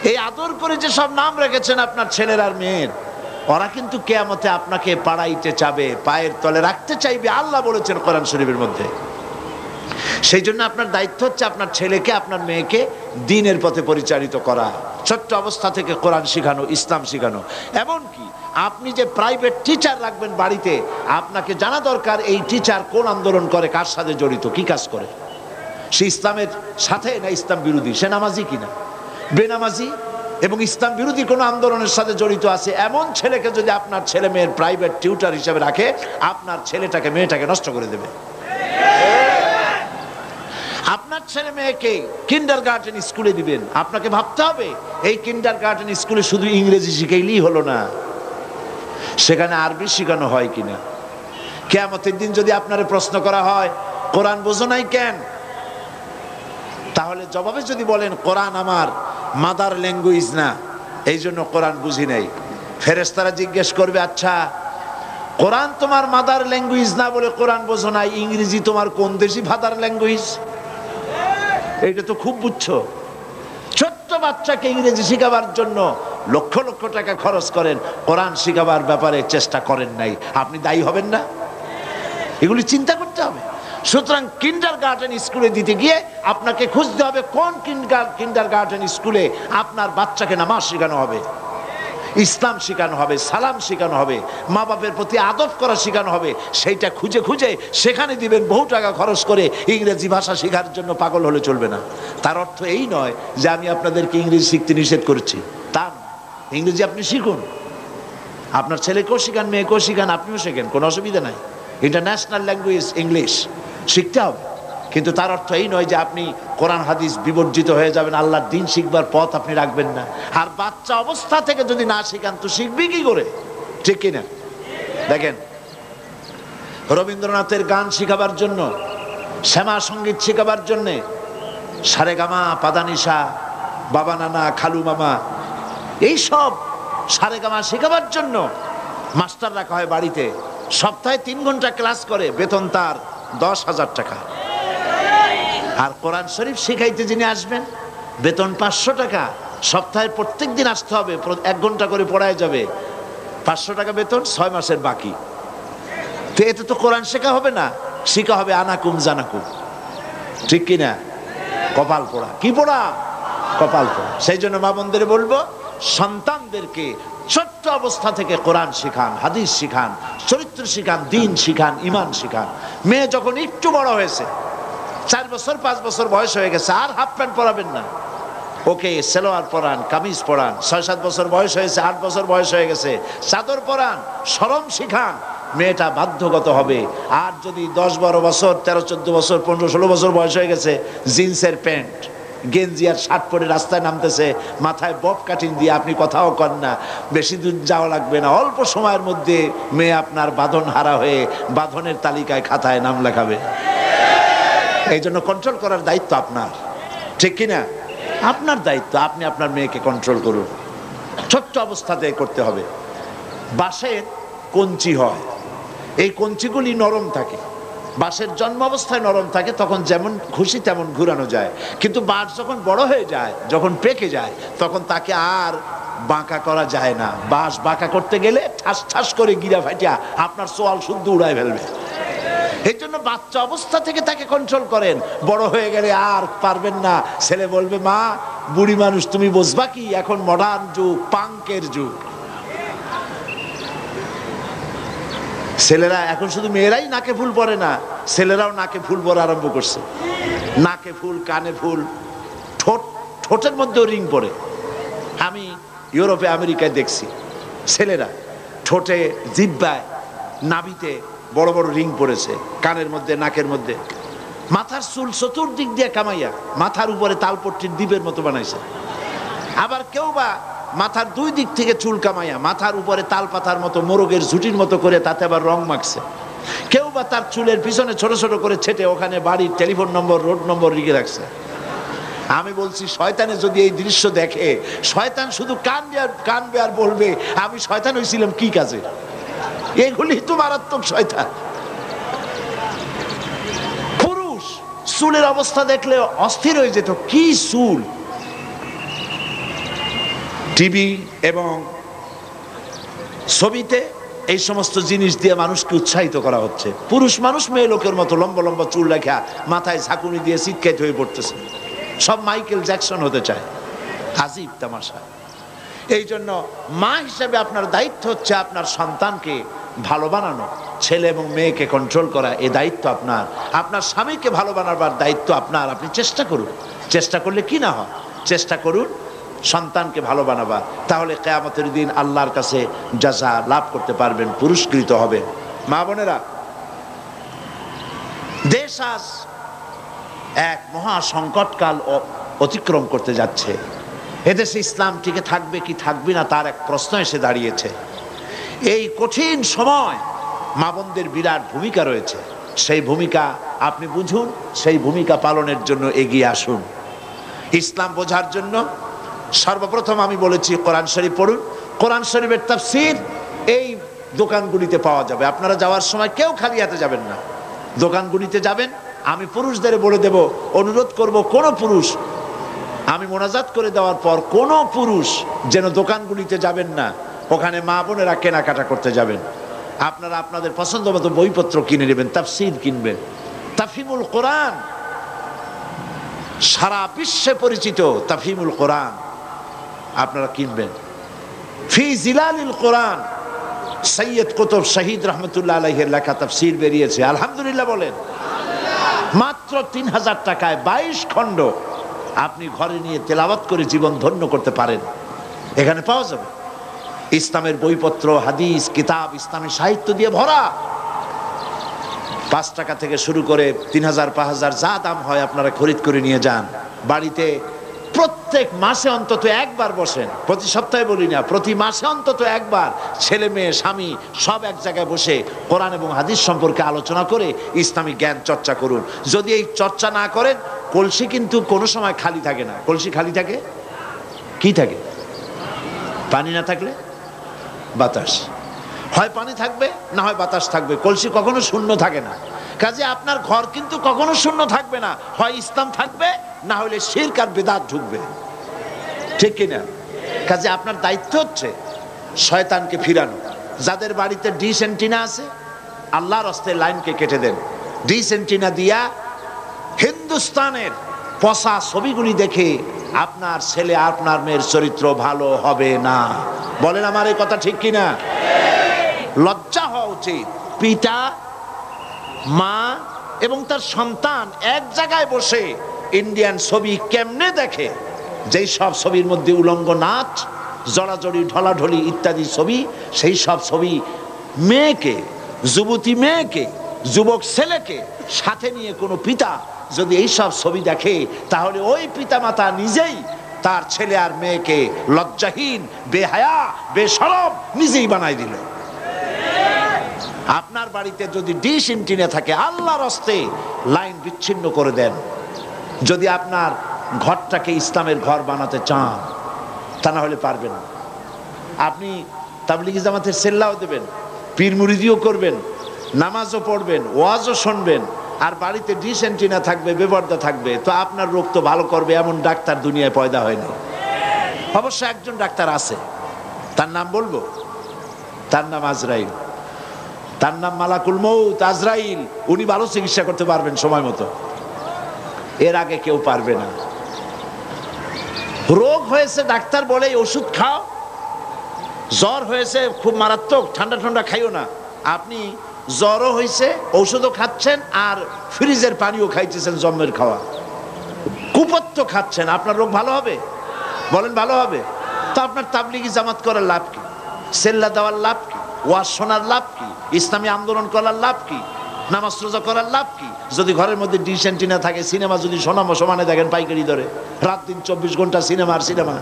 এই আদর করে যে সব নাম রেখেছেন আপনার ছেলের আর মেয়ের, ওরা কিন্তু কিয়ামতে আপনাকে পাড়াইতে চাবে, পায়ের তলে রাখতে চাইবে, আল্লাহ বলেছেন কোরআন শরীফের মধ্যে। সেই জন্য আপনার দায়িত্ব হচ্ছে আপনার ছেলেকে, আপনার মেয়েকে দ্বীনের পথে পরিচালিত করা, ছোট্ট অবস্থা থেকে কোরআন শিখানো, ইসলাম শিখানো। এমনকি আপনি যে প্রাইভেট টিচার রাখবেন বাড়িতে, আপনাকে জানা দরকার এই টিচার কোন আন্দোলন করে, কার সাথে জড়িত, কি কাজ করে, সে ইসলামের সাথে না ইসলাম বিরোধী, সে নামাজি কিনা, বেনামাজি এবং ইসলাম বিরোধী কোনো আন্দোলনের সাথে জড়িত আছে। এমন ছেলেকে যদি আপনার ছেলে মেয়ের প্রাইভেট টিউটার হিসেবে রাখে, আপনার ছেলেটাকে, মেয়েটাকে নষ্ট করে দেবে। আপনার ছেলে মেয়েকে কিন্ডারগার্টেন স্কুলে দিবেন, আপনাকে ভাবতে হবে এই কিন্ডারগার্টেন স্কুলে শুধু ইংরেজি শিখাইলেই হলো না, সেখানে আরবি শেখানো হয় কিনা। কিয়ামতের দিন যদি আপনার প্রশ্ন করা হয় কোরআন বোঝো নাই কেন, তাহলে জবাবে যদি বলেন কোরআন আমার মাদার ল্যাঙ্গুয়েজ না, এই জন্য কোরআন বুঝি নাই, ফেরেশতারা জিজ্ঞেস করবে, আচ্ছা কোরআন তোমার মাদার ল্যাঙ্গুয়েজ না বলে কোরআন বোঝো নাই, ইংরেজি তোমার কোন দেশি ফাদার ল্যাঙ্গুয়েজ? এইটা তো খুব বুঝছো। ছোট্ট বাচ্চাকে ইংরেজি শিখাবার জন্য লক্ষ লক্ষ টাকা খরচ করেন, কোরআন শিখাবার ব্যাপারে চেষ্টা করেন নাই, আপনি দায়ী হবেন না? এগুলি চিন্তা করতে হবে। সুতরাং কিন্ডারগার্টেন স্কুলে দিতে গিয়ে আপনাকে খুঁজতে হবে কোন কিন্ডারগার্টেন স্কুলে আপনার বাচ্চাকে নামাজ শেখানো হবে, ইসলাম শেখানো হবে, সালাম শেখানো হবে, মা বাপের প্রতি আদব করা শেখানো হবে। সেইটা খুঁজে খুঁজে সেখানে দিবেন, বহু টাকা খরচ করে। ইংরেজি ভাষা শেখার জন্য পাগল হলে চলবে না। তার অর্থ এই নয় যে আমি আপনাদেরকে ইংরেজি শিখতে নিষেধ করছি, তা না। ইংরেজি আপনি শিখুন, আপনার ছেলেকেও শিখান, মেয়েকেও শিখান, আপনিও শেখেন, কোনো অসুবিধা নাই। ইন্টারন্যাশনাল ল্যাঙ্গুয়েজ ইংলিশ শিখতে হবে, কিন্তু তার অর্থ এই নয় যে আপনি কোরআন হাদিস বিবর্জিত হয়ে যাবেন, আল্লাহর দ্বীন শিখবার পথ আপনি রাখবেন না। আর বাচ্চা অবস্থা থেকে যদি না শিখান তো শিখবি কি করে, ঠিক কিনা? দেখেন, রবীন্দ্রনাথের গান শিখাবার জন্য, শ্যামা সঙ্গীত শিখাবার জন্যে, সারেগামা, পাদানিসা, বাবা নানা, খালু মামা, এইসব সারেগামা শেখাবার জন্য মাস্টার রাখা হয় বাড়িতে। সপ্তাহে 3 ঘন্টা ক্লাস করে, বেতন তার 10,000 টাকা। আর কোরআন শরীফ শিখাইতে যিনি আসবেন, বেতন 500 টাকা। সপ্তাহে প্রত্যেক দিন আসতে হবে, 1 ঘন্টা করে পড়ায় যাবে, 500 টাকা বেতন, 6 মাসের বাকি। তো এতে তো কোরআন শেখা হবে না, শেখা হবে আনাকুম জানাকুম, ঠিক কিনা? কপাল পোড়া। কি পোড়া? কপাল পোড়া। সেই জন্য মা বোনদের বলবো, সন্তানদেরকে ছোট্ট অবস্থা থেকে কোরআন শিখান, হাদিস শিখান, চরিত্র শিখান, দ্বীন শিখান, ঈমান শিখান। মেয়ে যখন একটু বড় হয়েছে, 4 বছর 5 বছর বয়স হয়ে গেছে, আর হাফ প্যান্ট পরাবেন না, ওকে সালোয়ার পরান, কামিজ পরান। 6-7 বছর বয়স হয়েছে, 8 বছর বয়স হয়ে গেছে, চাদর পরান, শরম শিখান। মেয়েটা বাধ্যগত হবে। আর যদি 10-12 বছর, 13-14 বছর, 15-16 বছর বয়স হয়ে গেছে, জিন্সের প্যান্ট, গেঞ্জি আর শার্ট পরে রাস্তায় নামতেছে, মাথায় বব কাটিং দিয়ে, আপনি কথাও কর না, বেশি দূর যাওয়া লাগবে না, অল্প সময়ের মধ্যে মেয়ে আপনার বাঁধন হারা হয়ে বাঁধনের তালিকায় খাতায় নাম লেখাবে। এই জন্য কন্ট্রোল করার দায়িত্ব আপনার, ঠিক কিনা? আপনার দায়িত্ব, আপনি আপনার মেয়েকে কন্ট্রোল করুন। ছোট্ট অবস্থাতে করতে হবে। বাঁশের কঞ্চি হয়, এই কঞ্চিগুলি নরম থাকে, বাঁশের জন্ম অবস্থায় নরম থাকে, তখন যেমন খুশি তেমন ঘুরানো যায়। কিন্তু বাঁশ যখন বড় হয়ে যায়, যখন পেকে যায়, তখন তাকে আর বাঁকা করা যায় না। বাঁশ বাঁকা করতে গেলে ঠাস ঠাস করে গিরা ফাটিয়া আপনার সোয়াল শুদ্ধ উড়ায় ফেলবে। এই জন্য বাচ্চা অবস্থা থেকে তাকে কন্ট্রোল করেন, বড় হয়ে গেলে আর পারবেন না। ছেলে বলবে, মা বুড়ি মানুষ তুমি বুঝবা কি, এখন মডার্ন যুগ, পাঙ্কের যুগ। ছেলেরা এখন শুধু মেয়েরাই নাকে ফুল পরে না, ছেলেরাও নাকে ফুল পরা আরম্ভ করছে। নাকে ফুল, কানে ফুল, ঠোঁটের মধ্যেও রিং পরে। আমি ইউরোপে আমেরিকায় দেখছি ছেলেরা ঠোঁটে, জিহ্বায়, নাভিতে বড় বড় রিং পড়েছে, কানের মধ্যে, নাকের মধ্যে। মাথার চুল চতুর্দিক দিয়ে কামাইয়া মাথার উপরে তালপট্টির দ্বীপের মতো বানাইছে। আবার কেউ বা মাথার দুই দিক থেকে চুল কামাইয়া মাথার উপরে তাল পাতার মতো, মোরগের ঝুটির মতো করে তাতে আবার রং মাখছে। কেউ বা তার চুলের পিছনে ছোট ছোট করে ছেটে ওখানে বাড়ির টেলিফোন নম্বর, রোড নম্বর লিখে রাখছে। আমি বলছি, শয়তানে যদি এই দৃশ্য দেখে, শয়তান শুধু কানবে আর বলবে, আমি শয়তান হয়েছিলাম কি কাজে? এগুলি তো মারাত্মক শয়তান। পুরুষ চুলের অবস্থা দেখলে অস্থির হয়ে যেত, কি চুল! টিভি এবং ছবিতে এই সমস্ত জিনিস দিয়ে মানুষকে উৎসাহিত করা হচ্ছে। পুরুষ মানুষ মেয়ে লোকের মতো লম্বা লম্বা চুল রাখা, মাথায় ঝাঁকুনি দিয়ে চিৎকার হয়ে পড়তেছে, সব মাইকেল জ্যাকসন হতে চায়। আজীব তামাশা। এই জন্য মা হিসেবে আপনার দায়িত্ব হচ্ছে আপনার সন্তানকে ভালো বানানো, ছেলে এবং মেয়েকে কন্ট্রোল করা, এই দায়িত্ব আপনার। আপনার স্বামীকে ভালো বানাবার দায়িত্ব আপনার। আপনি চেষ্টা করুন, চেষ্টা করলে কি না হয়, চেষ্টা করুন সন্তানকে ভালো বানাবা, তাহলে কিয়ামতের দিন আল্লাহর কাছে জাযা লাভ করতে পারবেন, পুরস্কৃত হবেন। মা বোনেরা, দেশ আজ এক মহা সংকটকাল অতিক্রম করতে যাচ্ছে। এদেশে ইসলাম টিকে থাকবে কি থাকবে না তার এক প্রশ্ন এসে দাঁড়িয়েছে। এই কঠিন সময় মা বোনদের বিরাট ভূমিকা রয়েছে। সেই ভূমিকা আপনি বুঝুন, সেই ভূমিকা পালনের জন্য এগিয়ে আসুন। ইসলাম বোঝার জন্য সর্বপ্রথম আমি বলেছি, কোরআন শরীফ পড়ুন। কোরআন শরীফের তাফসীর এই দোকানগুলিতে পাওয়া যাবে। আপনারা যাওয়ার সময় কেউ খালি হাতে যাবেন না, দোকানগুলিতে যাবেন। আমি পুরুষদের বলে দেব, অনুরোধ করব, কোন পুরুষ, আমি মোনাজাত করে দেওয়ার পর কোন পুরুষ যেন দোকানগুলিতে যাবেন না। ওখানে মা বোনেরা কেনাকাটা করতে যাবেন। আপনারা আপনাদের পছন্দ মতো বইপত্র কিনে নেবেন, তাফসীর কিনবেন। তাফহিমুল কোরআন, সারা বিশ্বে পরিচিত তাফহিমুল কোরআন আপনারা কিনবেন। ফি জিলালিল কোরআন, সৈয়দ কুতুব শহীদ রহমতুল্লাহ আলাইহির লেখা তাফসীর বেরিয়েছে। আলহামদুলিল্লাহ বলেন। মাত্র 3000 টাকায় 22 খণ্ড আপনি ঘরে নিয়ে তেলাওয়াত করে জীবন ধন্য করতে পারেন। এখানে পাওয়া যাবে ইসলামের বইপত্র, হাদিস, কিতাব, ইসলামী সাহিত্য দিয়ে ভরা। 5 টাকা থেকে শুরু করে 3000, 5000 যা দাম হয় আপনারা খরিদ করে নিয়ে যান। বাড়িতে প্রত্যেক মাসে অন্তত একবার বসেন, প্রতি সপ্তাহে বলি না, প্রতি মাসে অন্তত একবার ছেলে মেয়ে স্বামী সব এক জায়গায় বসে কোরআন এবং হাদিস সম্পর্কে আলোচনা করে ইসলামী জ্ঞান চর্চা করুন। যদি এই চর্চা না করেন, কলসি কিন্তু কোনো সময় খালি থাকে না। কলসি খালি থাকে, কি থাকে? পানি না থাকলে বাতাস, হয় পানি থাকবে না হয় বাতাস থাকবে, কলসি কখনো শূন্য থাকে না। কাজে আপনার ঘর কিন্তু কখনো শূন্য থাকবে না, হয় ইসলাম থাকবে না হলে শিরক আর বিদআত ঢুকবে, ঠিক কিনা? কাজে আপনার দায়িত্ব হচ্ছে শয়তানকে ফিরানো। যাদের বাড়িতে ডিশ অ্যান্টিনা আছে, আল্লাহর রাস্তায় লাইনকে কেটে দেন। ডিশ অ্যান্টিনা দিয়া হিন্দুস্তানের পচা ছবিগুলি দেখে আপনার ছেলে আপনার মেয়ের চরিত্র ভালো হবে না। বলেন আমার এই কথা ঠিক কিনা? লজ্জা হওয়া উচিত। পিতা, মা এবং তার সন্তান এক জায়গায় বসে ইন্ডিয়ান ছবি কেমনে দেখে, যেই সব ছবির মধ্যে উলঙ্গ নাচ, জড়াজড়ি, ঢলাঢলি ইত্যাদি ছবি, সেই সব ছবি মেয়েকে, যুবতী মেয়েকে, যুবক ছেলেকে সাথে নিয়ে কোনো পিতা যদি এই সব ছবি দেখে, তাহলে ওই পিতামাতা নিজেই তার ছেলে আর মেয়েকে লজ্জাহীন, বেহায়া, বেশরম নিজেই বানাই দিল। আপনার বাড়িতে যদি ডিশ এন্টিনা থাকে, আল্লাহর হস্তে লাইন বিচ্ছিন্ন করে দেন। যদি আপনার ঘরটাকে ইসলামের ঘর বানাতে চান, তা না হলে পারবেন না। আপনি তাবলিগি জামাতের সেল্লাও দেবেন, পীর মুরিদিও করবেন, নামাজও পড়বেন, ওয়াজও শুনবেন, আর বাড়িতে ডিশ এন্টিনা থাকবে, বেপর্দা থাকবে, তো আপনার রোগ তো ভালো করবে এমন ডাক্তার দুনিয়ায় পয়দা হয়নি। অবশ্য একজন ডাক্তার আছে, তার নাম বলবো, তার নাম আজরাইল, তার নাম মালাকুল মউত আজরাইল। উনি ভালো চিকিৎসা করতে পারবেন সময় মতো, এর আগে কেউ পারবে না। রোগ হয়েছে ডাক্তার বলে ওষুধ খাও, জ্বর হয়েছে খুব মারাত্মক, ঠান্ডা ঠান্ডা খাইও না। আপনি জ্বরও হয়েছে, ঔষধও খাচ্ছেন, আর ফ্রিজের পানিও খাইতেছেন, জম্মের খাওয়া, কুপত্য খাচ্ছেন, আপনার রোগ ভালো হবে? বলেন ভালো হবে? তো আপনার তাবলিগি জামাত করার লাভ কি? সেল্লা দেওয়ার লাভ কি? ওয়াজ শোনার লাভ কি? ইসলামী আন্দোলন করার লাভ কি? নামাজ রোজা করার লাভ কি? যদি ঘরের মধ্যে ডিশ এন্টিনা থাকে, সিনেমা যদি সমানে দেখেন পাইকারি ধরে, রাত দিন 24 ঘন্টা সিনেমা আর সিনেমা।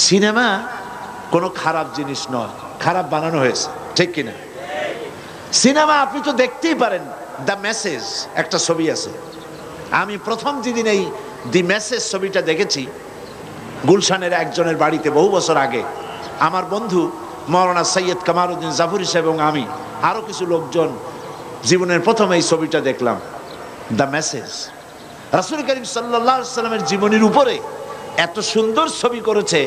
সিনেমা কোনো খারাপ জিনিস নয়, খারাপ বানানো হয়েছে, ঠিক কিনা? সিনেমা আপনি তো দেখতেই পারেন। দ্য মেসেজ একটা ছবি আছে, আমি প্রথম যেদিন এই দি মেসেজ ছবিটা দেখেছি, গুলশানের একজনের বাড়িতে বহু বছর আগে, আমার বন্ধু মৌলানা সৈয়দ কামারউদ্দিন জাফরি সাহেব এবং আমি আরো কিছু লোকজন জীবনের প্রথম এই ছবিটা দেখলাম, দ্য মেসেজ। রাসূল করিম সাল্লাল্লাহু আলাইহি সাল্লামের জীবনীর উপরে এত সুন্দর ছবি করেছে,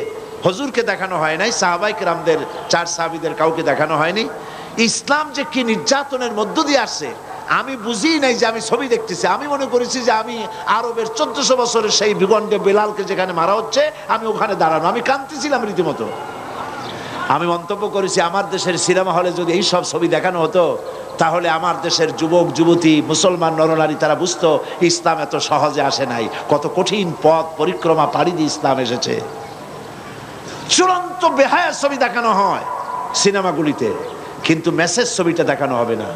হুজুরকে দেখানো হয় নাই, সাহাবায়ে কেরামদের 4 সাহাবীদের কাউকে দেখানো হয়নি। ইসলাম যে কি নির্যাতনের মধ্য দিয়ে আসছে আমি বুঝি নাই, যে আমি ছবি দেখতেছি, আমি মনে করেছি যে আমি আরবের 1400 বছরের সেই ভূখণ্ডে বেলালকে যেখানে মারা হচ্ছে আমি ওখানে দাঁড়ানো, আমি কাঁদতেছিলাম রীতিমতো। আমি মন্তব্য করেছি, আমার দেশের সিনেমা হলে যদি এই সব ছবি দেখানো হতো, তাহলে আমার দেশের যুবক যুবতী মুসলমান নরনারী তারা বুঝতো ইসলাম এত সহজে আসে নাই, কত কঠিন পথ পরিক্রমা পাড়ি দিয়ে ইসলাম এসেছে। চূড়ান্ত বেহায়া ছবি দেখানো হয় সিনেমাগুলিতে, কিন্তু মেসেজ ছবিটা দেখানো হবে না।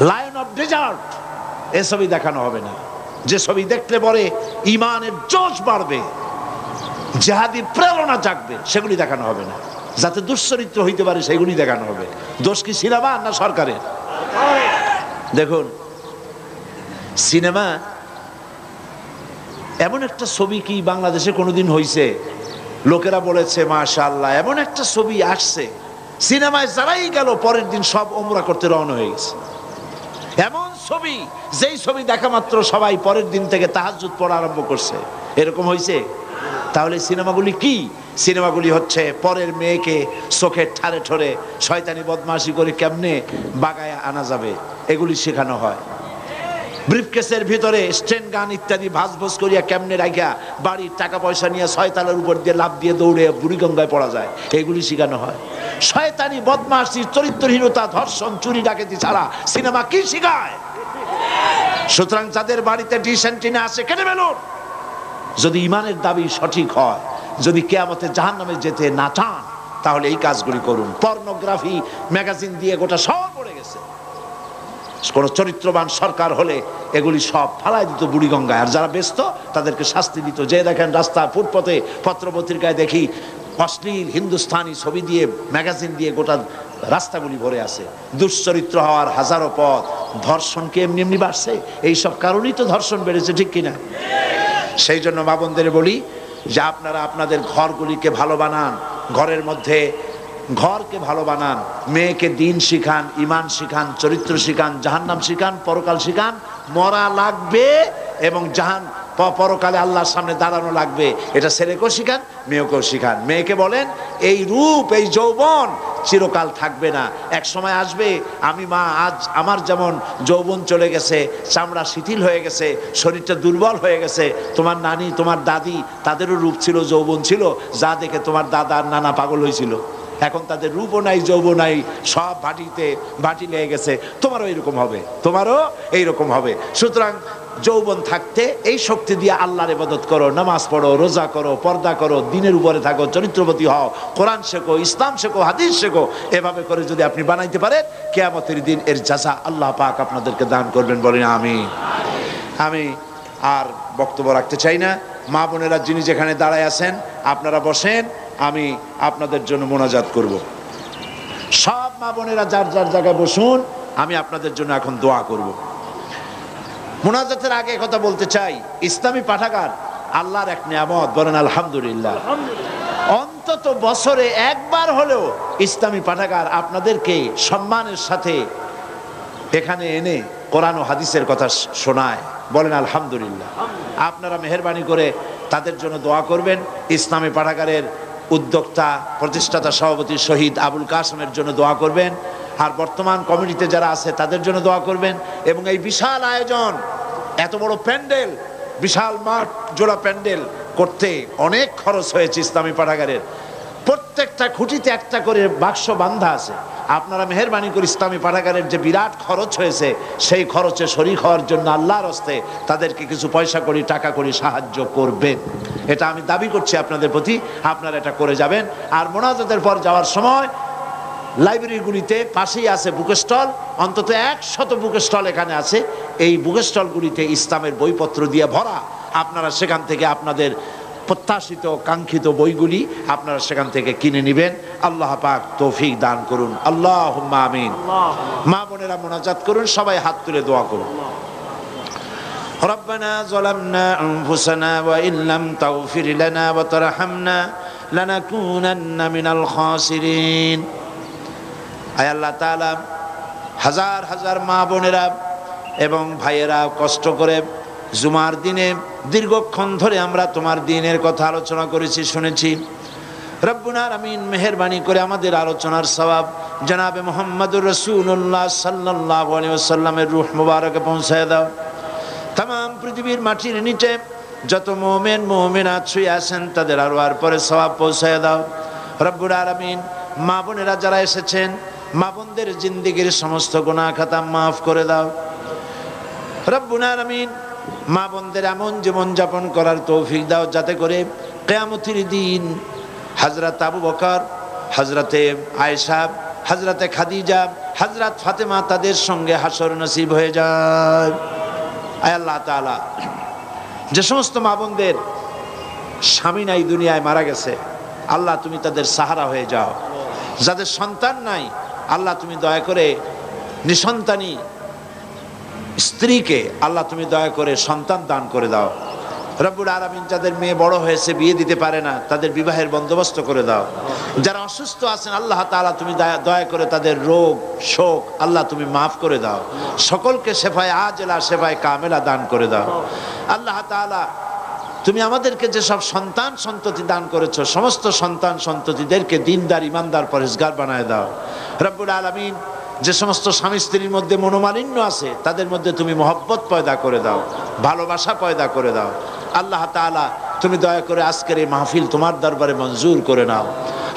লায়ন অফ ডেজার্ট এ ছবি দেখানো হবে না। যে ছবি দেখলে পরে ইমানের জোশ বাড়বে, জিহাদি প্রেরণা জাগবে, সেগুলি দেখানো হবে না। যাতে দুশ্চরিত্র হইতে পারে সেগুলি দেখানো হবে। দোষ কি সিনেমা না সরকারের? দেখুন, সিনেমা এমন একটা ছবি কি বাংলাদেশে কোনোদিন হইছে? লোকেরা বলেছে মাশাআল্লাহ, এমন একটা ছবি আসছে, সিনেমায় যারাই গেল পরের দিন সব ওমরা করতে রওনা হয়ে গেছে। এমন ছবি, যেই ছবি দেখা মাত্র সবাই পরের দিন থেকে তাহাজ্জুদ পড়া আরম্ভ করছে, এরকম হয়েছে? তাহলে সিনেমাগুলি কি? সিনেমাগুলি হচ্ছে পরের মেয়েকে চোখের ঠারে ঠরে শয়তানি বদমাশি করে কেমনে বাগায় আনা যাবে, এগুলি শেখানো হয়। ব্রিফকেসের ভিতরে স্টেন গান ইত্যাদি ভাসভোস করিয়া কেমনে রাখিয়া বাড়ির টাকা পয়সা নিয়ে 6 তলার উপর দিয়ে লাফ দিয়ে দৌড়ে বুড়িগঙ্গায় পড়া যায়, এগুলি শেখানো হয়। শয়তানি বদমাশি, চরিত্রহীনতা, ধর্ষণ, চুরি ডাকাতি ছাড়া সিনেমা কি শেখায়? সুতরাং যাদের বাড়িতে ডিশ এন্টিনা আছে কেটে ফেলুন। যদি ইমানের দাবি সঠিক হয়, যদি কিয়ামতে জাহান্নামে যেতে না চান, তাহলে এই কাজগুলি করুন। পর্নোগ্রাফি ম্যাগাজিন দিয়ে গোটা শহর পড়ে গেছে। কোন চরিত্রবান সরকার হলে এগুলি সব ফালাই দিত বুড়িগঙ্গায়, আর যারা ব্যস্ত তাদেরকে শাস্তি দিত। যে দেখেন রাস্তা ফুটপথে পত্রপত্রিকায় দেখি অশ্লীল হিন্দুস্তানি ছবি দিয়ে ম্যাগাজিন দিয়ে গোটা রাস্তাগুলি ভরে আছে। দুশ্চরিত্র হওয়ার হাজারো পথ। ধর্ষণ কি এমনি এমনি বাড়ছে? এইসব কারণেই তো ধর্ষণ বেড়েছে, ঠিক কিনা? সেই জন্য মা বোনদের বলি যে আপনারা আপনাদের ঘরগুলিকে ভালো বানান, ঘরের মধ্যে ঘরকে ভালো বানান, মেয়েকে দিন শিখান, ইমান শিখান, চরিত্র শিখান, জাহান্নাম শিখান, পরকাল শিখান। মরা লাগবে এবং পরকালে আল্লাহর সামনে দাঁড়ানো লাগবে, এটা ছেলেকেও শিখান, মেয়েকেও শিখান। মেয়েকে বলেন এই রূপ, এই যৌবন চিরকাল থাকবে না, এক সময় আসবে আমি মা আজ আমার যেমন যৌবন চলে গেছে, চামড়া শিথিল হয়ে গেছে, শরীরটা দুর্বল হয়ে গেছে, তোমার নানি তোমার দাদি তাদেরও রূপ ছিল, যৌবন ছিল, যা দেখে তোমার দাদা আর নানা পাগল হয়েছিল। এখন তাদের রূপও নাই, যৌবন নাই, সব ভাটি লেগে গেছে। তোমারও এইরকম হবে, তোমারও এইরকম হবে। সুতরাং যৌবন থাকতে এই শক্তি দিয়ে আল্লাহর ইবাদত করো, নামাজ পড়ো, রোজা করো, পর্দা করো, দিনের উপরে থাকো, চরিত্রবতী হও, কোরআন শেখো, ইসলাম শেখো, হাদিস শেখো। এভাবে করে যদি আপনি বানাইতে পারেন, কিয়ামতের দিন এর জাযা আল্লাহ পাক আপনাদেরকে দান করবেন। বলেন আমিন। আমি আর বক্তব্য রাখতে চাই না। মা বোনেরা যিনি যেখানে দাঁড়ায় আছেন আপনারা বসেন, আমি আপনাদের জন্য মোনাজাত করব। সব মা বোনেরা যার যার জায়গায় বসুন, আমি আপনাদের জন্য এখন দোয়া করব। মোনাজাতের আগে কথা বলতে চাই, ইসলামী পাঠাগার আল্লাহর এক নিয়ামত। বলেন আলহামদুলিল্লাহ। অন্তত বছরে একবার হলেও ইসলামী পাঠাগার আপনাদেরকে সম্মানের সাথে এখানে এনে কোরআন ও হাদিসের কথা শোনায়। বলেন আলহামদুলিল্লাহ। আপনারা মেহেরবানি করে তাদের জন্য দোয়া করবেন। ইসলামী পাঠাগারের উদ্যোক্তা, প্রতিষ্ঠাতা, সভাপতি শহীদ আবুল কাসেমের জন্য দোয়া করবেন। আর বর্তমান কমিটিতে যারা আছে তাদের জন্য দোয়া করবেন। এবং এই বিশাল আয়োজন, এত বড় প্যান্ডেল, বিশাল মাঠ জোড়া প্যান্ডেল করতে অনেক খরচ হয়েছে ইসলামী পাঠাগারের। প্রত্যেকটা খুঁটিতে একটা করে বাক্স বান্ধা আছে। আপনারা মেহেরবানি করে ইসলামী পাঠাগারের যে বিরাট খরচ হয়েছে, সেই খরচে শরীক হওয়ার জন্য আল্লাহর হস্তে তাদেরকে কিছু পয়সা করি, টাকা করি সাহায্য করবেন। এটা আমি দাবি করছি আপনাদের প্রতি, আপনারা এটা করে যাবেন। আর মোনাজাতের পর যাওয়ার সময় লাইব্রেরিগুলিতে পাশেই আছে বুক স্টল, অন্তত 100 বুক স্টল এখানে আছে। এই বুক স্টলগুলিতে ইসলামের বইপত্র দিয়ে ভরা। আপনারা সেখান থেকে আপনাদের প্রত্যাশিত কাঙ্ক্ষিত বইগুলি আপনারা সেখান থেকে কিনে নেবেন। আল্লাহ পাক তৌফিক দান করুন। আল্লাহুম্মা আমিন। মা বোনেরা মোনাজাত করুন, সবাই হাত তুলে দোয়া করুন। রব্বানা যালামনা আনফুসানা ওয়া ইন লাম তাগফির লানা ওয়া তারহামনা লানাকুনান্না মিনাল খাসিরিন। আয় আল্লাহ তাআলা, হাজার হাজার মা বোনেরা এবং ভাইয়েরা কষ্ট করে জুমার দিনে দীর্ঘক্ষণ ধরে আমরা তোমার দিনের কথা আলোচনা করেছি, শুনেছি। রব্বুল আলামিন মেহেরবানি করে আমাদের আলোচনার সওয়াব জনাবে মুহাম্মদুর রাসূলুল্লাহ সাল্লাল্লাহু আলাইহি ওয়াসাল্লামের রূহ মুবারকে পৌঁছায় দাও। तमाम পৃথিবীর মাটির নিচে যত মুমিন মুমিনাত শুয়ে আছেন তাদের আরওয়ার পরে সওয়াব পৌঁছায় দাও। রব্বুল আলামিন মা বোনেরা যারা এসেছেন, মা বোনদের জিন্দেগির সমস্ত গুনাহ খাতা মাফ করে দাও। রব্বুল আলামিন মা বোনদের এমন জীবন যাপন করার তৌফিক দাও যাতে করে কিয়ামতের দিন হযরত আবু বকর, হযরতে আয়েশা, হযরতে খাদিজা, হযরত ফাতেমা তাদের সঙ্গে হাসর নসিব হয়ে যায়। আয় আল্লাহ তাআলা, যে সমস্ত মা বোনদের স্বামী নাই, দুনিয়ায় মারা গেছে, আল্লাহ তুমি তাদের সাহারা হয়ে যাও। যাদের সন্তান নাই, আল্লাহ তুমি দয়া করে নিঃসন্তানী স্ত্রীকে আল্লাহ তুমি দয়া করে সন্তান দান করে দাও। রব্বুল আলামিন যাদের মেয়ে বড় হয়েছে, বিয়ে দিতে পারে না, তাদের বিবাহের বন্দোবস্ত করে দাও। যারা অসুস্থ আছেন আল্লাহ তাআলা তুমি দয়া করে তাদের রোগ শোক আল্লাহ তুমি মাফ করে দাও। সকলকে শেফায়ে আজেলা শেফায়ে কামেলা দান করে দাও। আল্লাহ তাআলা তুমি আমাদেরকে যেসব সন্তান সন্ততি দান করেছো, সমস্ত সন্তান সন্ততিদেরকে দিনদার, ইমানদার, পরেজগার বানায় দাও। রব্বুল আলামিন যে সমস্ত স্বামী স্ত্রীর মধ্যে মনোমালিন্য আছে তাদের মধ্যে তুমি মহব্বত পয়দা করে দাও, ভালোবাসা পয়দা করে দাও। আল্লাহ তাআলা তুমি দয়া করে আজকের এই মাহফিল তোমার দরবারে মঞ্জুর করে নাও।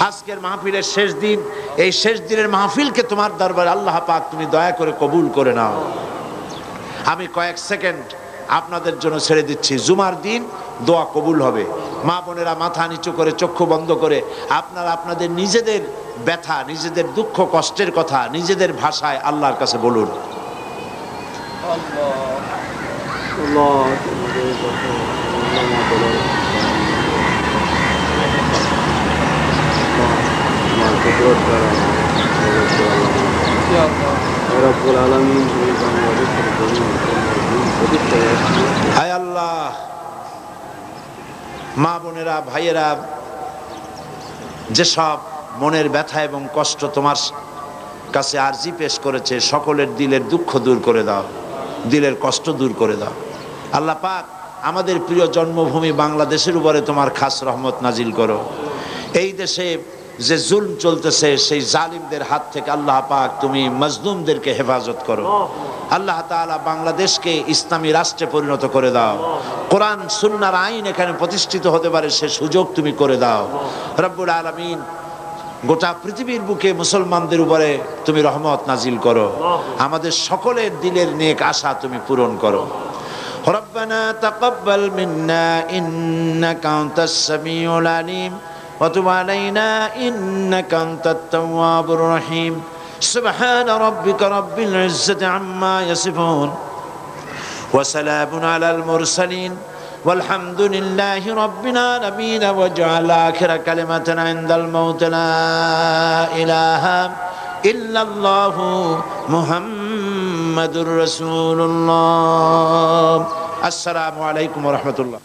আজকের মাহফিলের শেষ দিন, এই শেষ দিনের মাহফিলকে তোমার দরবারে আল্লাহ পাক তুমি দয়া করে কবুল করে নাও। আমি কয়েক সেকেন্ড আপনাদের জন্য ছেড়ে দিচ্ছি। জুমার দিন দোয়া কবুল হবে। মা বোনেরা মাথা নিচু করে চক্ষু বন্ধ করে আপনারা আপনাদের নিজেদের ব্যথা, নিজেদের দুঃখ কষ্টের কথা নিজেদের ভাষায় আল্লাহর কাছে বলুন। হায় আল্লাহ, মা বোনেরা ভাইয়েরা যেসব মনের ব্যথা এবং কষ্ট তোমার কাছে আরজি পেশ করেছে, সকলের দিলের দুঃখ দূর করে দাও, দিলের কষ্ট দূর করে দাও। আল্লাহ পাক আমাদের প্রিয় জন্মভূমি বাংলাদেশের উপরে তোমার খাস রহমত নাজিল করো। এই দেশে যে জুলম চলতেছে সেই জালিমদের হাত থেকে আল্লাহ পাক তুমি মজলুমদেরকে হেফাজত করো। আল্লাহ তাআলা বাংলাদেশকে ইসলামী রাষ্ট্রে পরিণত করে দাও। কোরআন সুন্নাহর আইন এখানে প্রতিষ্ঠিত হতে পারে সে সুযোগ তুমি করে দাও। রব্বুল আলামিন গোটা পৃথিবীর বুকে মুসলমানদের উপরে তুমি রহমত নাজিল করো, আমাদের সকলের দিলের নেক আশা তুমি পূরণ করো। রব্বানা তাকাব্বাল মিন্না ইন্নাকা আনতাস সামিউল আলিম ওয়া তুব আলাইনা ইন্নাকা আনতাত তাওয়াবুর রহিম। সুবহান রাব্বিকা রাব্বিল ইজ্জাতি আম্মা ইয়াসিফুন ওয়া সালামুন আলাল মুরসালিন والحمد لله رب العالمين واجعل آخر كلمتنا عند الموت لا إله إلا الله محمد رسول الله. السلام عليكم ورحمة الله.